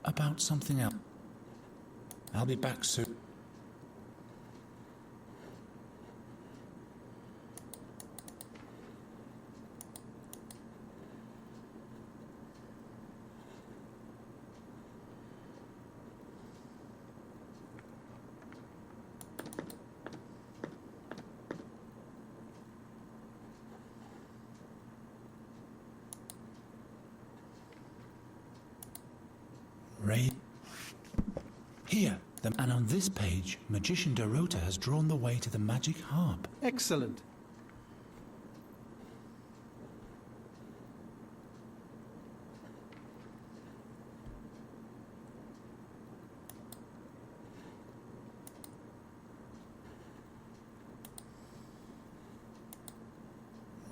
About something else. I'll be back soon. Ray. Here. And on this page, Magician Dorota has drawn the way to the magic harp. Excellent.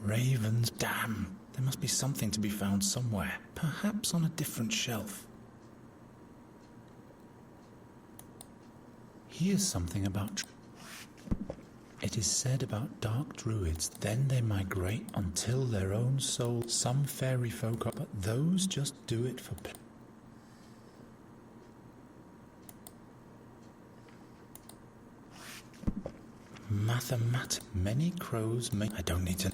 Ravens, damn. There must be something to be found somewhere. Perhaps on a different shelf. Here's something about... It is said about dark druids, then they migrate until their own soul. Some fairy folk are, but those just do it for... Mathematic. Many crows may... I don't need to...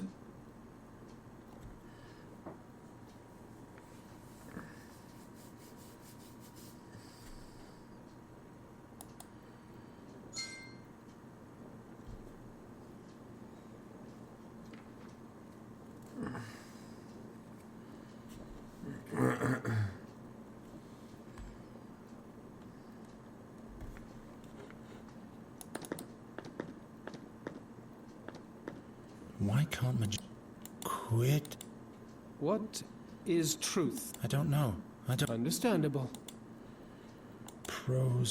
Why can't quit? What is truth? I don't know. I don't... Understandable. Pro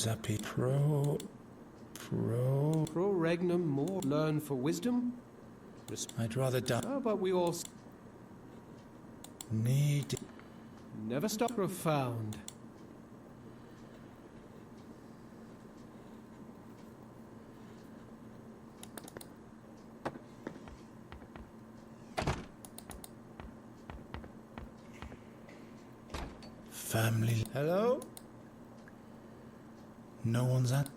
regnum more. Learn for wisdom? I'd rather die. How about we all... Need... Never stop. Profound. Family... Hello? No one's at...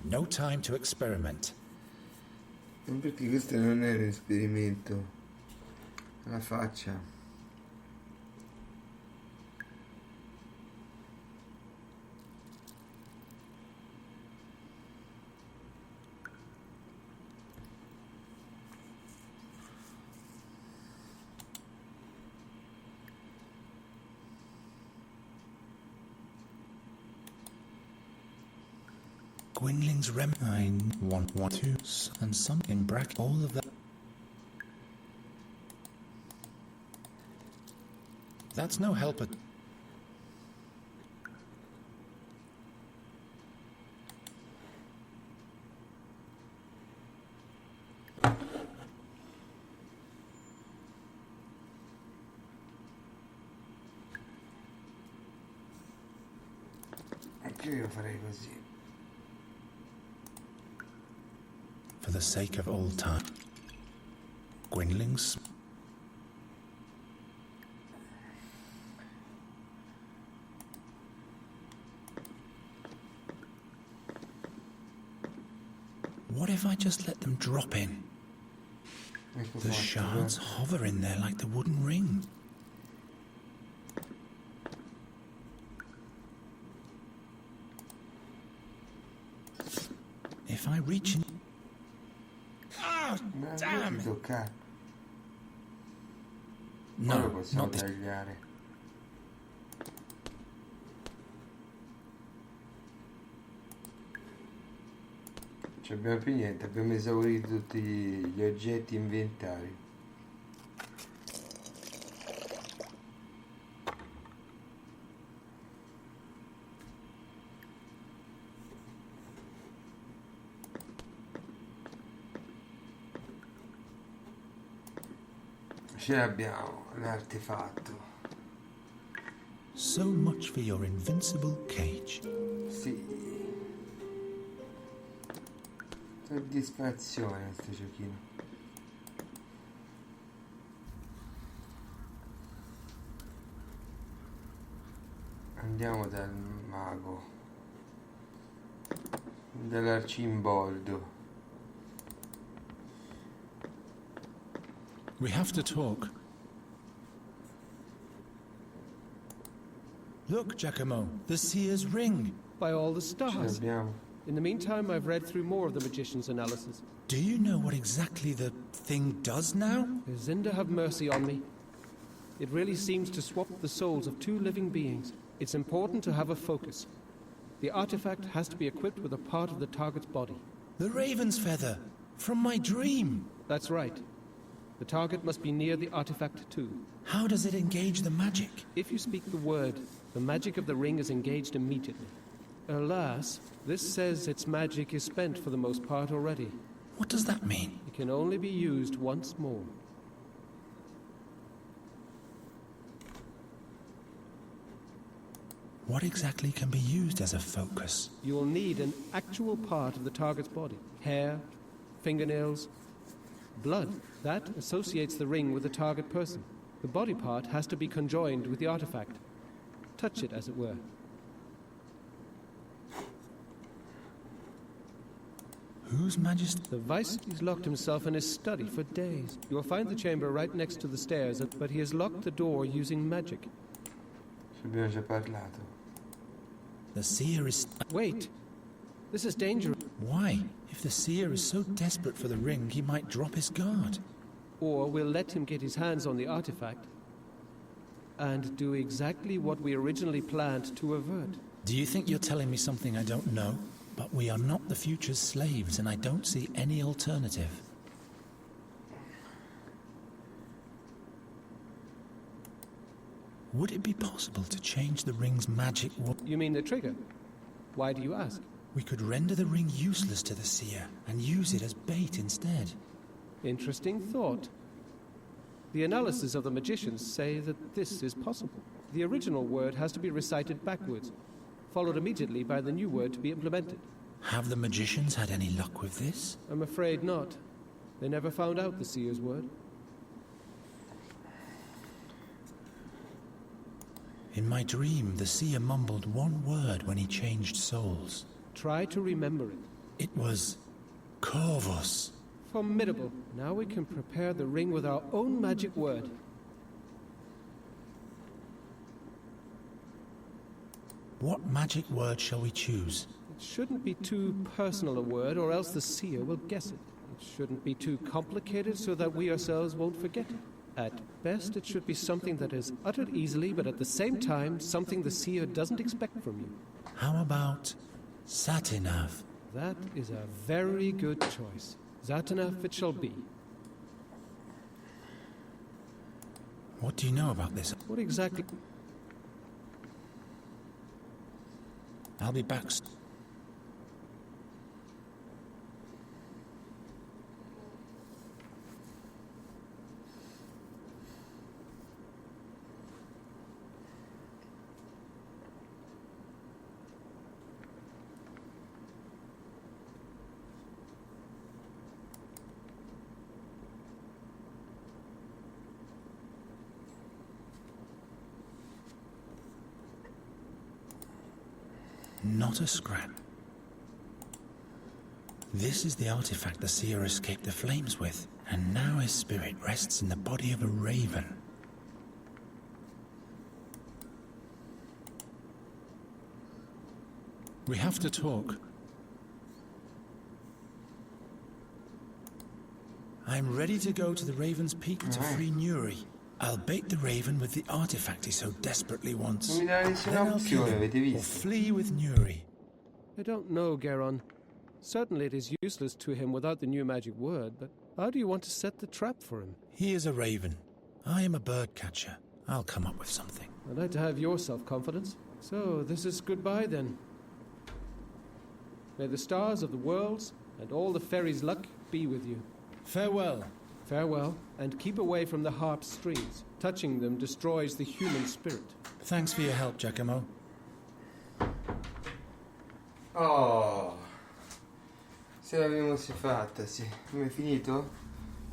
No time to experiment. Perché questo non è un esperimento. La faccia. Gwynling's rem... 9, 1, 1, 2, and some in bracket. All of that. That's no help at... Anche io farei così. For the sake of old time. Gwynling's... What if I just let them drop in? The shards hover in there like the wooden ring. If I reach in... Oh, damn! No, not this. Cioè abbiamo più niente, abbiamo esaurito tutti gli oggetti inventari. Ce l'abbiamo, l'artefatto. So much for your invincible cage. Sì. Soddisfazione sto giochino. Andiamo dal mago, dall'arcimboldo. We have to talk. Look, Giacomo, the seer's ring. By all the stars. In the meantime, I've read through more of the magician's analysis. Do you know what exactly the thing does now? May Zinda have mercy on me. It really seems to swap the souls of two living beings. It's important to have a focus. The artifact has to be equipped with a part of the target's body. The raven's feather, from my dream. That's right. The target must be near the artifact too. How does it engage the magic? If you speak the word, the magic of the ring is engaged immediately. Alas, this says its magic is spent for the most part already. What does that mean? It can only be used once more. What exactly can be used as a focus? You will need an actual part of the target's body. Hair, fingernails, blood. That associates the ring with the target person. The body part has to be conjoined with the artifact. Touch it, as it were. Whose Majesty? The Vice's locked himself in his study for days. You will find the chamber right next to the stairs, but he has locked the door using magic. Abbiamo già parlato. The seer is... Wait! This is dangerous. Why? If the seer is so desperate for the ring, he might drop his guard. Or we'll let him get his hands on the artifact and do exactly what we originally planned to avert. Do you think you're telling me something I don't know? But we are not the future's slaves, and I don't see any alternative. Would it be possible to change the ring's magic? You mean the trigger? Why do you ask? We could render the ring useless to the seer and use it as bait instead. Interesting thought. The analysis of the magicians say that this is possible. The original word has to be recited backwards, followed immediately by the new word to be implemented. Have the magicians had any luck with this? I'm afraid not. They never found out the seer's word. In my dream, the seer mumbled one word when he changed souls. Try to remember it. It was... Corvus. Formidable. Now we can prepare the ring with our own magic word. What magic word shall we choose? It shouldn't be too personal a word, or else the seer will guess it. It shouldn't be too complicated so that we ourselves won't forget it. At best, it should be something that is uttered easily, but at the same time, something the seer doesn't expect from you. How about Satinav? That is a very good choice. Satinav it shall be. What do you know about this? What exactly? I'll be back. Not a scrap. This is the artifact the seer escaped the flames with, and now his spirit rests in the body of a raven. We have to talk. I'm ready to go to the Raven's Peak to free Nuri. I'll bait the raven with the artifact he so desperately wants. Non mi dà nessuna opzione, avete Or visto? flee with Nuri. I don't know, Garon. Certainly it is useless to him without the new magic word, but how do you want to set the trap for him? He is a raven. I am a bird catcher. I'll come up with something. I'd like to have your self-confidence. So, this is goodbye then. May the stars of the worlds and all the fairies' luck be with you. Farewell. Farewell, and keep away from the harp strings. Touching them destroys the human spirit. Thanks for your help, Giacomo. Oh, se l'abbiamo fatta, sì. Come è finito?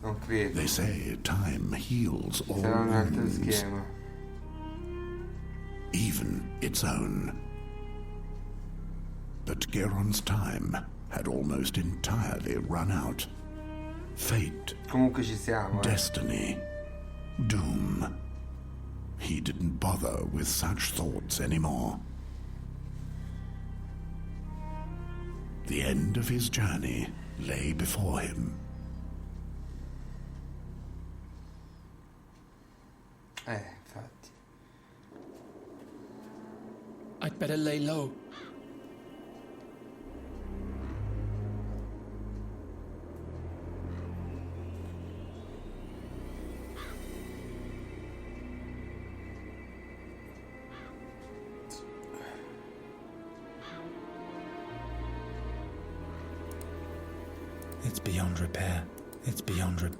Non credo. They say time heals all Sarà un altro wounds, schema. even its own. But Geron's time had almost entirely run out. Fate, Comunque ci siamo, destiny, doom. he didn't bother with such thoughts anymore. The end of his journey lay before him. Infatti. I'd better lay low. It's beyond repair. It's beyond repair.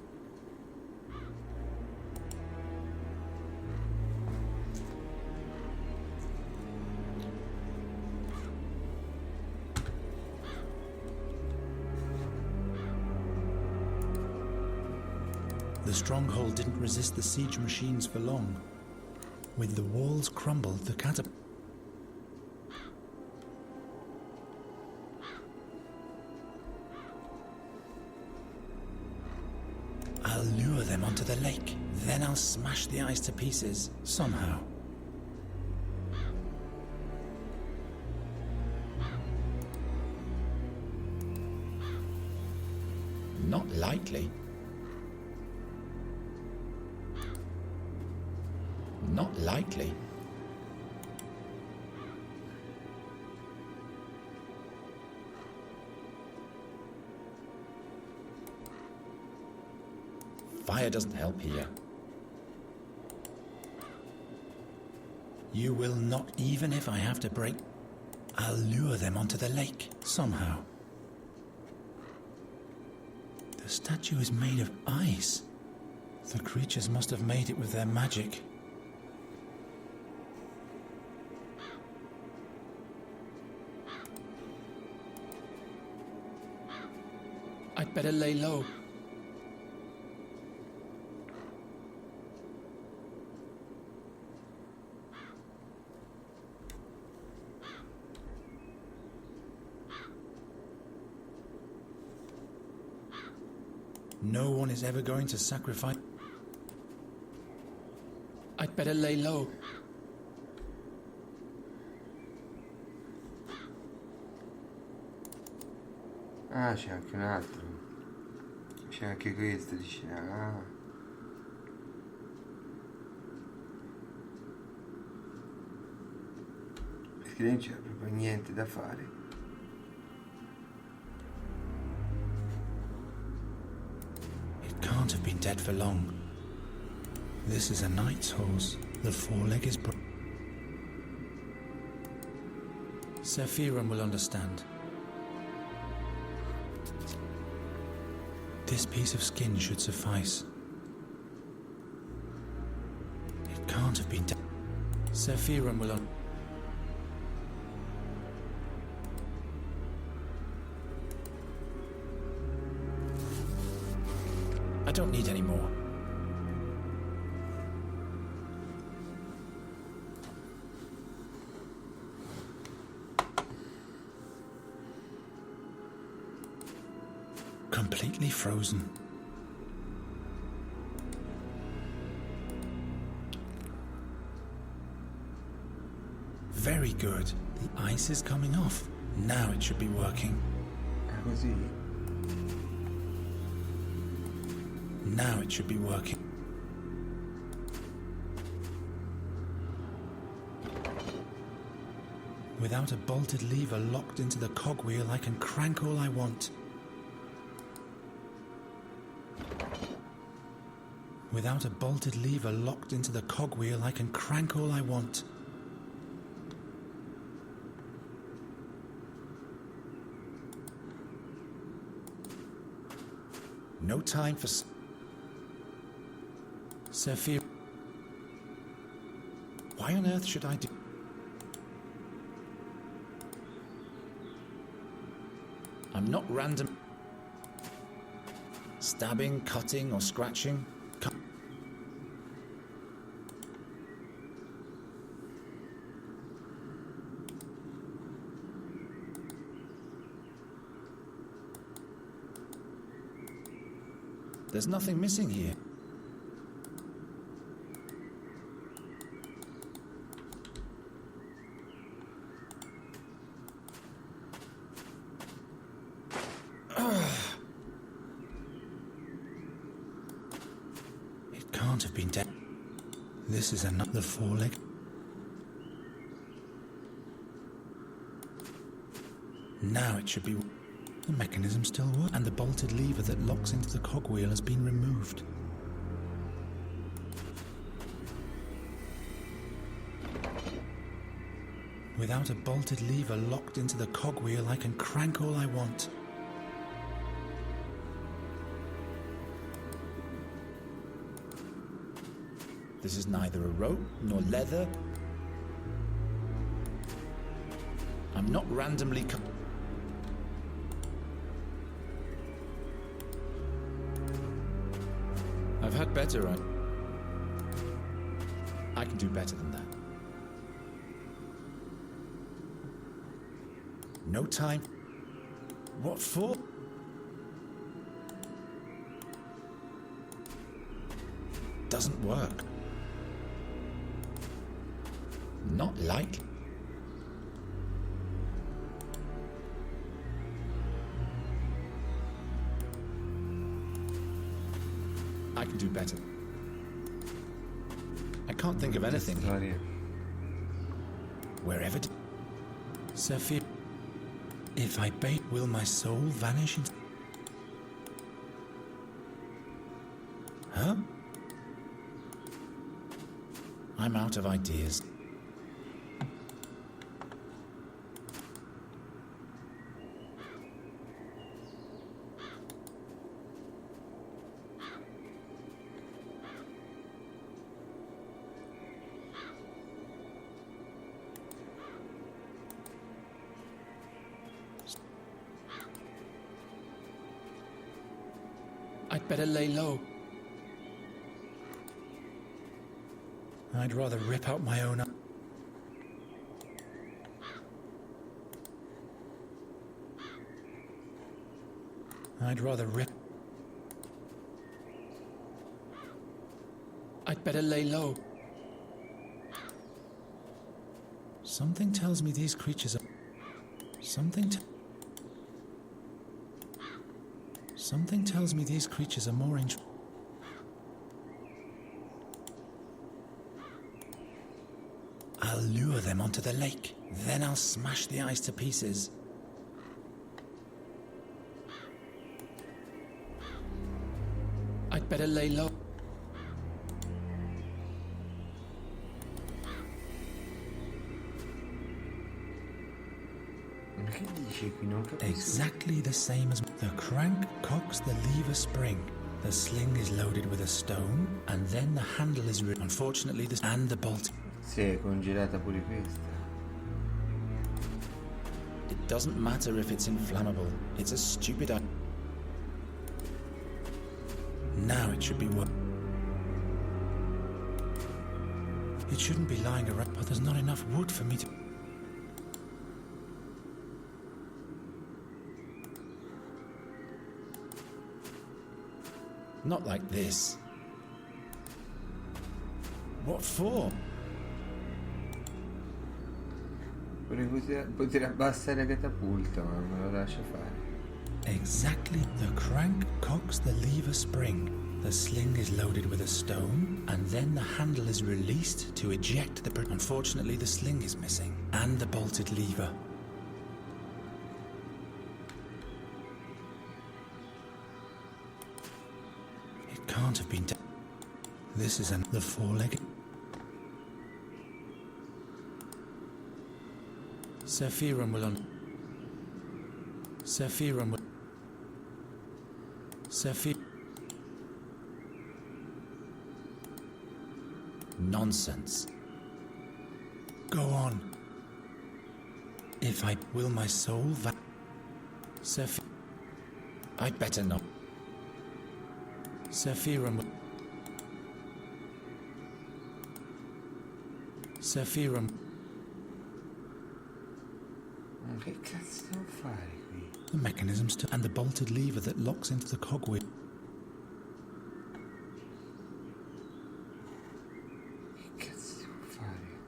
The stronghold didn't resist the siege machines for long. With the walls crumbled, the catapult. I'll lure them onto the lake. Then I'll smash the ice to pieces, somehow. Not likely. Not likely. Fire doesn't help here. You will not, even if I have to break. I'll lure them onto the lake, somehow. The statue is made of ice. The creatures must have made it with their magic. I'd better lay low. No one is ever going to sacrifice. I'd better lay low. Ah, c'è anche un altro. C'è anche questo, dice. Ah. Perché non c'è proprio niente da fare. It can't have been dead for long. This is a knight's horse. The foreleg is broken. Sephiroth will understand. This piece of skin should suffice. It can't have been dead. Sephiroth will I don't need any more. Completely frozen. Very good. The ice is coming off. Now it should be working. Così. Now it should be working. Without a bolted lever locked into the cogwheel, I can crank all I want. Without a bolted lever locked into the cogwheel, I can crank all I want. No time for Sephiroth. Why on earth should I do? I'm not random. Stabbing, cutting, or scratching. There's nothing missing here. can't have been dead. This is another four-leg. Now it should be... The mechanism still works, and the bolted lever that locks into the cogwheel has been removed. Without a bolted lever locked into the cogwheel, I can crank all I want. This is neither a rope nor leather. I'm not randomly... I've had better. I can do better than that. No time. What for? Doesn't work. Not likely. I can do better. I can't think of anything. Wherever... Sophia... If I bait, will my soul vanish into... Huh? I'm out of ideas. I'd better lay low. I'd rather rip out my own... I'd rather rip... I'd better lay low. Something tells me these creatures are... Something tells me these creatures are more interesting. I'll lure them onto the lake. Then I'll smash the ice to pieces. I'd better lay low. Exactly the same as the crank cocks the lever spring. The sling is loaded with a stone, and then the handle is unfortunately and the bolt. Si è congelata pure questa. It doesn't matter if it's inflammable. It's a stupid idea. Now it should be It shouldn't be lying around, but there's not enough wood for me to... Not like this. What for? Poter abbassare la catapulta, ma me lo lascia fare. Exactly. The crank cocks the lever spring. The sling is loaded with a stone, and then the handle is released to eject the... Unfortunately, the sling is missing, and the bolted lever. It can't have been... This is the four-legged... Sephirum will on... Sephirum will... Sephir... Nonsense. Go on. If I will my soul Sephir... I'd better not. Sephirum will... Sephirum... Che cazzo devo fare qui? The mechanism still... And the bolted lever that locks into the cogwheel. Che cazzo devo fare?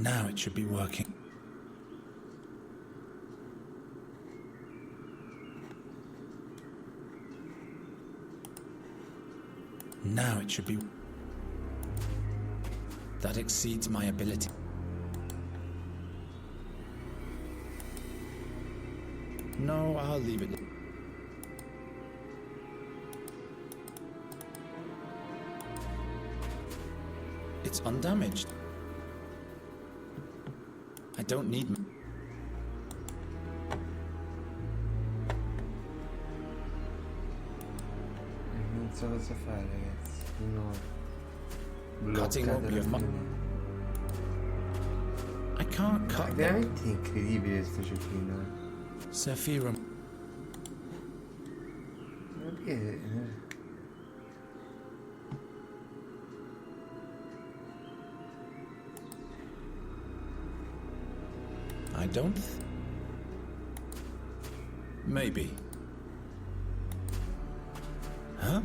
Now it should be working. Now it should be... That exceeds my ability. No, I'll leave it. It's undamaged. I don't need... Non so cosa fare, ragazzi. No. Cutting up your I can't cut. È veramente incredibile sto giochino. Sephiroth. I don't. Maybe. Huh?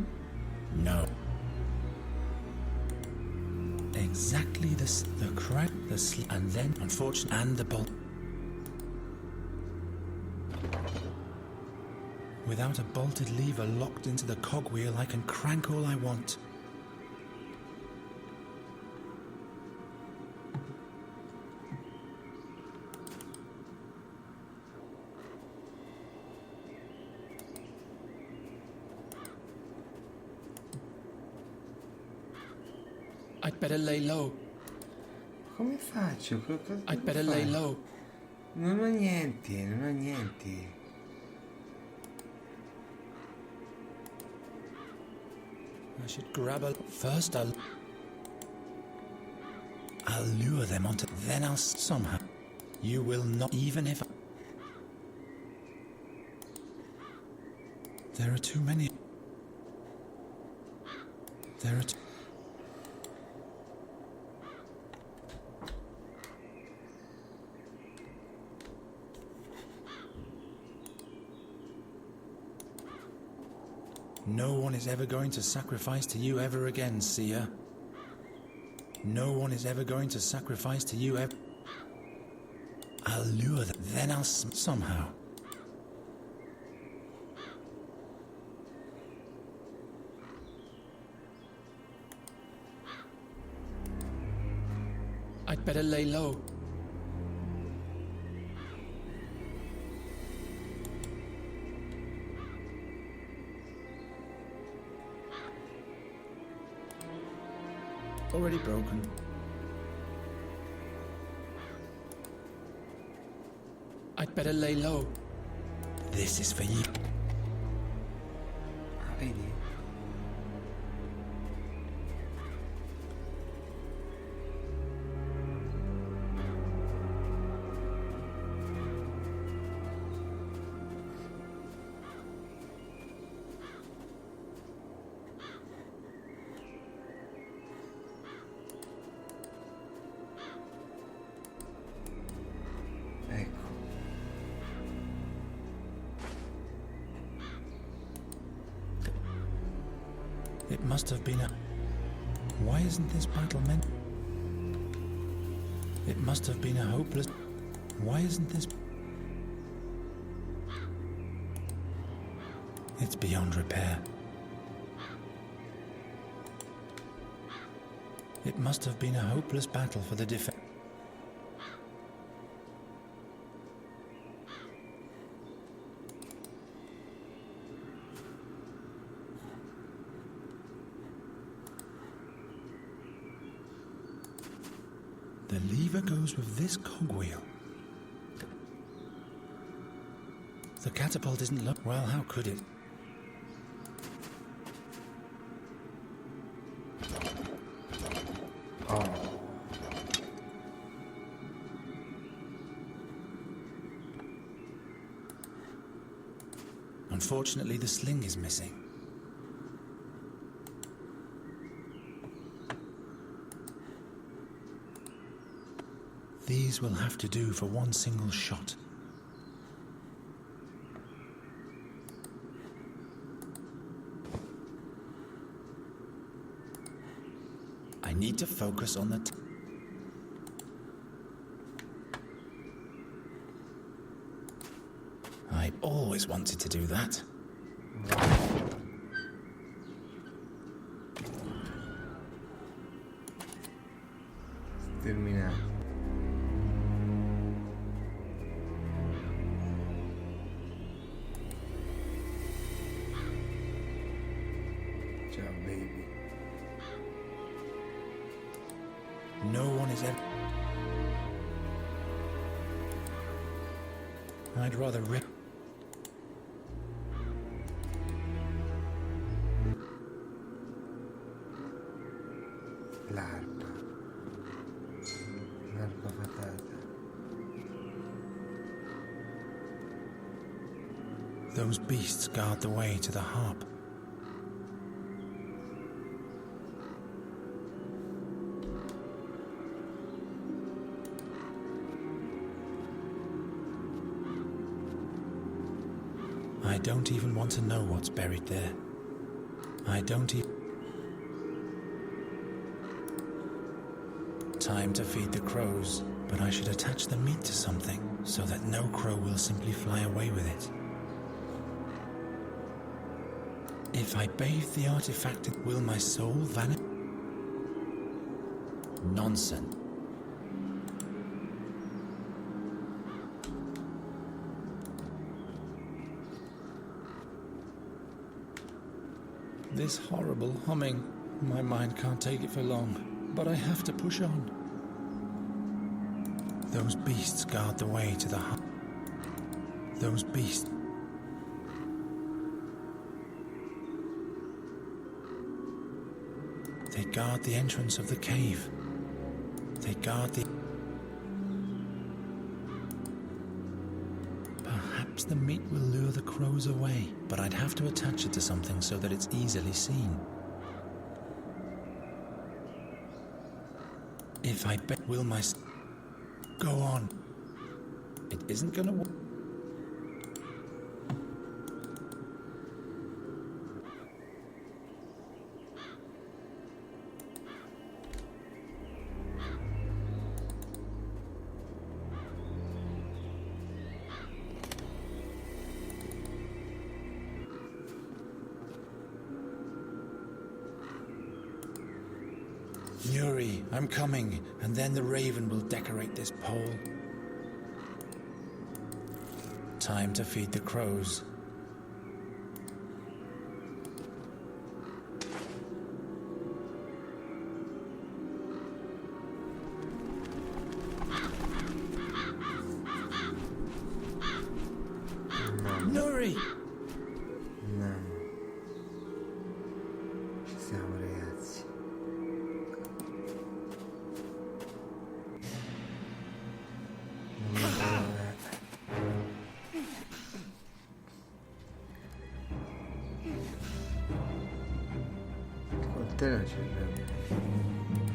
No. Exactly the crack, and then, unfortunately, and the bolt. Without a bolted lever locked into the cogwheel, I can crank all I want. I'd better lay low. Come faccio? Cosa I'd better lay low. Non ho niente. I should grab a... First I'll lure them onto... Then I'll somehow... You will not... Even if... There are too many... There are too... No one is ever going to sacrifice to you ever again, seer. No one is ever going to sacrifice to you ever... I'll lure them, then I'll somehow... I'd better lay low. Already broken. I'd better lay low. This is for you. Vedi? It must have been a... Why isn't this battle meant... It must have been a hopeless... Why isn't this... It's beyond repair. It must have been a hopeless battle for the defense. The lever goes with this cogwheel. The catapult isn't well, how could it? Oh. Unfortunately, the sling is missing. These will have to do for one single shot. I need to focus on the... I always wanted to do that. Terminato. Ciao baby. No one is ever... I'd rather rip... L'arpa. L'arpa patata. Those beasts guard the way to the harp. I don't even want to know what's buried there. I don't even... Time to feed the crows, but I should attach the meat to something so that no crow will simply fly away with it. If I bathe the artifact, will my soul vanish? Nonsense. This horrible humming. My mind can't take it for long, but I have to push on. Those beasts guard the way to the harp. Those beasts. They guard the entrance of the cave. They guard the... Perhaps the meat will lure the crows away, but I'd have to attach it to something so that it's easily seen. If I bet, will my... Go on. It isn't gonna work. Yuri, I'm coming, and then the raven will decorate this pole. Time to feed the crows. Nuri! No. Ci siamo, ragazzi.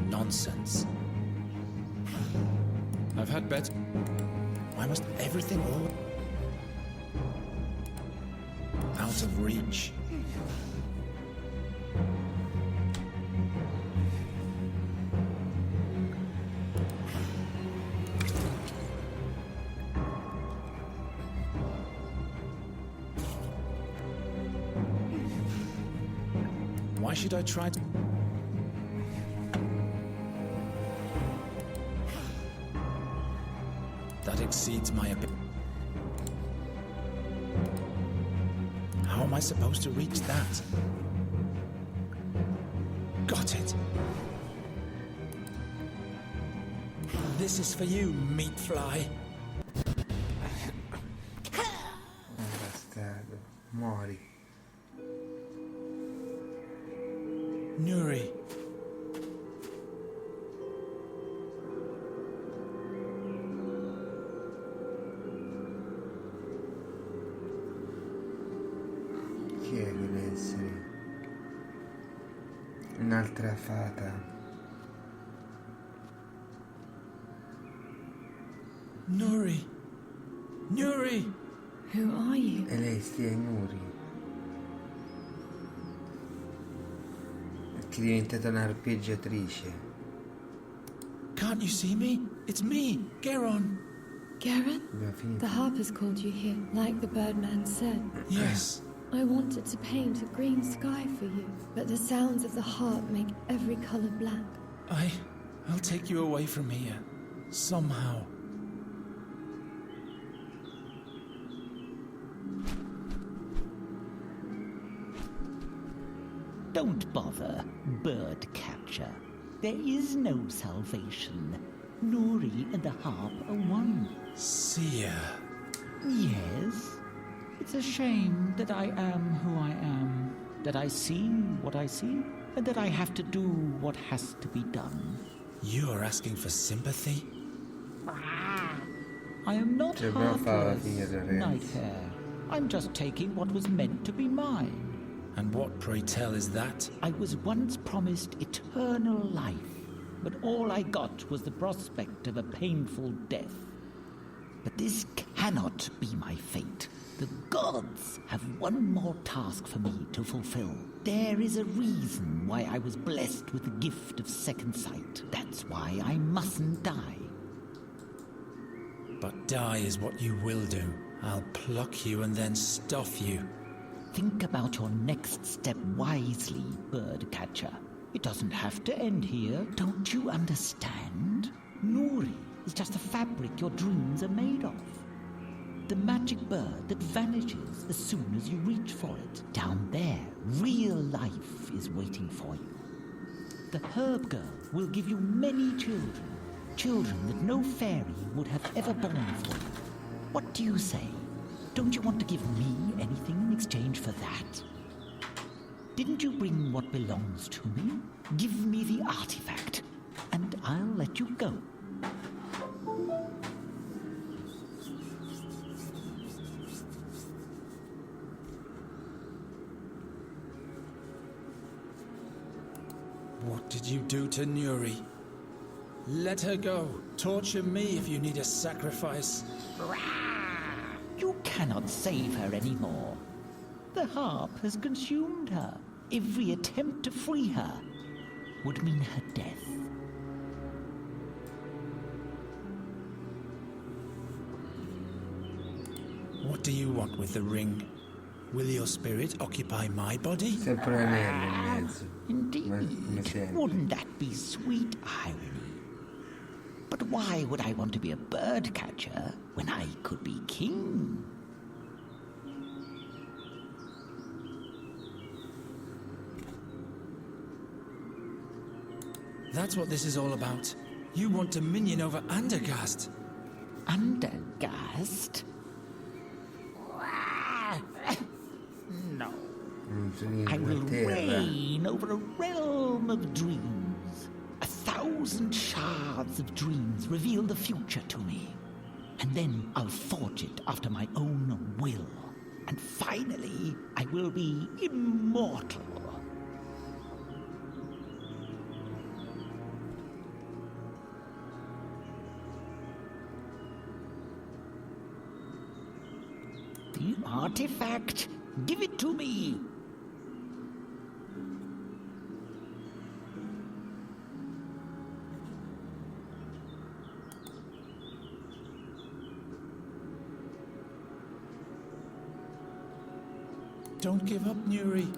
Nonsense. I've had better. Why must everything all out of reach? Why should I try to... That exceeds my ability. How am I supposed to reach that? Got it. This is for you, meat fly. Bastardo, muori. Nuri. Chi è che deve essere? Un'altra fata. Nuri. Nuri. Who are you? E lei stia ai muri. È diventata un'arpeggiatrice. Can't you see me? It's me, Geron. Garrett, the harper's called you here, like the birdman said. Yes. I wanted to paint a green sky for you, but the sounds of the harp make every color black. I'll take you away from here. Somehow. Don't bother, bird catcher. There is no salvation. Nuri and the harp are one. Seer. Yes. It's a shame that I am who I am, that I see what I see, and that I have to do what has to be done. You're asking for sympathy? I am not heartless, Nighthair. I'm just taking what was meant to be mine. And what, pray tell, is that? I was once promised eternal life, but all I got was the prospect of a painful death. But this cannot be my fate. The gods have one more task for me to fulfill. There is a reason why I was blessed with the gift of second sight. That's why I mustn't die. But die is what you will do. I'll pluck you and then stuff you. Think about your next step wisely, birdcatcher. It doesn't have to end here. Don't you understand? Nuri is just the fabric your dreams are made of. The magic bird that vanishes as soon as you reach for it. Down there, real life is waiting for you. The herb girl will give you many children. Children that no fairy would have ever born for you. What do you say? Don't you want to give me anything in exchange for that? Didn't you bring what belongs to me? Give me the artifact, and I'll let you go. What did you do to Nuri? Let her go. Torture me if you need a sacrifice. You cannot save her anymore. The harp has consumed her. Every attempt to free her would mean her death. What do you want with the ring? Will your spirit occupy my body? Indeed. Wouldn't that be sweet irony? But why would I want to be a bird catcher when I could be king? That's what this is all about. You want dominion over Andergast. Andergast? No. I will reign over a realm of dreams. 1,000 shards of dreams reveal the future to me. And then I'll forge it after my own will. And finally, I will be immortal. The artifact? Give it to me! Don't give up, Nuri.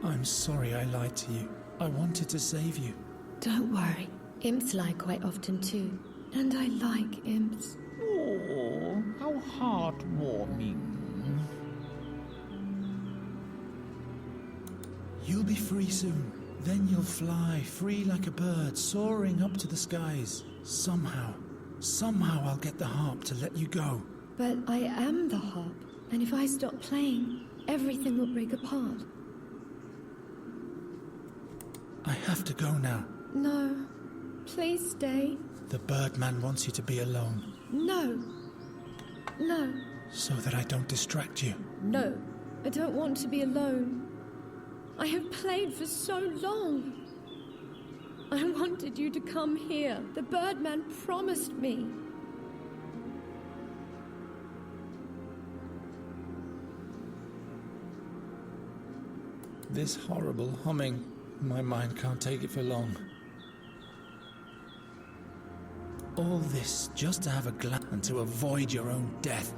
I'm sorry I lied to you. I wanted to save you. Don't worry. Imps lie quite often too. And I like imps. Oh, how heartwarming. You'll be free soon. Then you'll fly, free like a bird, soaring up to the skies. Somehow I'll get the harp to let you go. But I am the harp, and if I stop playing, everything will break apart. I have to go now. No. Please stay. The Birdman wants you to be alone. No. No. So that I don't distract you. No. I don't want to be alone. I have played for so long. I wanted you to come here. The Birdman promised me. This horrible humming. My mind can't take it for long. All this just to have a glance and to avoid your own death.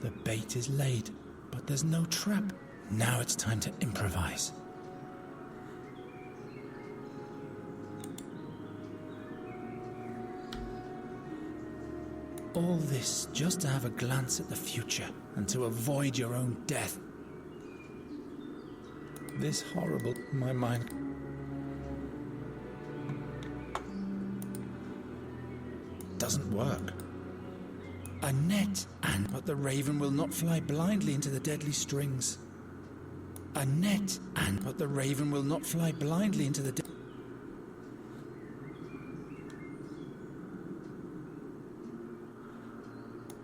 The bait is laid, but there's no trap. Now it's time to improvise. All this just to have a glance at the future and to avoid your own death. This horrible... my mind... doesn't work. A net, but the raven will not fly blindly into the deadly strings. A net, but the raven will not fly blindly into the...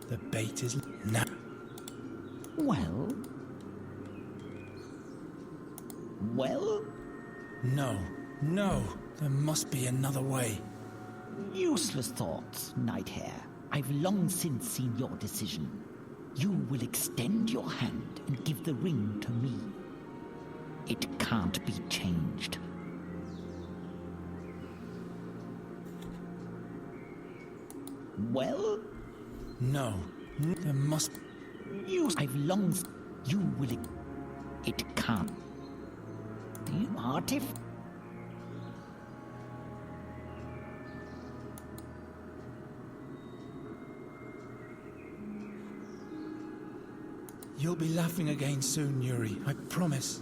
The bait is now. Well? Well? No, no, there must be another way. Useless thoughts, Nighthare. I've long since seen your decision. You will extend your hand and give the ring to me. It can't be changed. Well? No, there must... I've long... You will... It can't... The artifact... You'll be laughing again soon, Yuri, I promise.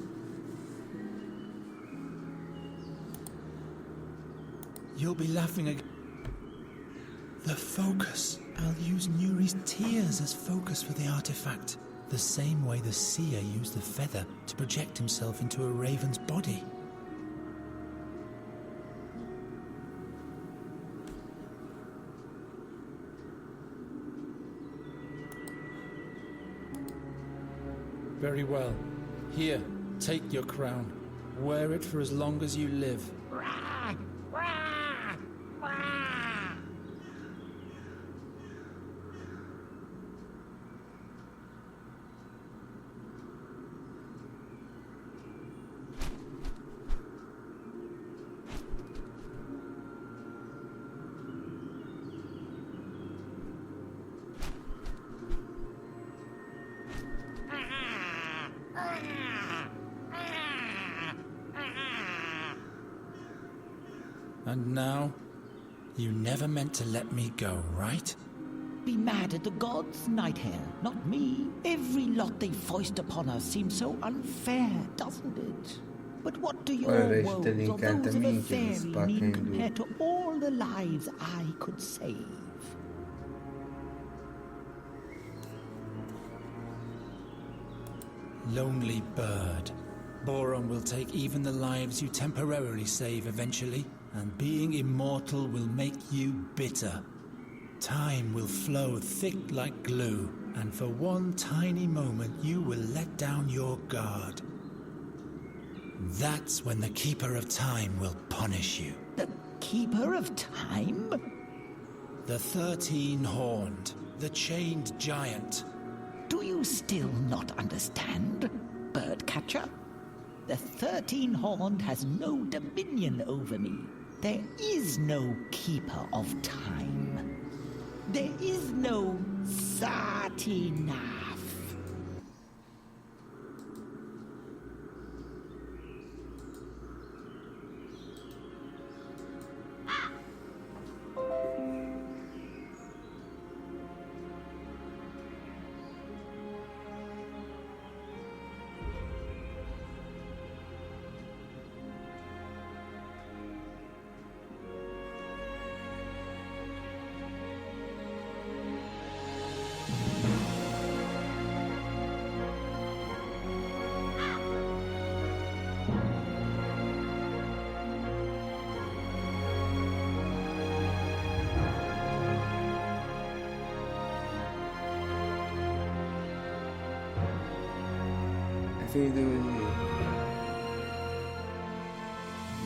You'll be laughing again. The focus. I'll use Yuri's tears as focus for the artifact. The same way the seer used the feather to project himself into a raven's body. Very well. Here, take your crown. Wear it for as long as you live. And now, you never meant to let me go, right? Be mad at the gods, Nighthare, not me. Every lot they foist upon us seems so unfair, doesn't it? But what do your woes or those of a fairy mean compared to all the lives I could save? Lonely bird. Boron will take even the lives you temporarily save eventually, and being immortal will make you bitter. Time will flow thick like glue, and for one tiny moment you will let down your guard. That's when the Keeper of Time will punish you. The Keeper of Time? The 13-horned, the chained giant. Do you still not understand, Birdcatcher? The 13-horned has no dominion over me. There is no Keeper of Time. There is no Satinav.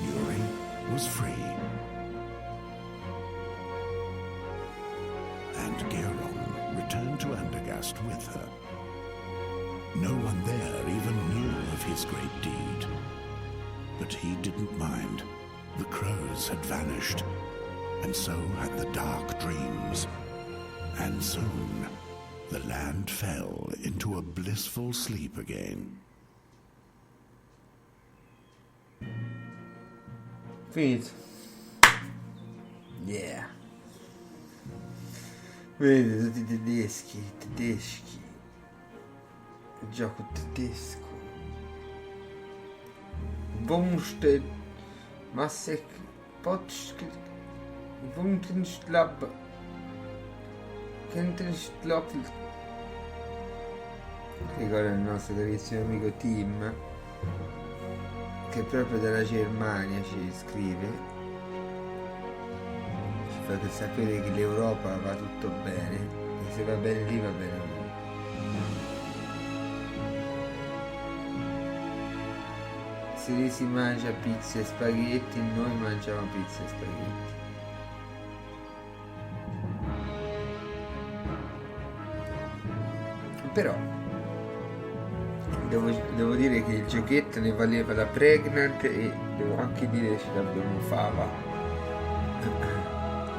Yuri was free. outcast with her. No one there even knew of his great deed. But he didn't mind. The crows had vanished, and so had the dark dreams. And soon, the land fell into a blissful sleep again. Finito. Yeah. Vedi, tutti tedeschi. Il gioco tedesco. Wumstedt, Masek, Potschk, Wuntenschlapp, Kentenschlapp. Ricorda il nostro carissimo amico Tim, che proprio dalla Germania ci scrive, ci fa sapere che l'Europa va tutto bene, e se va bene lì va bene lui. Se lì si mangia pizza e spaghetti, noi mangiamo pizza e spaghetti. Però devo dire che il giochetto ne valeva la pregnant, e devo anche dire che ce l'abbiamo fava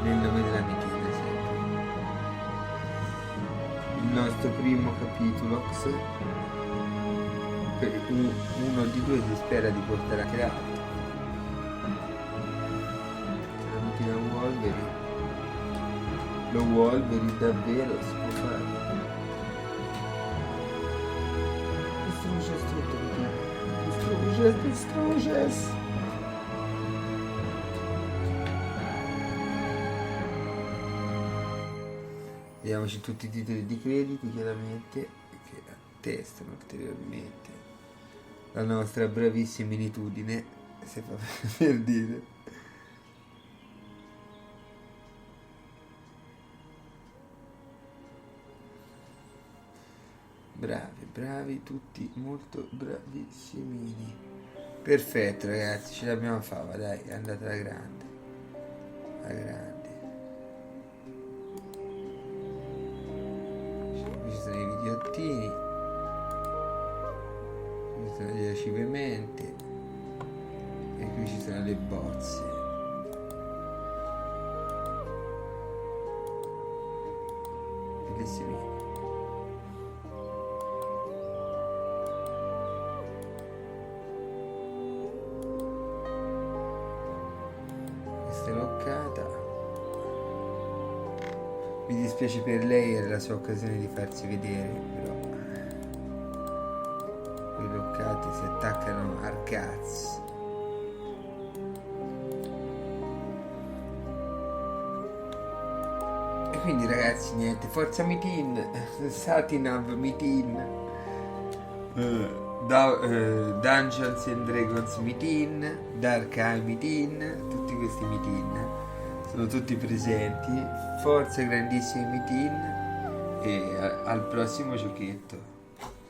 nel nome della mitina sempre. Il nostro primo capitolo, uno di due si spera di portare anche l'altro. La mitina Wolverine, lo Wolverine davvero si può fare. Distrugges. Vediamoci tutti i titoli di crediti, chiaramente, che attestano ulteriormente la nostra bravissima initudine, se fa per dire. Bravi, tutti molto bravissimini. Perfetto ragazzi, ce l'abbiamo fatta, dai, è andata alla grande. Qui ci sono i videottini, qui ci sono gli achievementi, e qui ci sono le bozze. Bellissimi. Mi dispiace per lei, era la sua occasione di farsi vedere, però quei loccati si attaccano al cazzo. E quindi ragazzi, niente, forza Mitin, Satinav Mitin, Dungeons and Dragons Mitin, Dark Eye Mitin, tutti questi Mitin sono tutti presenti. Forza grandissimi Mitin, e al prossimo giochetto.